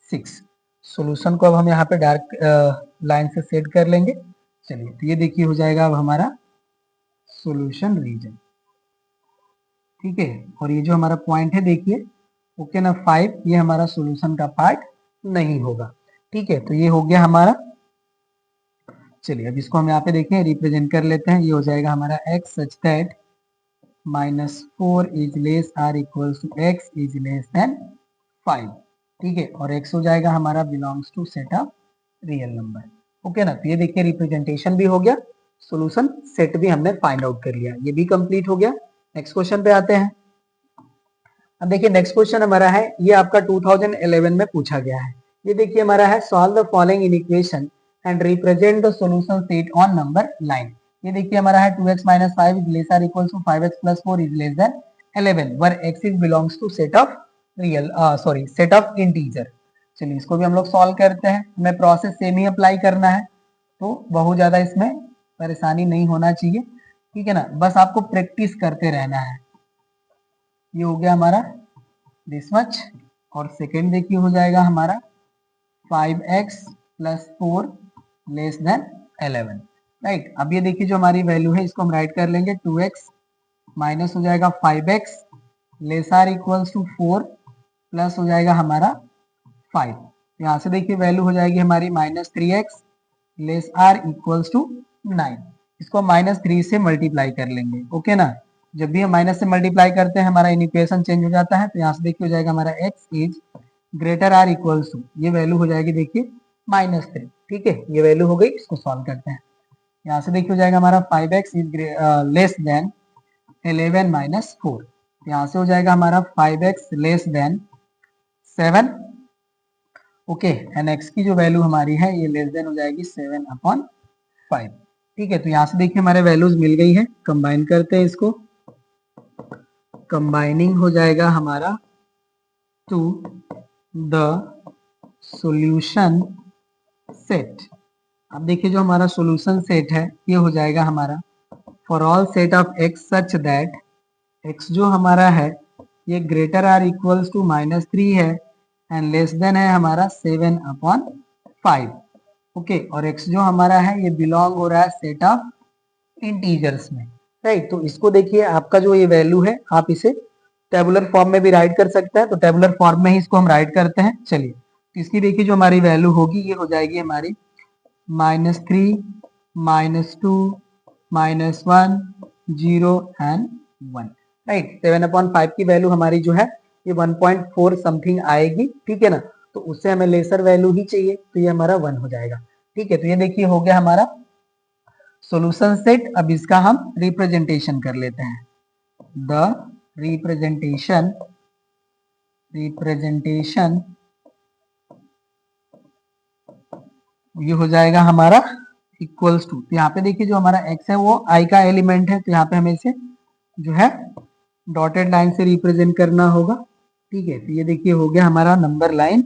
S1: 6। सॉल्यूशन को अब हम यहाँ पे डार्क लाइन से सेट कर लेंगे। चलिए, तो ये देखिए हो जाएगा अब हमारा सॉल्यूशन रीजन, ठीक है, और ये जो हमारा पॉइंट है देखिए, ओके ना, 5, ये हमारा सॉल्यूशन का पार्ट नहीं होगा, ठीक है, तो ये हो गया हमारा। चलिए, अब इसको हम यहाँ पे देखें, रिप्रेजेंट कर लेते हैं। ये हो जाएगा हमारा x such that -4 is less or equals to x is less than 5, ठीक है, और x हो जाएगा हमारा belongs to set of real number, okay ना। तो ये देखिए रिप्रेजेंटेशन भी हो गया, सॉल्यूशन सेट भी हमने फाइंड आउट कर लिया, ये भी कंप्लीट हो गया। नेक्स्ट क्वेश्चन पे आते हैं। अब देखिए नेक्स्ट क्वेश्चन हमारा है, ये आपका 2011 में पूछा गया है। ये देखिए हमारा है, solve the following inequation and represent the solution set on number line. ये देखिए हमारा है 2x - 5 is less or equals to 5x + 4 is less than 11 where x is belongs to set of real set of integer. चलिए, इसको भी हम लोग solve करते हैं। हमें प्रोसेस सेम ही अप्लाई करना है, तो बहुत ज्यादा इसमें परेशानी नहीं होना चाहिए, ठीक है ना, बस आपको प्रैक्टिस करते रहना है। ये हो गया हमारा दिस मच, और सेकेंड देखिए हो जाएगा हमारा 5x + 4 लेस देन 11, राइट। अब ये देखिए जो हमारी वैल्यू है इसको हम राइट कर लेंगे, 2x माइनस हो जाएगा 5x less or equals to 4 plus हो जाएगा हमारा 5। यहाँ से देखिए वैल्यू हो जाएगी हमारी -3x less or equals to 9। इसको -3 से मल्टीप्लाई कर लेंगे, ओके ना। जब भी हम माइनस से मल्टीप्लाई करते हैं हमारा इक्वेशन चेंज हो जाता है, तो यहाँ से देखिए हो जाएगा हमारा x is greater or equals to, ये वैल्यू हो जाएगी देखिए -3, ठीक है, ये वैल्यू हो गई। इसको सॉल्व करते हैं। यहाँ से देखिए हो जाएगा हमारा 5x इज लेस देन 11 - 4। यहाँ से हो जाएगा हमारा 5x less than 7, okay, and x की जो वैल्यू हमारी है ये लेस देन हो जाएगी 7/5, ठीक है। तो यहाँ से देखिए हमारे वैल्यूज मिल गई है, कंबाइन करते हैं इसको। कंबाइनिंग हो जाएगा हमारा टू द सॉल्यूशन सेट। अब देखिए जो हमारा सॉल्यूशन सेट है ये हो जाएगा हमारा for all set of x such that x जो हमारा है ये ग्रेटर आर इक्वल्स टू -3 है एंड लेस देन है हमारा 7/5, ओके, और x जो हमारा है ये बिलोंग हो रहा है सेट ऑफ इंटीजर्स में, राइट। तो इसको देखिए आपका जो ये वैल्यू है आप इसे टेबुलर फॉर्म में भी राइट कर सकते हैं, तो टेबुलर फॉर्म में ही इसको हम राइट करते हैं। चलिए, तो इसकी देखिए जो हमारी वैल्यू होगी ये हो जाएगी हमारी -3 -2 -1 0 एंड 1, राइट। 7/5 की वैल्यू हमारी जो है ये 1.4 समथिंग आएगी, ठीक है ना। तो उससे हमें लेसर वैल्यू ही चाहिए, तो ये हमारा 1 हो जाएगा, ठीक है। तो ये देखिए हो गया हमारा सॉल्यूशन सेट। अब इसका हम रिप्रेजेंटेशन कर लेते हैं। द रिप्रेजेंटेशन ये हो जाएगा हमारा इक्वल्स टू, तो यहाँ पे देखिए जो हमारा x है वो i का एलिमेंट है, तो यहाँ पे हमें इसे जो है डॉटेड लाइन से रिप्रेजेंट करना होगा, ठीक है। तो ये देखिए हो गया हमारा नंबर लाइन,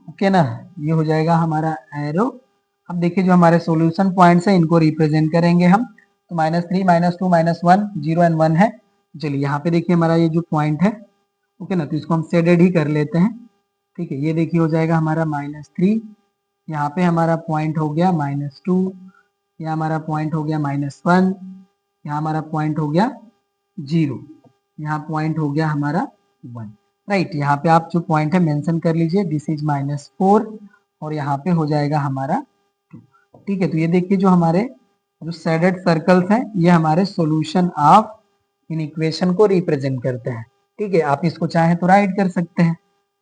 S1: ओके ना, ये हो जाएगा हमारा एरो। अब देखिए जो हमारे सॉल्यूशन पॉइंट्स हैं इनको रिप्रेजेंट करेंगे हम, तो -3 -2 -1 0 एंड 1 है। चलिए यहाँ पे देखिए हमारा ये जो पॉइंट है, ओके ना, तो इसको हम शेडेड ही कर लेते हैं, ठीक है। ये देखिए हो जाएगा हमारा -3, यहाँ पे हमारा पॉइंट हो गया -2, यहाँ हमारा पॉइंट हो गया -1, यहाँ हमारा पॉइंट हो गया 0, यहाँ पॉइंट हो गया हमारा 1, राइट। यहाँ पे आप जो पॉइंट है मेंशन कर लीजिए, दिस इज -4 और यहाँ पे हो जाएगा हमारा 2, ठीक है। तो ये देखिए जो हमारे जो शेडेड सर्कल्स हैं ये हमारे सॉल्यूशन ऑफ इन इक्वेशन को रिप्रेजेंट करते हैं, ठीक है। आप इसको चाहे तो राइट कर सकते हैं।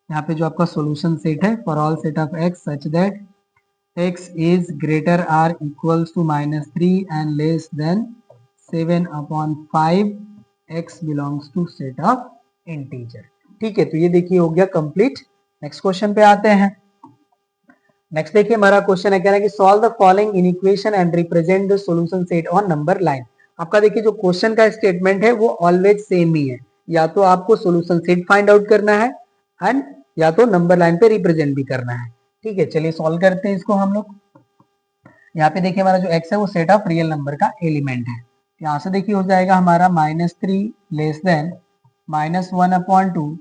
S1: यहाँ पे जो आपका सॉल्यूशन सेट है for all set of x such that x is greater or equals to -3 and less than 7/5 x belongs to set of integer, ठीक है। तो ये देखिए हो गया कंप्लीट। नेक्स्ट क्वेश्चन पे आते हैं। नेक्स्ट देखिए हमारा क्वेश्चन है, कह रहा है कि solve the following inequation and represent the solution set on number line. आपका देखिए जो क्वेश्चन का स्टेटमेंट है वो ऑलवेज सेम ही है, या तो आपको सॉल्यूशन सेट फाइंड आउट करना है एंड या तो नंबर लाइन पे रिप्रेजेंट भी करना है, ठीक है। चलिए सॉल्व करते हैं इसको हम लोग। यहाँ पे देखिए हमारा जो x है वो सेट ऑफ रियल नंबर का एलिमेंट है। यहाँ से देखिए हो जाएगा हमारा -3 लेस देन -1/2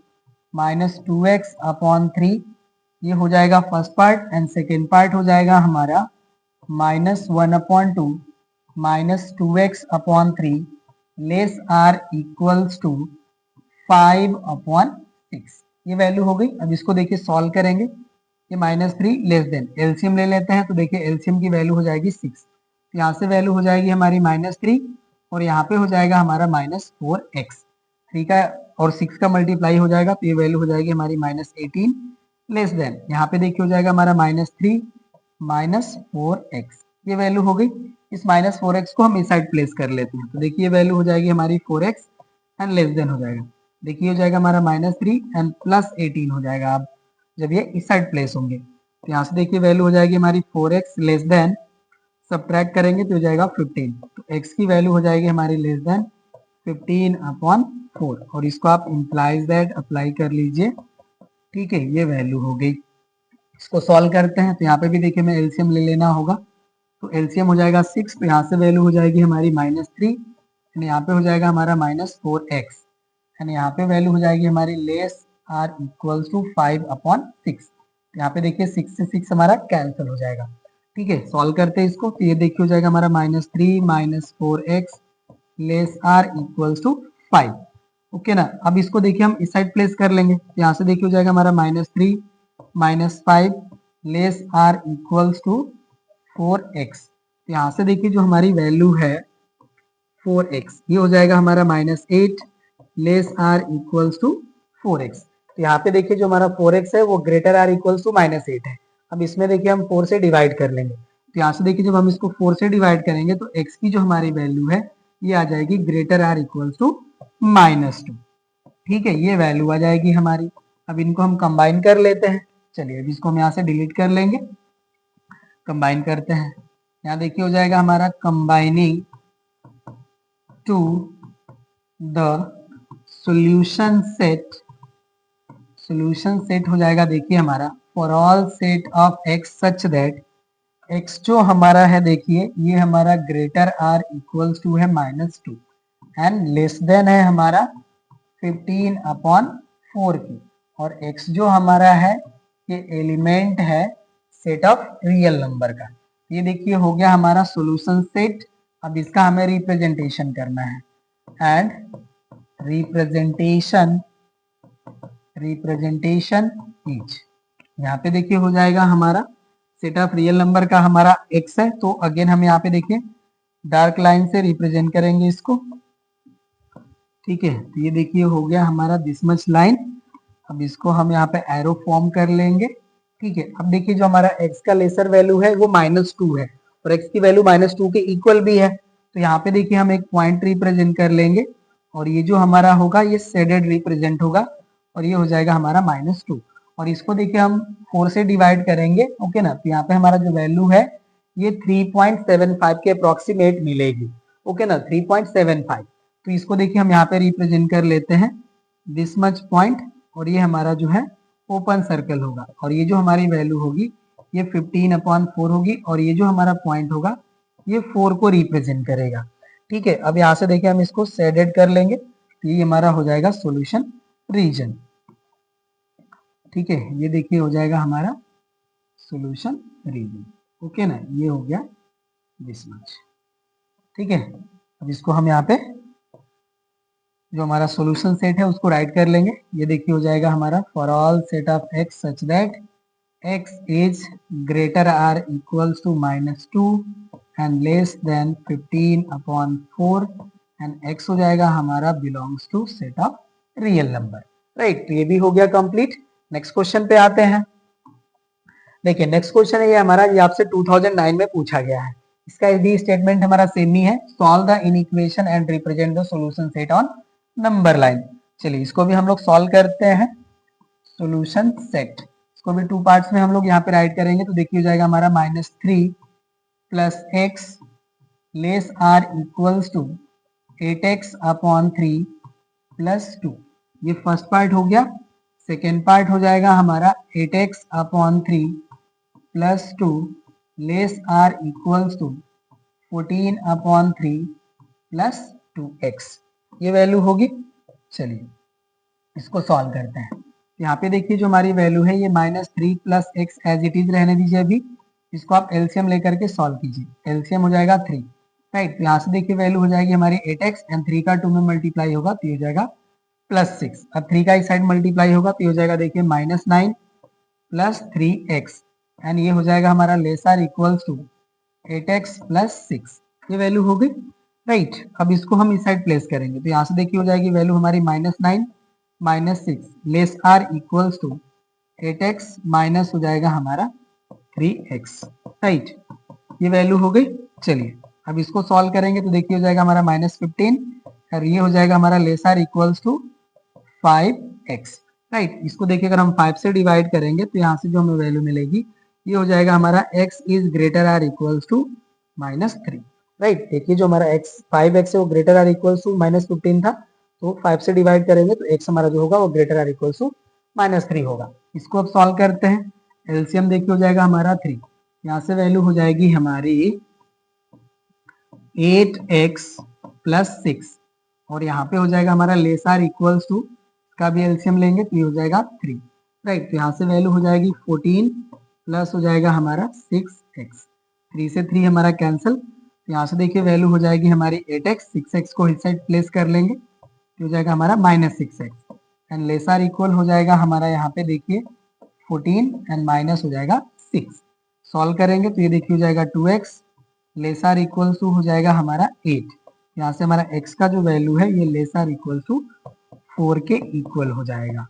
S1: -2x/3, ये हो जाएगा first part. And second part हो जाएगा हमारा -1/2 -2x/3 less r equals to 5/6। ये वैल्यू हो गई। अब इसको देखिए सॉल्व करेंगे। ये -3 लेस देन, एलसीएम ले लेते हैं तो देखिए एलसीएम की वैल्यू हो जाएगी 6। यहाँ से वैल्यू हो जाएगी हमारी -3 और यहाँ पे हो जाएगा हमारा -4x। 3 का और 6 का मल्टीप्लाई हो जाएगा तो ये वैल्यू हो जाएगी हमारी -18 लेस देन, यहाँ पे देखिए हो जाएगा हमारा -3 -4x। ये वैल्यू हो गई। इस -4x को हम इस साइड प्लेस कर लेते हैं तो देखिए वैल्यू हो जाएगी हमारी 4x एंड लेस देन हो जाएगा। देखिए हो जाएगा हमारा -3 एंड +18 हो जाएगा। अब जब ये इस साइड प्लेस होंगे तो यहाँ से देखिए वैल्यू हो जाएगी हमारी 4x लेस देन, सब्ट्रैक्ट करेंगे तो हो जाएगा 15। तो x की वैल्यू हो जाएगी हमारी लेस देन 15/4 और इसको आप इम्प्लाइज दैट अप्लाई कर लीजिए। ठीक है, ये वैल्यू हो गई। इसको सॉल्व करते हैं तो यहाँ पे भी देखिए मैं एलसीएम ले लेना होगा तो एलसीएम हो जाएगा 6, तो यहाँ से वैल्यू हो जाएगी हमारी -3 एंड यहाँ पे हो जाएगा हमारा -4x एंड यहाँ पे वैल्यू हो जाएगी हमारी लेस r इक्वल्स टू 5/6। यहाँ पे देखिए 6 से 6 हमारा कैंसिल हो जाएगा। ठीक है, सॉल्व करते हैं इसको तो ये देखिए हो जाएगा हमारा -3 -4x less r equals to 5। Okay ना। अब इसको देखिए हम इस साइड प्लेस कर लेंगे। यहाँ से देखिए हो जाएगा हमारा -3 -5 less r equals to 4x। यहाँ से देखिए जो हमारी वैल्यू है 4x, ये हो जाएगा हमारा -8 less r equals to 4x। तो यहाँ पे देखिए जो हमारा 4x है वो ग्रेटर r इक्वल्स टू -8 है। अब इसमें देखिए हम 4 से डिवाइड कर लेंगे तो यहाँ से देखिए जब हम इसको 4 से डिवाइड करेंगे तो x की जो हमारी वैल्यू है ये आ जाएगी ग्रेटर r इक्वल्स टू -2। ठीक है, ये वैल्यू आ जाएगी हमारी। अब इनको हम कंबाइन कर लेते हैं। चलिए अब इसको हम यहाँ से डिलीट कर लेंगे, कंबाइन करते हैं। यहाँ देखिए हो जाएगा हमारा combining to the solution set. Solution set हो जाएगा देखिए हमारा for all set of x such that x जो हमारा है देखिए ये हमारा ग्रेटर r इक्वल्स टू है -2 एंड लेस देन है हमारा 15/4 की, और x जो हमारा है ये एलिमेंट है सेट ऑफ रियल नंबर का। ये देखिए हो गया हमारा सॉल्यूशन सेट। अब इसका हमें रिप्रेजेंटेशन करना है एंड रिप्रेजेंटेशन इज, यहाँ पे देखिए हो जाएगा हमारा सेट ऑफ रियल नंबर का हमारा x है तो अगेन हम यहाँ पे देखिए डार्क लाइन से रिप्रेजेंट करेंगे इसको। ठीक है, तो ये देखिए हो गया हमारा दिस मच लाइन। अब इसको हम यहाँ पे एरो फॉर्म कर लेंगे। ठीक है, अब देखिए जो हमारा x का लेसर वैल्यू है वो -2 है और x की वैल्यू -2 के इक्वल भी है तो यहाँ पे देखिए हम एक पॉइंट रिप्रेजेंट कर लेंगे और ये जो हमारा होगा ये शेडेड रिप्रेजेंट होगा और ये हो जाएगा हमारा -2 और इसको देखिए हम 4 से डिवाइड करेंगे। ओके ना, तो यहाँ पे हमारा जो वैल्यू है ये 3.75 के अप्रोक्सीमेट मिलेगी। ओके ना, 3.75। तो इसको देखिए हम यहाँ पे रिप्रेजेंट कर लेते हैं दिस मच पॉइंट और ये हमारा जो है ओपन सर्कल होगा और ये जो हमारी वैल्यू होगी ये 15/4 होगी और ये जो हमारा पॉइंट होगा ये 4 को रिप्रेजेंट करेगा। ठीक है, अब यहाँ से देखिए हम इसको शेडेड कर लेंगे तो ये हमारा हो जाएगा सॉल्यूशन रीजन। ठीक है, ये देखिए हो जाएगा हमारा सॉल्यूशन रीजन। ओके ना, ये हो गया दिस मच। ठीक है, अब इसको हम यहाँ पे जो हमारा सॉल्यूशन सेट है उसको राइट कर लेंगे। ये देखिए हो जाएगा हमारा for all set of x such that x is greater r equals to -2 and less than 15/4 and x हो जाएगा हमारा belongs to set of real number. Right, तो ये भी हो गया कंप्लीट। नेक्स्ट क्वेश्चन पे आते हैं। देखिए नेक्स्ट क्वेश्चन है ये हमारा, ये आपसे 2009 में पूछा गया है। इसका भी स्टेटमेंट हमारा सेम ही है, solve the inequation and represent the solution set on number line. चलिए इसको भी हम लोग सॉल्व करते हैं। सॉल्यूशन सेट, इसको भी 2 पार्ट्स में हम लोग यहाँ पे राइट करेंगे तो देखिए हो जाएगा हमारा -3 + x less r equals to 8x/3 + 2। ये फर्स्ट पार्ट हो गया। सेकेंड पार्ट हो जाएगा हमारा 8x/3 + 2 less or equals to 14/3 plus 2x, ये वैल्यू होगी। चलिए इसको सॉल्व करते हैं। यहाँ पे देखिए जो हमारी वैल्यू है ये -3 plus x as it is रहने दीजिए। अभी इसको आप एलसीएम लेकर के सॉल्व कीजिए। एलसीएम हो जाएगा 3, राइट। यहाँ से देखिए वैल्यू हो जाएगी हमारी 8x एंड 3 का 2 में मल्टीप्लाई होगा तो ये हो जाएगा +6। अब 3 का इस साइड मल्टीप्लाई होगा तो ये हो जाएगा देखिए -9 प्लस 3x एंड ये हो जाएगा हमारा less or equals to 8x plus 6, ये वैल्यू हो गई, राइट। अब इसको हम इस साइड प्लेस करेंगे तो यहाँ से देखिए हो जाएगी वैल्यू हमारी -9 -6 less or equals to 8x minus हो जाएगा हमारा 3x, राइट। ये वैल्यू हो गई। चलिए अब इसको सॉल्व करेंगे तो देखिए हो जाएगा हमारा -15 और ये हो जाएगा हमारा less or equals to 5x, right. इसको देखिए अगर हम 5 से डिवाइड करेंगे तो यहाँ से जो हमें वैल्यू मिलेगी ये हो जाएगा हमारा x is greater or equals to -3, right. देखिए जो हमारा x 5x है वो ग्रेटर आर इक्वल्स टू -15 था, तो 5 से डिवाइड करेंगे तो x हमारा जो होगा वो ग्रेटर आर इक्वल्स टू -3 होगा। इसको अब सॉल्व करते हैं। एलसीएम देखिए हो जाएगा हमारा 3, यहाँ से वैल्यू हो जाएगी हमारी 8x प्लस 6 और यहाँ पे हो जाएगा हमारा लेस आर इक्वल्स टू का भी एलसीएम लेंगे तो ये हो जाएगा 3, राइट। तो यहाँ से वैल्यू हो जाएगी 14 प्लस हो जाएगा हमारा 6x, 3 से 3 हमारा कैंसिल, तो यहाँ से देखिए वैल्यू हो जाएगी हमारी 8x, 6x को इस साइड प्लेस कर लेंगे तो हो जाएगा हमारा -6x and less or equal हो जाएगा हमारा यहाँ पे देखिए 14 एंड माइनस हो जाएगा 6। सॉल्व करेंगे तो ये देखिए हो जाएगा 2x less or equal to हो जाएगा हमारा 8। यहाँ से हमारा x का जो वैल्यू है ये लेस आर इक्वल टू 4 के इक्वल हो जाएगा,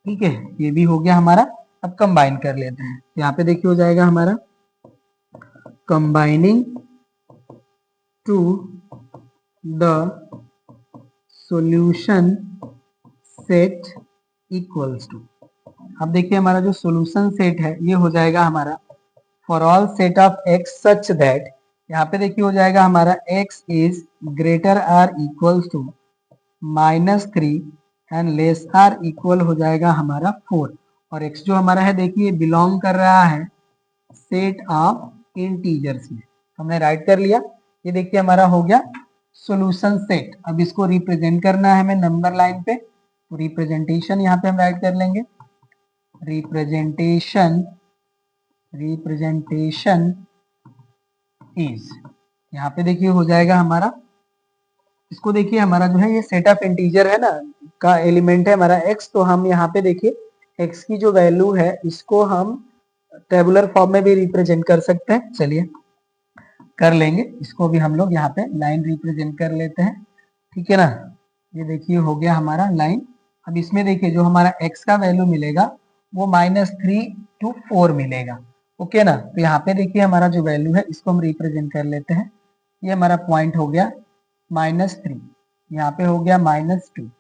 S1: ठीक है। ये भी हो गया हमारा। अब कंबाइन कर लेते हैं। यहाँ पे देखिए हो जाएगा हमारा combining to the solution set equals to, अब देखिए हमारा जो सॉल्यूशन सेट है ये हो जाएगा हमारा for all set of x such that, यहाँ पे देखिए हो जाएगा हमारा x is greater or equals to -3 and less or equal हो जाएगा हमारा 4 और x जो हमारा है देखिए बिलोंग कर रहा है सेट ऑफ इंटीजर्स में, हमने राइट कर लिया। ये देखिए हमारा हो गया सॉल्यूशन सेट। अब इसको रिप्रेजेंट करना है हमें नंबर लाइन पे, तो रिप्रेजेंटेशन यहाँ पे हम राइट कर लेंगे। रिप्रेजेंटेशन इज, यहाँ पे देखिए हो जाएगा हमारा, इसको देखिए हमारा जो है ये सेट ऑफ इंटीजर है ना का एलिमेंट है हमारा x, तो हम यहाँ पे देखिए x की जो वैल्यू है इसको हम टेबुलर फॉर्म में भी रिप्रेजेंट कर सकते हैं। चलिए कर लेंगे, इसको भी हम लोग यहाँ पे लाइन रिप्रेजेंट कर लेते हैं, ठीक है ना। ये देखिए हो गया हमारा लाइन। अब इसमें देखिए जो हमारा x का वैल्यू मिलेगा वो -3 to 4 मिलेगा, ओके ना। तो यहाँ पे देखिए हमारा जो वैल्यू है इसको हम रिप्रेजेंट कर लेते हैं। ये हमारा पॉइंट हो गया -3, यहाँ पे हो गया -2,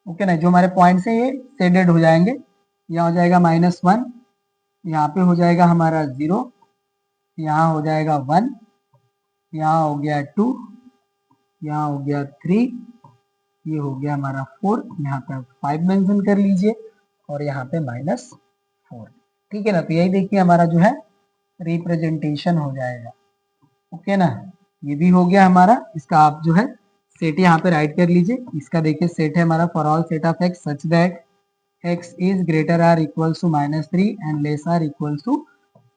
S1: ओके ना। जो हमारे पॉइंट्स हैं ये शेडेड हो जाएंगे, यहाँ हो जाएगा -1, यहाँ पे हो जाएगा हमारा 0, यहाँ हो जाएगा 1, यहाँ हो गया 2, यहाँ हो गया 3, ये हो गया हमारा 4, यहाँ पे आप 5 मेंशन कर लीजिए और यहाँ पे -4, ठीक है ना। तो यही देखिए हमारा जो है रिप्रेजेंटेशन हो जाएगा, ओके ना। ये भी हो गया हमारा। इसका आप जो है सेट यहाँ पे राइट कर लीजिए। इसका देखिए सेट है हमारा for all set of x such that x is greater or equals to -3 and less or equals to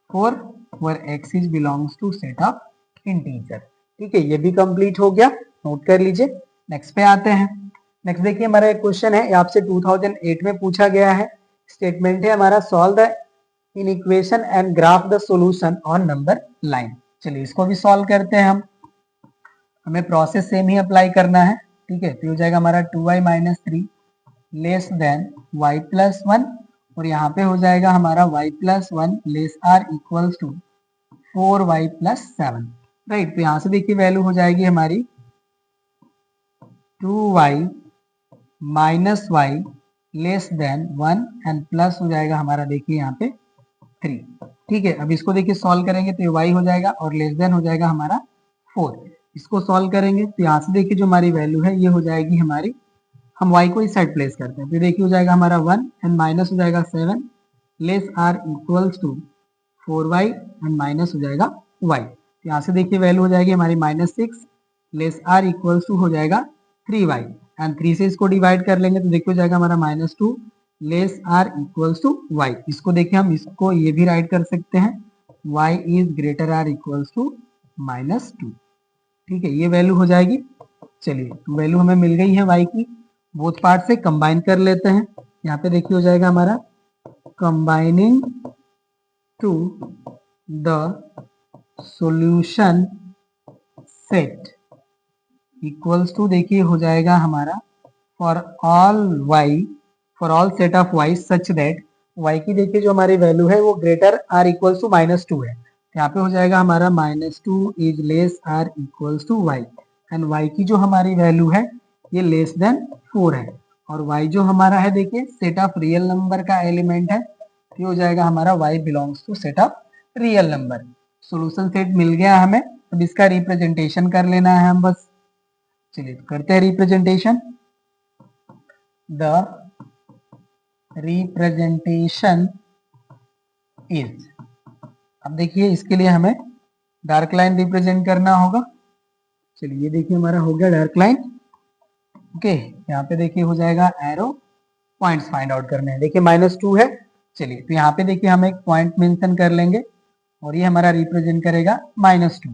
S1: 4 where x is belongs to set of integer, ठीक है। ये भी कंप्लीट हो गया, नोट कर लीजिए। नेक्स्ट पे आते हैं। नेक्स्ट देखिए हमारा एक क्वेश्चन है, आपसे 2008 में पूछा गया है। स्टेटमेंट है हमारा solve the inequation and graph the solution on number line. चलिए इसको भी सॉल्व करते हैं हम। हमें प्रोसेस सेम ही अप्लाई करना है, ठीक है। तो हो जाएगा हमारा 2y - 3 लेस देन y + 1 और यहाँ पे हो जाएगा हमारा y + 1 less or equals to 4y + 7, right. तो यहाँ से देखिए वैल्यू हो जाएगी हमारी 2y - y less than 1 and plus हो जाएगा हमारा देखिए यहाँ पे 3, ठीक है। अब इसको देखिए सॉल्व करेंगे तो y हो जाएगा और लेस देन हो जाएगा हमारा 4। इसको सॉल्व करेंगे तो यहाँ से देखिए जो हमारी वैल्यू है ये हो जाएगी हमारी, हम y को इस साइड प्लेस करते हैं तो देखिए हो जाएगा हमारा 1 एंड माइनस हो जाएगा 7 less or equals to 4y and minus हो जाएगा वाई। यहाँ से देखिए वैल्यू हो जाएगी हमारी -6 लेस आर इक्वल्स टू हो जाएगा 3y, एंड 3 से इसको डिवाइड कर लेंगे तो देखिए हो जाएगा हमारा -2 less or equals to y। इसको देखिए हम इसको ये भी राइट कर सकते हैं y is greater or equals to -2। ठीक है, ये वैल्यू हो जाएगी। चलिए तो वैल्यू हमें मिल गई है y की, बोथ पार्ट से कंबाइन कर लेते हैं। यहाँ पे देखिए हो जाएगा हमारा combining to the solution set equals to देखिए हो जाएगा हमारा for all set of y such that y की देखिए जो हमारी वैल्यू है वो ग्रेटर r इक्वल्स टू -2 है। यहाँ पे हो जाएगा हमारा -2 is less r equals to y, and y की जो हमारी वैल्यू है ये लेस देन 4 है, और y जो हमारा है देखिए सेट ऑफ रियल नंबर का एलिमेंट है, ये हो जाएगा हमारा y belongs to set of real number. Solution set मिल गया हमें, अब इसका रिप्रेजेंटेशन कर लेना है हम बस। चलिए तो करते हैं रिप्रेजेंटेशन। द रिप्रेजेंटेशन इज, अब देखिए इसके लिए हमें डार्क लाइन रिप्रेजेंट करना होगा। चलिए ये देखिए हमारा हो गया डार्क लाइन। ओके, यहाँ पे देखिए हो जाएगा एरो पॉइंट्स फाइंड आउट करने हैं। देखिए -2 है। चलिए तो यहाँ पे देखिए हम एक पॉइंट मेंशन कर लेंगे और ये हमारा रिप्रेजेंट करेगा -2।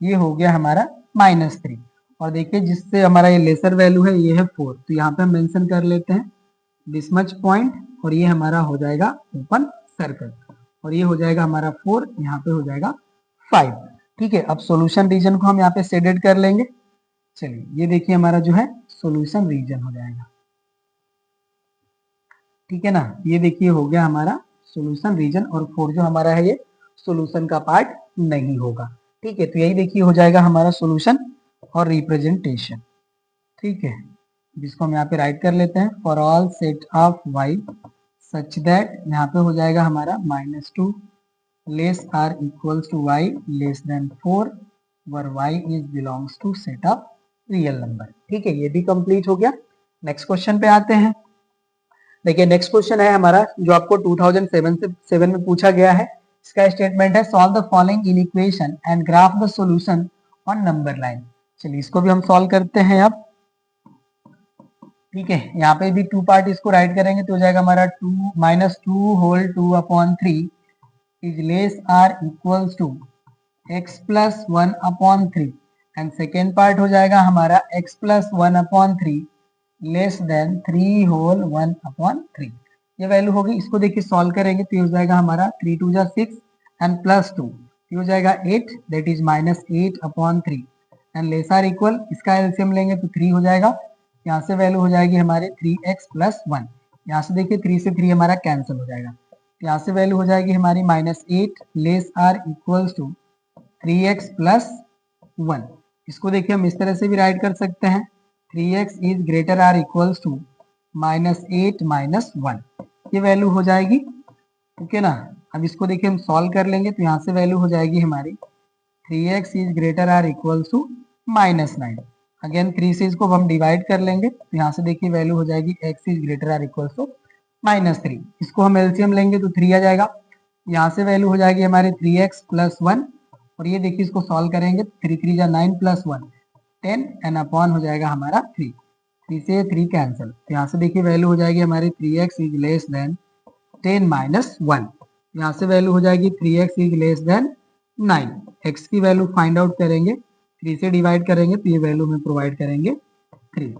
S1: ये हो गया हमारा -3, और देखिए जिससे हमारा ये लेसर वैल्यू है ये है 4, तो यहाँ पे हम मेंशन कर लेते हैं दिस मच पॉइंट, और ये हमारा हो जाएगा ओपन सर्कल, और ये हो जाएगा हमारा 4, यहाँ पे हो जाएगा 5। ठीक है, अब सॉल्यूशन रीजन को हम यहाँ पे शेडेड कर लेंगे। चलिए ये देखिए हमारा जो है सॉल्यूशन रीजन हो जाएगा। ठीक है ना, ये देखिए हो गया हमारा सॉल्यूशन रीजन, और 4 जो हमारा है ये सॉल्यूशन का पार्ट नहीं होगा। ठीक है, तो यही देखिए हो जाएगा हमारा सॉल्यूशन और रिप्रेजेंटेशन। ठीक है, जिसको हम यहाँ पे राइट कर लेते हैं for all set of y such that, यहाँ पे हो जाएगा हमारा -2 less r equals to y less than 4 where y is belongs to set of real number. ठीक है, ये भी कंप्लीट हो गया। नेक्स्ट क्वेश्चन पे आते हैं। देखिए नेक्स्ट क्वेश्चन है हमारा जो आपको 2007 में पूछा गया है। इसका स्टेटमेंट है solve the following inequation and graph the solution on number line. चलिए इसको भी हम सॉल्व करते हैं अब। ठीक है, यहाँ पे भी 2 पार्ट इसको राइट करेंगे तो हो जाएगा हमारा -2 whole 2/3 is less or equals to x plus 1/3, and second part हो जाएगा हमारा x plus 1/3 less than 3 whole 1/3। ये वैल्यू होगी, इसको देखिए सॉल्व करेंगे तो ये हो जाएगा हमारा 3 2 जा 6 एंड +2, ये हो जाएगा 8 that is -8/3, and less or equal, इसका एलसीएम लेंगे तो 3 हो जाएगा। यहाँ से वैल्यू हो जाएगी हमारे 3x प्लस 1, यहाँ से देखिए 3 से 3 हमारा कैंसिल हो जाएगा, यहाँ से वैल्यू हो जाएगी हमारी -8 less or equals to 3x plus 1। इसको देखिए हम इस तरह से भी राइट कर सकते हैं 3x is greater or equals to -8 minus 1, ये वैल्यू हो जाएगी। ठीक है ना, अब इसको देखिए हम सॉल्व कर लेंगे तो यहाँ से वैल्यू हो जाएगी हमारी 3x is greater or equals to -9। Again 3 से इसको हम डिवाइड कर लेंगे तो यहाँ से देखिए वैल्यू हो जाएगी x is greater or equals to -3। इसको हम एलसीएम लेंगे तो 3 आ जाएगा, यहाँ से वैल्यू हो जाएगी हमारी 3x प्लस 1, और ये देखिए इसको सॉल्व करेंगे 3 3 जा 9 प्लस 1 10 एंड अपॉन हो जाएगा हमारा 3, 3 से 3 कैंसिल, तो यहाँ से देखिए वैल्यू हो जाएगी हमारी 3x is less then 10 minus 1, यहाँ से वैल्यू हो जाएगी 3x is less then 9। x की वैल्यू फाइंड आउट करेंगे, 3 से डिवाइड करेंगे तो ये वैल्यू में प्रोवाइड करेंगे 3।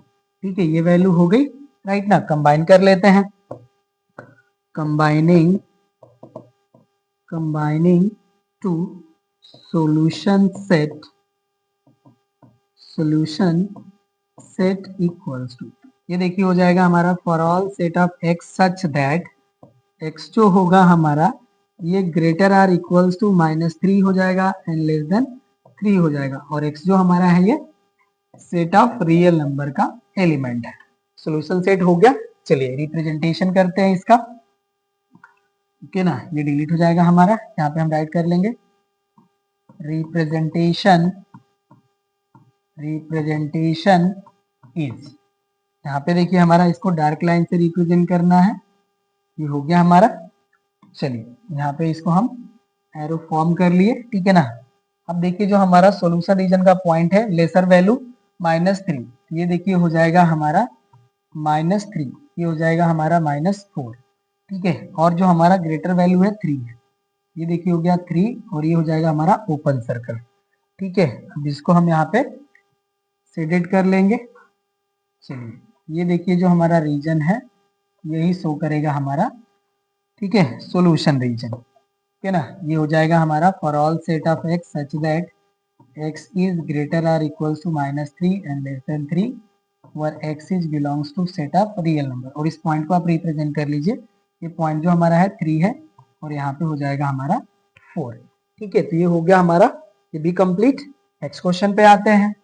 S1: ठीक है, ये वैल्यू हो गई राइट ना। कंबाइन कर लेते हैं, combining to solution set equals to, ये देखिए हो जाएगा हमारा for all set of x such that x जो होगा हमारा ये ग्रेटर आर इक्वल्स टू -3 हो जाएगा एंड लेस देन 3 हो जाएगा, और x जो हमारा है ये सेट ऑफ रियल नंबर का एलिमेंट है। सॉल्यूशन सेट हो गया। चलिए रिप्रेजेंटेशन करते हैं इसका। ओके ना, ये डिलीट हो जाएगा हमारा, यहाँ पे हम राइट कर लेंगे रिप्रेजेंटेशन इज, यहाँ पे देखिए हमारा इसको डार्क लाइन से रिप्रेजेंट करना है, ये हो गया हमारा। चलिए यहाँ पे इसको हम एरो फॉर्म कर लिए। ठीक है ना, अब देखिए जो हमारा सॉल्यूशन रीजन का पॉइंट है लेसर वैल्यू -3, ये देखिए हो जाएगा हमारा -3, ये हो जाएगा हमारा -4, ठीक है। और जो हमारा ग्रेटर वैल्यू है 3 है, ये देखिए हो गया 3 और ये हो जाएगा हमारा ओपन सर्कल, ठीक है। अब इसको हम यहाँ पे शेडेड कर लेंगे। चलिए ये देखिए जो हमारा रीजन है यही शो करेगा हमारा, ठीक है, सॉल्यूशन रीजन, ठीक है ना। ये हो जाएगा हमारा for all set of x such that x is greater or equals to -3 and less than 3 where x is belongs to set of real number। और इस पॉइंट को आप रिप्रेजेंट कर लीजिए, ये पॉइंट जो हमारा है 3 है और यहाँ पे हो जाएगा हमारा 4, ठीक है। तो ये हो गया हमारा, ये भी कंप्लीट। नेक्स्ट क्वेश्चन पे आते हैं।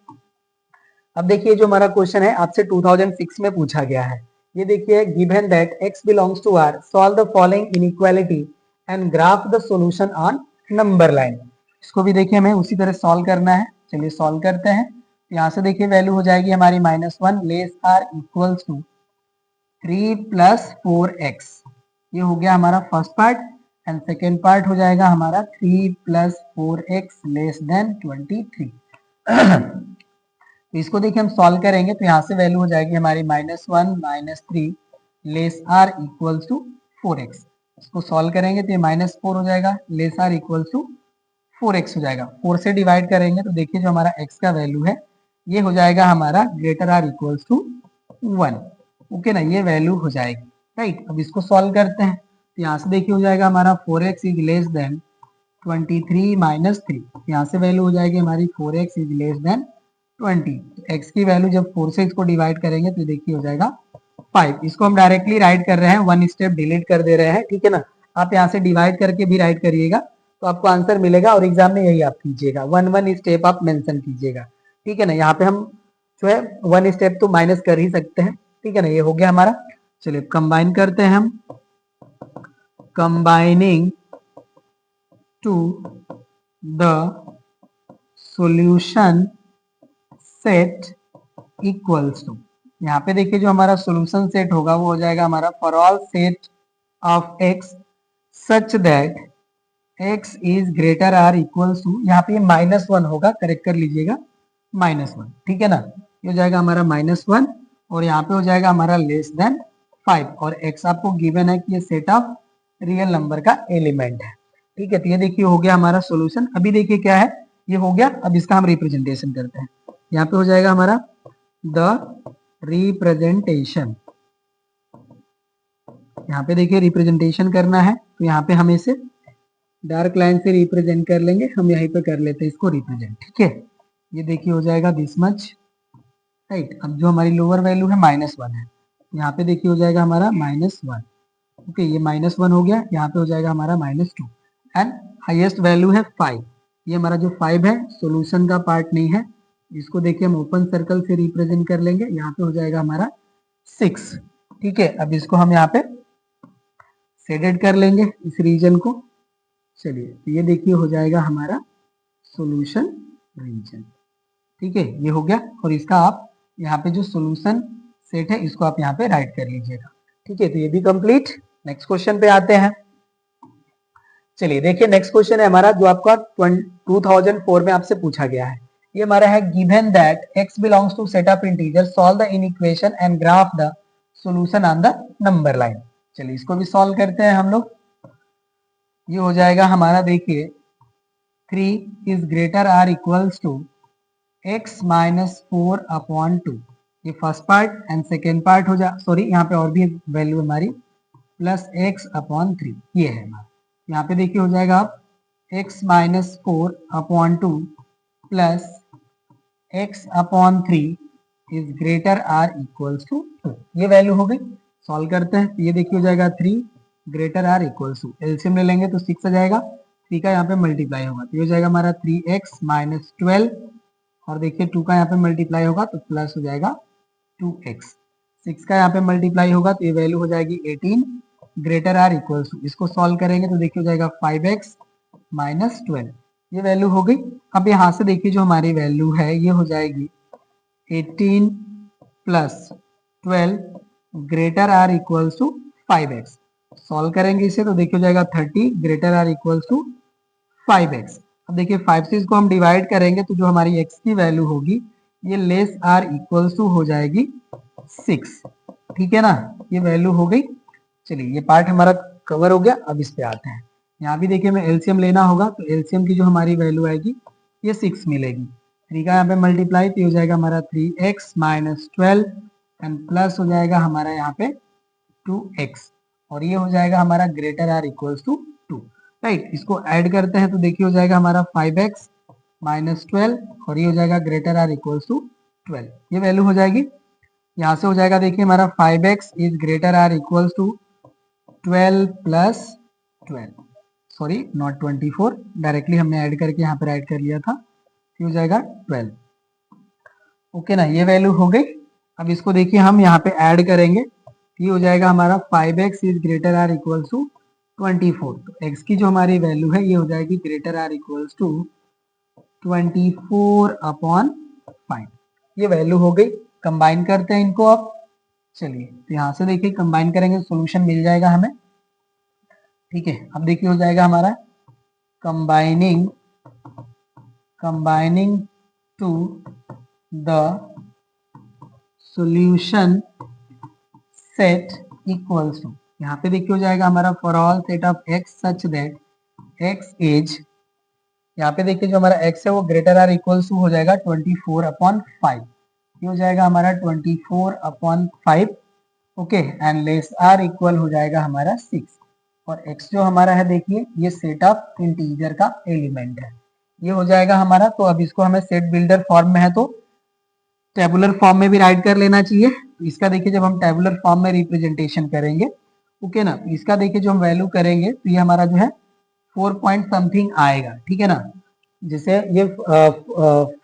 S1: अब देखिए जो हमारा क्वेश्चन है आपसे 2006 में पूछा गया है। ये देखिए given that x belongs to r solve the following inequality and graph the solution on number line. इसको भी देखिए हमें उसी तरह सॉल्व करना है। चलिए सॉल्व करते हैं। यहाँ से देखिए वैल्यू हो जाएगी हमारी -1 less or equals to 3 + 4x। ये हो गया हमारा first part and second part हो जाएगा हमारा 3 + 4x लेस देन 23। तो इसको देखिए हम सॉल्व करेंगे तो यहाँ से वैल्यू हो जाएगी हमारी -1 -3 less or equals to 4x। इसको सॉल्व करेंगे तो ये -4 हो जाएगा, less or equals to 4x हो जाएगा। 4 से डिवाइड करेंगे तो देखिए जो हमारा x का वैल्यू है ये हो जाएगा हमारा greater or equals to 1, okay ना, ये वैल्यू हो जाएगी, राइट। अब इसको सॉल्व करते हैं तो यहाँ से देखिए हो जाएगा हमारा 4x इज लेस देन 23 - 3। यहाँ से वैल्यू हो जाएगी हमारी 4x is less then 20। x की वैल्यू जब 4 से इसको डिवाइड करेंगे तो देखिए हो जाएगा 5। इसको हम डायरेक्टली राइट कर रहे हैं, 1 स्टेप डिलीट कर दे रहे हैं, ठीक है ना। आप यहाँ से डिवाइड करके भी राइट करिएगा तो आपको आंसर मिलेगा और एग्जाम में यही आप कीजिएगा, 1 स्टेप आप मेंशन कीजिएगा, ठीक है ना। यहाँ पे हम जो है 1 स्टेप तो माइनस कर ही सकते हैं, ठीक है ना। ये हो गया हमारा। चलिए कंबाइन करते हैं हम, combining to the solution set equals to, यहाँ पे देखिए जो हमारा सॉल्यूशन सेट होगा वो हो जाएगा हमारा for all set of x such that x is greater or equals to, यहाँ पे -1 होगा, करेक्ट कर लीजिएगा, -1, ठीक है ना। ये हो जाएगा हमारा -1 और यहाँ पे हो जाएगा हमारा लेस देन 5 और x आपको गिवन है कि ये सेट ऑफ रियल नंबर का एलिमेंट है, ठीक है। तो ये देखिए हो गया हमारा सॉल्यूशन। अभी देखिए क्या है, ये हो गया। अब इसका हम रिप्रेजेंटेशन करते हैं। यहाँ पे हो जाएगा हमारा द रिप्रेजेंटेशन, यहाँ पे देखिए रिप्रेजेंटेशन करना है तो यहाँ पे हम इसे डार्क लाइन से रिप्रेजेंट कर लेंगे। हम यहीं पे कर लेते हैं इसको रिप्रेजेंट, ठीक है। ये देखिए हो जाएगा दिस मच, राइट। अब जो हमारी लोअर वैल्यू है -1 है, यहाँ पे देखिए हो जाएगा हमारा -1, ओके। ये -1 हो गया, यहाँ पे हो जाएगा हमारा -2 एंड हाईएस्ट वैल्यू है 5। ये हमारा जो 5 है सॉल्यूशन का पार्ट नहीं है, इसको देखिए हम ओपन सर्कल से रिप्रेजेंट कर लेंगे। यहाँ पे हो जाएगा हमारा 6, ठीक है। अब इसको हम यहाँ पे शेडेड कर लेंगे इस रीजन को। चलिए तो ये देखिए हो जाएगा हमारा सॉल्यूशन रीजन, ठीक है। ये हो गया और इसका आप यहाँ पे जो सॉल्यूशन सेट है इसको आप यहाँ पे राइट कर लीजिएगा, ठीक है। तो ये भी कंप्लीट। नेक्स्ट क्वेश्चन पे आते हैं। चलिए देखिए नेक्स्ट क्वेश्चन है हमारा जो आपका 2004 में आपसे पूछा गया है। ये हमारा है given that x belongs to set of integer solve the inequation and graph the solution on the number line. चलिए इसको भी सॉल्व करते हैं हम लोग। ये हो जाएगा हमारा देखिए 3 is greater or equals to x -4/2। ये first part and second part हो जा, सॉरी यहाँ पे और भी वैल्यू हमारी +x/3 ये है हमारा। यहाँ पे देखिए हो जाएगा आप x -4/2 plus x/3 is greater or equals to 2। ये वैल्यू हो गई। सॉल्व करते हैं। ये देखिए हो जाएगा 3 greater or equals to, LCM ले लेंगे तो 6 आ जाएगा, 3 का यहाँ पे मल्टीप्लाई होगा तो ये हो जाएगा हमारा 3x - 12 और देखिए 2 का यहाँ पे मल्टीप्लाई होगा तो प्लस हो जाएगा 2x। 6 का यहाँ पे मल्टीप्लाई होगा तो ये वैल्यू हो जाएगी 18 ग्रेटर आर इक्वल्स टू, इसको सॉल्व करेंगे तो देखिए हो जाएगा 5x - 12, ये वैल्यू हो गई। अब यहाँ से देखिए जो हमारी वैल्यू है ये हो जाएगी 18 + 12 greater or equals to 5x। Solve करेंगे इसे तो देखिए हो जाएगा 30 greater or equals to 5x। अब देखिए 5 से इसको हम डिवाइड करेंगे तो जो हमारी x की वैल्यू होगी ये लेस आर इक्वल्स टू हो जाएगी 6। ठीक है ना, ये वैल्यू हो गई। चलिए ये पार्ट हमारा कवर हो गया। अब इस पे आते हैं। यहाँ भी देखिए हमें एलसीएम लेना होगा, तो एलसीएम की जो हमारी वैल्यू आएगी ये 6 मिलेगी। 3 का यहाँ पे मल्टीप्लाई तो हो जाएगा हमारा 3x माइनस 12 एंड प्लस हो जाएगा हमारा यहाँ पे 2x और ये हो जाएगा हमारा greater or equals to 2। Right, इसको ऐड करते हैं तो देखिए हो जाएगा हमारा 5x माइनस 12 और ये हो जाएगा ग्रेटर आर इक्वल्स टू 12। ये वैल्यू हो जाएगी। यहाँ से हो जाएगा देखिए हमारा 5x is greater or equals to 12 plus 12, sorry not 24, directly हमने ऐड करके यहाँ पर ऐड कर लिया था। ये हो जाएगा 12। ओके ना, ये वैल्यू हो गई। अब इसको देखिए हम यहाँ पे ऐड करेंगे, ये हो जाएगा हमारा 5x is greater or equals to 24। तो x की जो हमारी वैल्यू है ये हो जाएगी greater or equals to 24 upon 5। ये वैल्यू हो गई। कंबाइन करते हैं इनको अब। चलिए तो यहाँ से देखिए कंबाइन करेंगे सॉल्यूशन मिल जाएगा हमें। ठीक है, अब देखिए हो जाएगा हमारा combining to the solution set equals to, यहाँ पे देखिए हो जाएगा हमारा for all set of x such that x is, यहाँ पे देखिए जो हमारा x है वो ग्रेटर आर इक्वल्स टू हो जाएगा 24 अपॉन 5। ये हो जाएगा हमारा 24 upon 5। Okay, and less or equal हो जाएगा हमारा 6 और x जो हमारा है देखिए ये सेट ऑफ इंटीजर का एलिमेंट है। ये हो जाएगा हमारा। तो अब इसको हमें सेट बिल्डर फॉर्म में है तो टेबुलर फॉर्म में भी राइट कर लेना चाहिए। तो इसका देखिए जब हम टेबुलर फॉर्म में रिप्रेजेंटेशन करेंगे, ओके ना, तो इसका देखिए जो हम वैल्यू करेंगे तो ये हमारा जो है 4 पॉइंट समथिंग आएगा। ठीक है ना, जैसे ये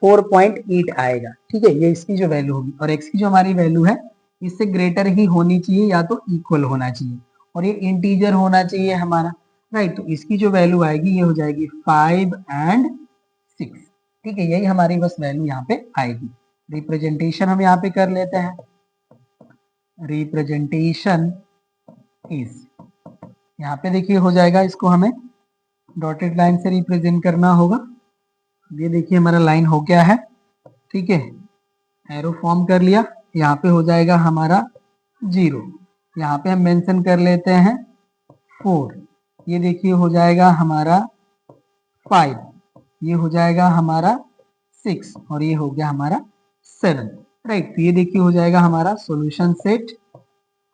S1: 4.8 आएगा। ठीक है, ये इसकी जो वैल्यू होगी और x की जो हमारी वैल्यू है इससे ग्रेटर ही होनी चाहिए या तो इक्वल होना चाहिए और ये इंटीजर होना चाहिए हमारा। राइट, तो इसकी जो वैल्यू आएगी ये हो जाएगी 5 एंड 6। ठीक है, यही हमारी बस वैल्यू यहाँ पे आएगी। रिप्रेजेंटेशन हम यहाँ पे कर लेते हैं। रिप्रेजेंटेशन इज, यहाँ पे देखिए हो जाएगा, इसको हमें डॉटेड लाइन से रिप्रेजेंट करना होगा। ये देखिए हमारा लाइन हो गया है। ठीक है, एरो फॉर्म कर लिया। यहाँ पे हो जाएगा हमारा 0, यहाँ पे हम मेंशन कर लेते हैं 4। ये देखिए हो जाएगा हमारा 5, ये हो जाएगा हमारा 6 और ये हो गया हमारा 7। राइट, तो ये देखिए हो जाएगा हमारा solution set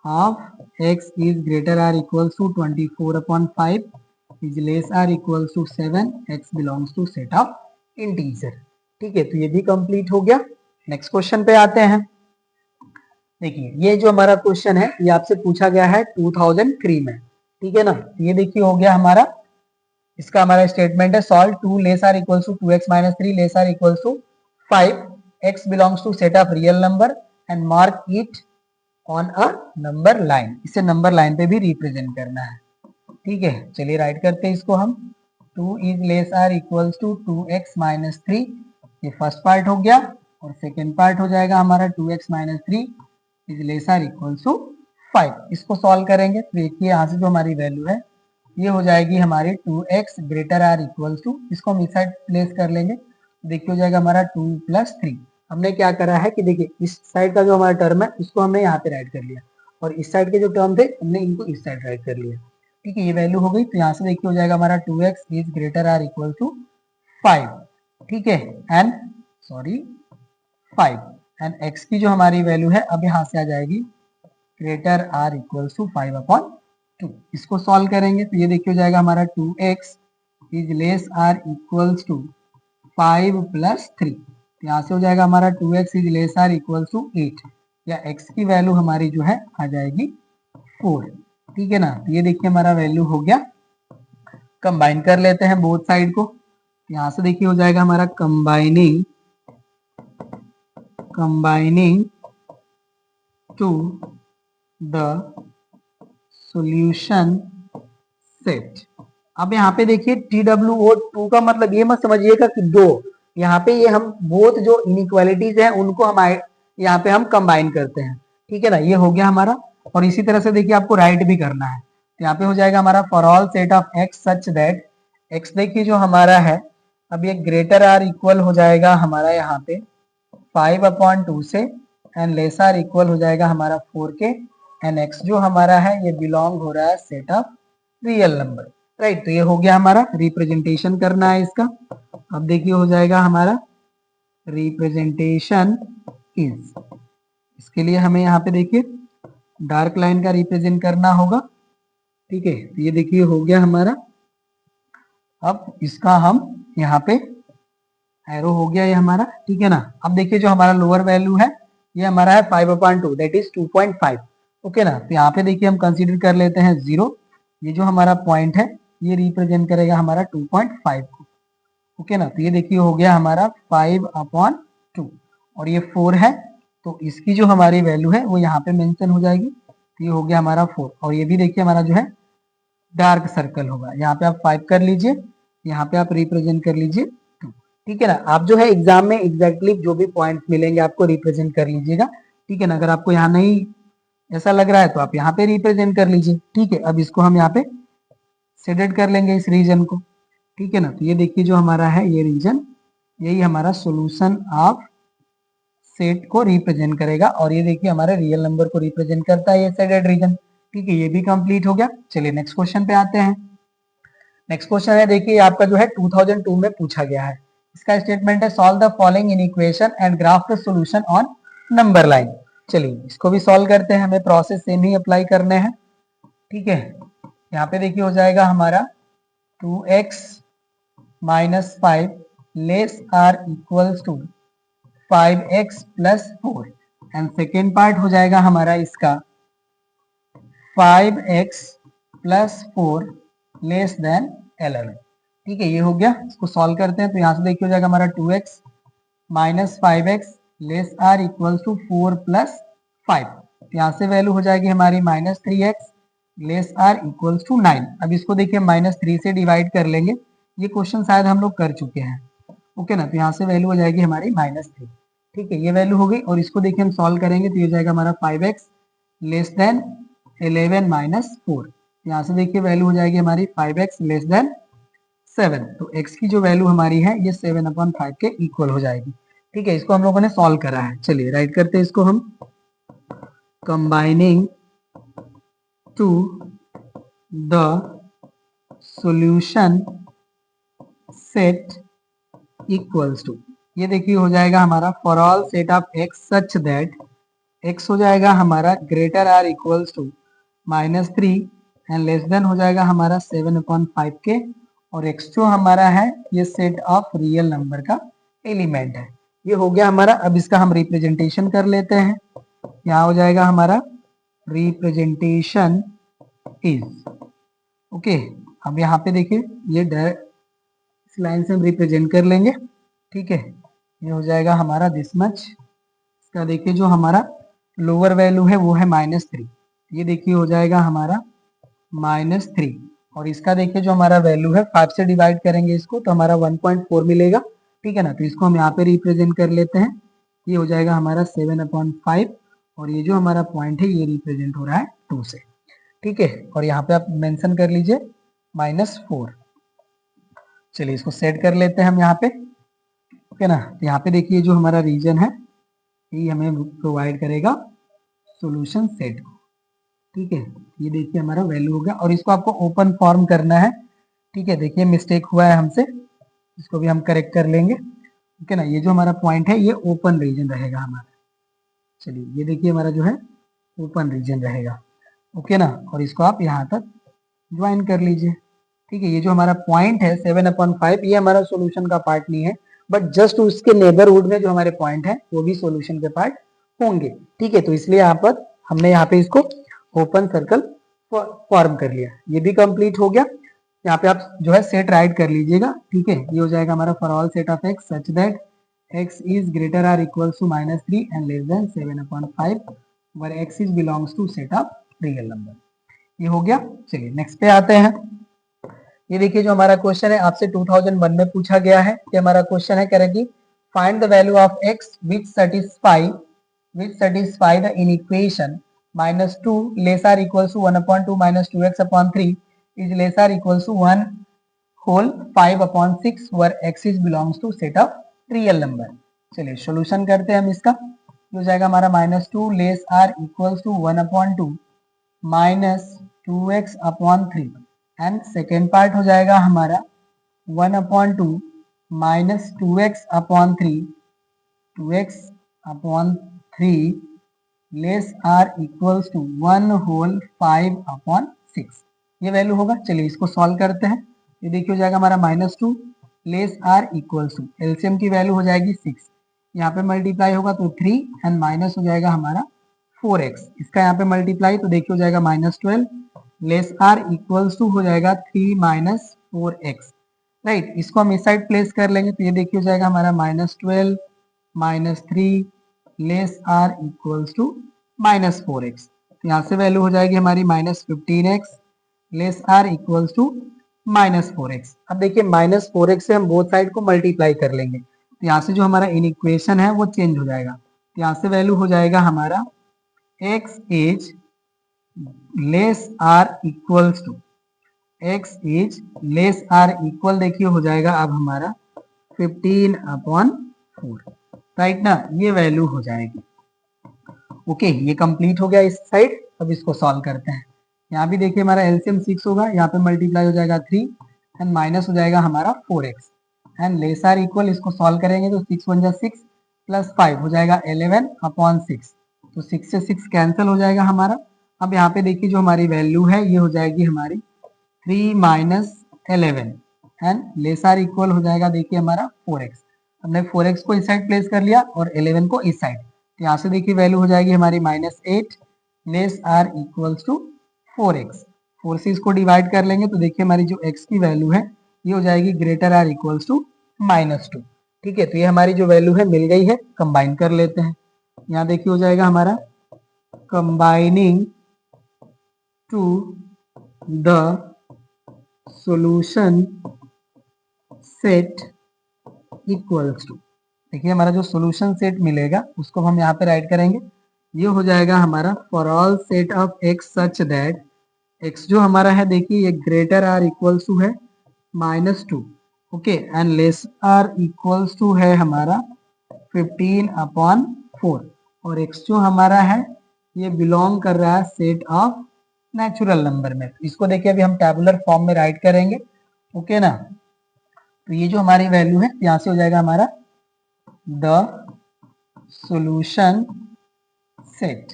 S1: of x is greater or equals to 24 upon 5 is less or equals to 7, x belongs to set of integer. ठीक है, तो ये भी कंप्लीट हो गया। नेक्स्ट क्वेश्चन पे आते हैं। देखिए ये जो हमारा क्वेश्चन है ये आपसे पूछा गया है 2003 में। ठीक है ना, ये देखिए हो गया हमारा, इसका हमारा स्टेटमेंट है solve 2 less or equals to 2x minus 3 less or equals to 5, x belongs to set of real number and mark it on a number line. इसे नंबर लाइन पे भी रिप्रेजेंट करना है। ठीक है, चलिए राइट करते हैं इसको हम। 2 is less or equals to 2x minus 3, ये फर्स्ट पार्ट हो गया और सेकेंड पार्ट हो जाएगा हमारा 2x minus 3 is less or equals to 5। इसको सॉल्व करेंगे तो देखिए यहाँ से जो हमारी वैल्यू है ये हो जाएगी हमारी 2x greater or equals to, इसको हम इस साइड प्लेस कर लेंगे। देखिए हो जाएगा हमारा 2 प्लस 3। हमने क्या करा है कि देखिए इस साइड का जो हमारा टर्म है उसको हमने यहाँ पे राइट कर लिया और इस साइड के जो टर्म थे हमने इनको इस साइड राइट कर लिया। ठीक है, ये वैल्यू हो गई। तो यहाँ से देखिए हो जाएगा हमारा 2x is greater or equal to 5। ठीक है, एंड सॉरी 5 एंड x की जो हमारी वैल्यू है अब यहाँ से आ जाएगी greater or equals to 5 upon 2। इसको सॉल्व करेंगे तो ये देखिए हो जाएगा हमारा 2x is less or equals to 5 plus 3। यहाँ से हो जाएगा हमारा 2x is less or equals to 8 या x की वैल्यू हमारी जो है आ जाएगी 4। ठीक है ना, तो ये देखिए हमारा वैल्यू हो गया। कंबाइन कर लेते हैं बोथ साइड को। यहाँ से देखिए हो जाएगा हमारा combining to the solution set. अब यहाँ पे देखिए TWO2 का मतलब ये मत समझिएगा कि दो, यहाँ पे ये हम बोथ जो इनइक्वालिटीज हैं उनको हम यहाँ पे हम कंबाइन करते हैं। ठीक है ना, ये हो गया हमारा। और इसी तरह से देखिए आपको राइट भी करना है। तो यहाँ पे हो जाएगा हमारा for all set of x such that x देखिए जो हमारा है अब ये ग्रेटर आर इक्वल हो जाएगा हमारा यहाँ पे 5/2 से, एंड लेस आर इक्वल हो जाएगा हमारा 4 के, एंड x जो हमारा है ये बिलोंग हो रहा है set of real number, right. तो ये हो गया हमारा रिप्रेजेंटेशन करना है इसका। अब देखिए हो जाएगा हमारा रिप्रेजेंटेशन इज, इसके लिए हमें यहाँ पे देखिए डार्क लाइन का रिप्रेजेंट करना होगा, ठीक है। तो ये देखिए हो गया हमारा। अब इसका हम यहाँ पे एरो हो गया ये हमारा, ठीक है ना। अब देखिए जो हमारा लोअर वैल्यू है ये हमारा है 5/2, दैट इज 2.5, ओके ना। तो यहाँ पे देखिए हम कंसीडर कर लेते हैं 0, ये जो हमारा पॉइंट है ये रिप्रेजेंट करेगा हमारा 2.5 को, ओके ना। तो ये देखिए हो गया हमारा 5/2, और ये 4 है, तो इसकी जो हमारी वैल्यू है वो यहाँ पे मेंशन हो जाएगी। तो ये हो गया हमारा 4, और ये भी देखिए हमारा जो है डार्क सर्कल होगा। यहाँ पे आप 5 कर लीजिए, यहाँ पे आप रिप्रेजेंट कर लीजिए 2, ठीक है ना। आप जो है एग्जाम में एग्जैक्टली जो भी पॉइंट मिलेंगे आपको रिप्रेजेंट कर लीजिएगा, ठीक है ना। अगर आपको यहाँ नहीं ऐसा लग रहा है तो आप यहाँ पे रिप्रेजेंट कर लीजिए, ठीक है। अब इसको हम यहाँ पे शेडेड कर लेंगे इस रीजन को, ठीक है ना। तो ये देखिए जो हमारा है ये रीजन, यही हमारा सोल्यूशन ऑफ सेट को रिप्रेजेंट करेगा, और ये देखिए हमारे रियल नंबर को रिप्रेजेंट करता है ये शेडेड रीजन, ठीक है। ये भी कंप्लीट हो गया। चलिए नेक्स्ट क्वेश्चन पे आते हैं। नेक्स्ट क्वेश्चन है देखिए आपका जो है 2002 में पूछा गया है। इसका स्टेटमेंट है solve the following inequation and graph the solution on number line. चलिए इसको भी सॉल्व करते हैं, हमें प्रोसेस सेम ही अप्लाई करने हैं, ठीक है। यहाँ पे देखिए हो जाएगा हमारा 2x minus 5 less or equals to 5x plus 4, and second part हो जाएगा हमारा इसका 5x प्लस 4 लेस देन 11, ठीक है। ये हो गया, इसको सॉल्व करते हैं। तो यहाँ से देखिए हो जाएगा हमारा 2x minus 5x less or equals to 4 plus 5, यहाँ से वैल्यू हो जाएगी हमारी -3x less or equals to 9। अब इसको देखिए -3 से डिवाइड कर लेंगे, ये क्वेश्चन शायद हम लोग कर चुके हैं, ओके ना। तो यहाँ से वैल्यू हो जाएगी हमारी -3, ठीक है। ये वैल्यू हो गई, और इसको देखिए हम सॉल्व करेंगे तो ये हो जाएगा हमारा 5x लेस देन 11 माइनस 4, यहाँ से देखिए वैल्यू हो जाएगी हमारी 5x लेस देन 7। तो x की जो वैल्यू हमारी है ये 7/5 के इक्वल हो जाएगी, ठीक है। इसको हम लोगों ने सॉल्व करा है। चलिए राइट करते हैं इसको हम, combining to the solution set equals to, ये देखिए हो जाएगा हमारा for all set of x such that x हो जाएगा हमारा greater or equals to -3 and less than हो जाएगा हमारा 7/5 के, और x जो हमारा है ये सेट ऑफ रियल नंबर का एलिमेंट है। ये हो गया हमारा। अब इसका हम रिप्रेजेंटेशन कर लेते हैं। यहाँ हो जाएगा हमारा रिप्रेजेंटेशन इज, ओके। अब यहाँ पे देखिए ये इस लाइन से हम रिप्रेजेंट कर लेंगे, ठीक है। ये हो जाएगा हमारा दिस मच। इसका देखिए जो हमारा लोअर वैल्यू है वो है -3, ये देखिए हो जाएगा हमारा -3, और इसका देखिए जो हमारा वैल्यू है 5 से डिवाइड करेंगे इसको तो हमारा 1.4 मिलेगा, ठीक है ना। तो इसको हम यहाँ पे रिप्रेजेंट कर लेते हैं, ये हो जाएगा हमारा 7/5, और ये जो हमारा पॉइंट है ये रिप्रेजेंट हो रहा है 2 से, ठीक है। और यहाँ पे आप मेंशन कर लीजिए -4। चलिए इसको सेट कर लेते हैं हम यहाँ पे, ओके ना। तो यहाँ पे देखिए जो हमारा रीजन है ये हमें प्रोवाइड करेगा सॉल्यूशन सेट को, ठीक है। ये देखिए हमारा वैल्यू हो गया, और इसको आपको ओपन फॉर्म करना है, ठीक है। देखिए मिस्टेक हुआ है हमसे, इसको भी हम करेक्ट कर लेंगे, ओके ना। ये जो हमारा पॉइंट है ये ओपन रीजन रहेगा हमारा। चलिए ये देखिए हमारा जो है ओपन रीजन रहेगा, ओके ना। और इसको आप यहाँ तक ज्वाइन कर लीजिए, ठीक है। ये जो हमारा पॉइंट है 7/5 ये हमारा सॉल्यूशन का पार्ट नहीं है, बट जस्ट उसके नेबरहुड में जो हमारे पॉइंट है वो भी सॉल्यूशन के पार्ट होंगे, ठीक है। तो इसलिए यहाँ पर हमने यहाँ पे इसको ओपन सर्कल फॉर्म कर लिया। ये भी कंप्लीट हो गया। यहाँ पे आप जो है सेट राइट कर लीजिएगा, ठीक है। ये हो जाएगा हमारा for all set of x such that x is greater or equals to -3 and less than 7/5 where x is belongs to set of real number. ये हो गया। चलिए नेक्स्ट पे आते हैं। ये देखिए जो हमारा क्वेश्चन है आपसे 2001 में पूछा गया है। ये हमारा क्वेश्चन है कह रहा है कि find the value of x which satisfy the inequation -2 less or equals to 1/2 -2x/3 is less or equals to 1 whole 5/6 where x is belongs to set of real number. चलिए सॉल्यूशन करते हैं हम इसका। हो जाएगा हमारा -2 less or equals to 1/2 -2x/3 and second part हो जाएगा हमारा 1/2 -2x/3 2x/3 less or equals to 1 whole 5/6 ये वैल्यू होगा। चलिए इसको सॉल्व करते हैं। ये देखिए हो जाएगा हमारा -2 less or equals to LCM की वैल्यू हो जाएगी 6, यहाँ पे मल्टीप्लाई होगा तो 3 एंड माइनस हो जाएगा हमारा 4x, इसका यहाँ पे मल्टीप्लाई तो देखिए हो जाएगा -12 लेस आर इक्वल्स टू हो जाएगा 3 - 4x, राइट। इसको हम इस साइड प्लेस कर लेंगे तो ये देखिए हो जाएगा हमारा -12 -3 less or equals to -4x, तो यहाँ से वैल्यू हो जाएगी हमारी -15x less or equals to -4x। अब देखिए -4x से हम बोथ साइड को मल्टीप्लाई कर लेंगे तो यहाँ से जो हमारा इनइक्वेशन है वो चेंज हो जाएगा। तो यहाँ से वैल्यू हो जाएगा हमारा x is less or equals to x is less or equal देखिए हो जाएगा अब हमारा 15/4, राइट ना, ये वैल्यू हो जाएगी। ओके ये कंप्लीट हो गया इस साइड। अब इसको सॉल्व करते हैं। यहाँ भी देखिए हमारा एलसीएम 6 होगा, यहाँ पे मल्टीप्लाई हो जाएगा 3 एंड माइनस हो जाएगा हमारा 4x and less or equal, इसको सॉल्व करेंगे तो 6 × 6 प्लस 5 हो जाएगा 11/6, तो 6 से 6 कैंसिल हो जाएगा हमारा। अब यहाँ पे देखिए जो हमारी वैल्यू है ये हो जाएगी हमारी 3 - 11 एंड लेस आर इक्वल हो जाएगा देखिए हमारा 4x। हमने 4x को इस साइड प्लेस कर लिया और 11 को इस साइड, तो यहाँ से देखिए वैल्यू हो जाएगी हमारी -8 less or equals to 4x। 4 से इसको डिवाइड कर लेंगे तो देखिए हमारी जो x की वैल्यू है ये हो जाएगी ग्रेटर आर इक्वल्स टू -2। ठीक है, तो ये हमारी जो वैल्यू है मिल गई है। कंबाइन कर लेते हैं। यहाँ देखिए हो जाएगा हमारा combining to the solution set equals to, देखिए हमारा जो सॉल्यूशन सेट मिलेगा उसको हम यहाँ पे राइट करेंगे। ये हो जाएगा हमारा for all set of x such that x जो हमारा है देखिए ये ग्रेटर आर इक्वल्स टू है -2, okay and less or equals to है हमारा 15/4 और x जो हमारा है ये बिलोंग कर रहा है सेट ऑफ नेचुरल नंबर में। इसको देखिए अभी हम टेबुलर फॉर्म में राइट करेंगे, ओके ना। तो ये जो हमारी वैल्यू है यहाँ से हो जाएगा हमारा द सॉल्यूशन सेट।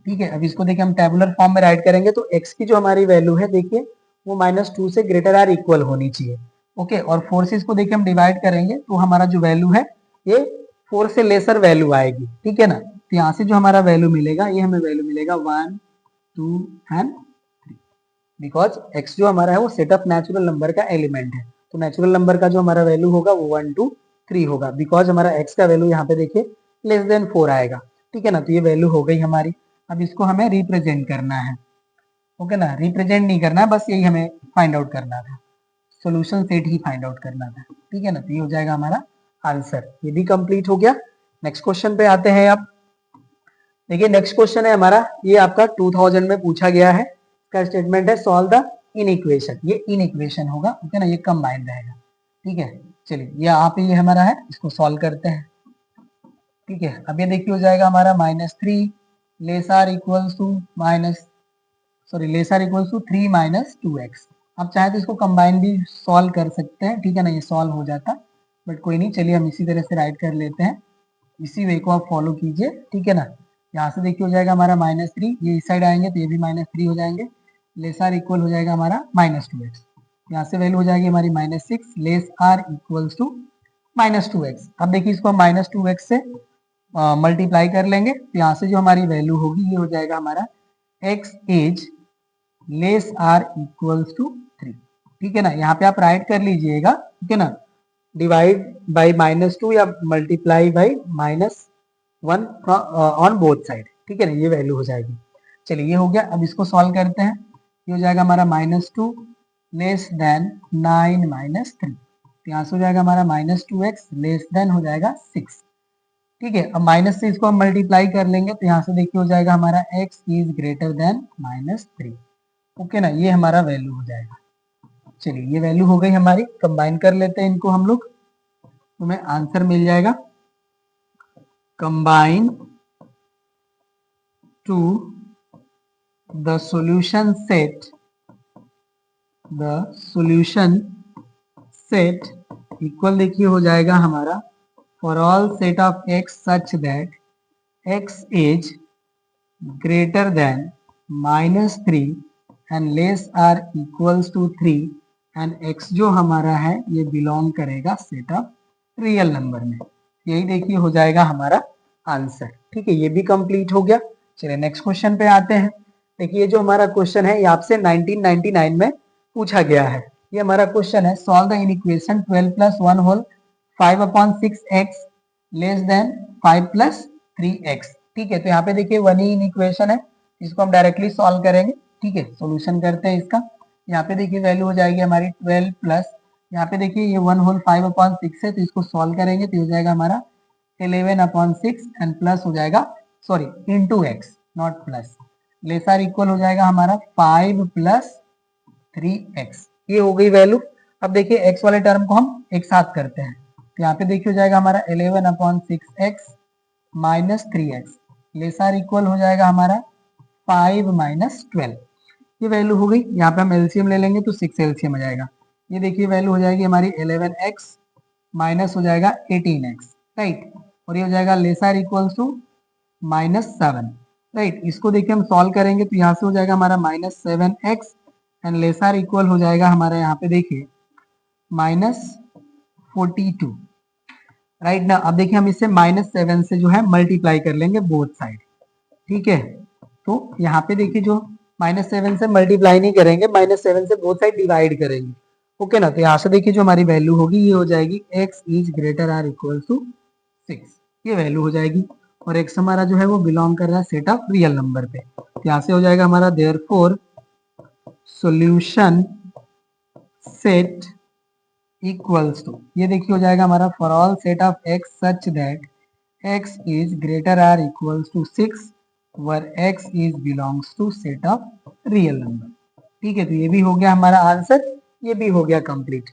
S1: ठीक है, अब इसको देखिए हम टेबुलर फॉर्म में राइट करेंगे तो x की जो हमारी वैल्यू है देखिए वो -2 से ग्रेटर आर इक्वल होनी चाहिए, ओके। और 4 से इसको देखिए हम डिवाइड करेंगे तो हमारा जो वैल्यू है ये 4 से लेसर वैल्यू आएगी, ठीक है ना। तो यहाँ से जो हमारा वैल्यू मिलेगा ये हमें वैल्यू मिलेगा 1 2 एंड 3, बिकॉज x जो हमारा है वो सेट ऑफ नेचुरल नंबर का एलिमेंट है, तो नेचुरल नंबर का जो हमारा वैल्यू होगा वो 1 2 3 होगा, बिकॉज हमारा x का वैल्यू यहाँ पे देखिए लेस देन 4 आएगा, ठीक है ना। तो ये वैल्यू हो गई हमारी। अब इसको हमें रिप्रेजेंट करना है, ओके ना। रिप्रेजेंट नहीं करना है, बस यही हमें फाइंड आउट करना था, सॉल्यूशन सेट ही फाइंड आउट करना था, ठीक है ना। तो ये हो जाएगा हमारा आंसर। ये भी कंप्लीट हो गया। नेक्स्ट क्वेश्चन पे आते हैं। अब देखिए नेक्स्ट क्वेश्चन है हमारा, ये आपका 2000 में पूछा गया है। इसका स्टेटमेंट है सॉल्व द इन इक्वेशन। ये इन इक्वेशन होगा, ओके ना, ये कंबाइंड रहेगा, ठीक है। चलिए ये आप ये हमारा है, इसको सॉल्व करते हैं, ठीक है। अब ये देखिए हो जाएगा हमारा -3 less or equals to less or equals to 3 - 2x। आप चाहे तो इसको कंबाइन भी सॉल्व कर सकते हैं, ठीक है ना, ये सॉल्व हो जाता, बट कोई नहीं। चलिए हम इसी तरह से राइट कर लेते हैं, इसी वे को आप फॉलो कीजिए, ठीक है ना। यहाँ से देखिए हो जाएगा हमारा -3, ये इस साइड आएंगे तो ये भी -3 हो जाएंगे, लेस आर इक्वल हो जाएगा हमारा -2x। यहाँ से वैल्यू हो जाएगी हमारी -6 less or equals to -2x। अब देखिए इसको हम -2x से मल्टीप्लाई कर लेंगे तो यहाँ से जो हमारी वैल्यू होगी ये हो जाएगा हमारा x is less or equals to 3, ठीक है ना। यहाँ पे आप राइट कर लीजिएगा, ठीक है ना, डिवाइड बाय -2 या multiply by -1 on both side, ठीक है ना, ये वैल्यू हो जाएगी। चलिए ये हो गया। अब इसको सॉल्व करते हैं। ये हो जाएगा हमारा -2 लेस देन 9 - 3, तो यहाँ से हो जाएगा हमारा -2x लेस देन हो जाएगा 6, ठीक है। अब माइनस से इसको हम मल्टीप्लाई कर लेंगे तो यहाँ से देखिए हो जाएगा हमारा x is greater than -3, okay ना, ये हमारा वैल्यू हो जाएगा। चलिए ये वैल्यू हो गई हमारी, कंबाइन कर लेते हैं इनको हम लोग, तो हमें आंसर मिल जाएगा combine to the solution set equal देखिए हो जाएगा हमारा for all set of x such that x is greater than -3 and less or equals to 3 and x जो हमारा है ये बिलोंग करेगा सेट ऑफ रियल नंबर में। यही देखिए हो जाएगा हमारा आंसर। ठीक है, ये भी कंप्लीट हो गया। चलिए नेक्स्ट क्वेश्चन पे आते हैं। देखिए जो हमारा क्वेश्चन है ये आपसे 1999 में पूछा गया है। ये हमारा क्वेश्चन है, सॉल्व द इनइक्वेशन 12 + 1 होल 5/6x लेस देन 5 + 3x। ठीक है, तो यहाँ पे देखिए वन ही इनइक्वेशन है, इसको हम डायरेक्टली सॉल्व करेंगे। ठीक है, सॉल्यूशन करते हैं इसका। यहाँ पे देखिए वैल्यू हो जाएगी हमारी 12 प्लस, यहाँ पे देखिए ये 1 होल 5/6 है, तो इसको सॉल्व करेंगे तो हो जाएगा हमारा 11/6 एंड प्लस हो जाएगा, sorry into x not plus, lesser equal हो जाएगा हमारा 5 + 3x। ये हो गई वैल्यू। अब देखिए x वाले टर्म को हम एक साथ करते हैं, तो यहाँ पे देखिए हो जाएगा हमारा 11/6x - 3x, लेसर इक्वल हो जाएगा हमारा 5 - 12। ये वैल्यू हो गई। यहाँ पे हम एलसीएम ले लेंगे तो 6 एलसीएम आ जाएगा। ये देखिए वैल्यू हो जाएगी हमारी 11x माइनस हो जाएगा 18x, राइट, और ये हो जाएगा लेसर इक्वल्स टू -7, राइट। इसको देखिए हम सॉल्व करेंगे तो यहाँ से हो जाएगा हमारा -7x एंड लेसर इक्वल हो जाएगा हमारा यहाँ पे देखिए -42, राइट ना। अब देखिए हम इससे -7 से जो है मल्टीप्लाई कर लेंगे बोथ साइड। ठीक है, तो यहाँ पे देखिए जो -7 से मल्टीप्लाई नहीं करेंगे, -7 से बोथ साइड डिवाइड करेंगे। ओके ना, तो यहाँ से देखिए जो हमारी वैल्यू होगी ये हो जाएगी x is greater or equal to 6। ये वैल्यू हो जाएगी, और x हमारा जो है वो बिलोंग कर रहा है सेट ऑफ रियल नंबर पे। तो यहाँ से हो जाएगा हमारा therefore solution set equals to, ये देखिए हो जाएगा हमारा for all set of x such that x is greater or equals to 6 where x is belongs to set of real number। ठीक है, तो ये भी हो गया हमारा आंसर, ये भी हो गया कंप्लीट।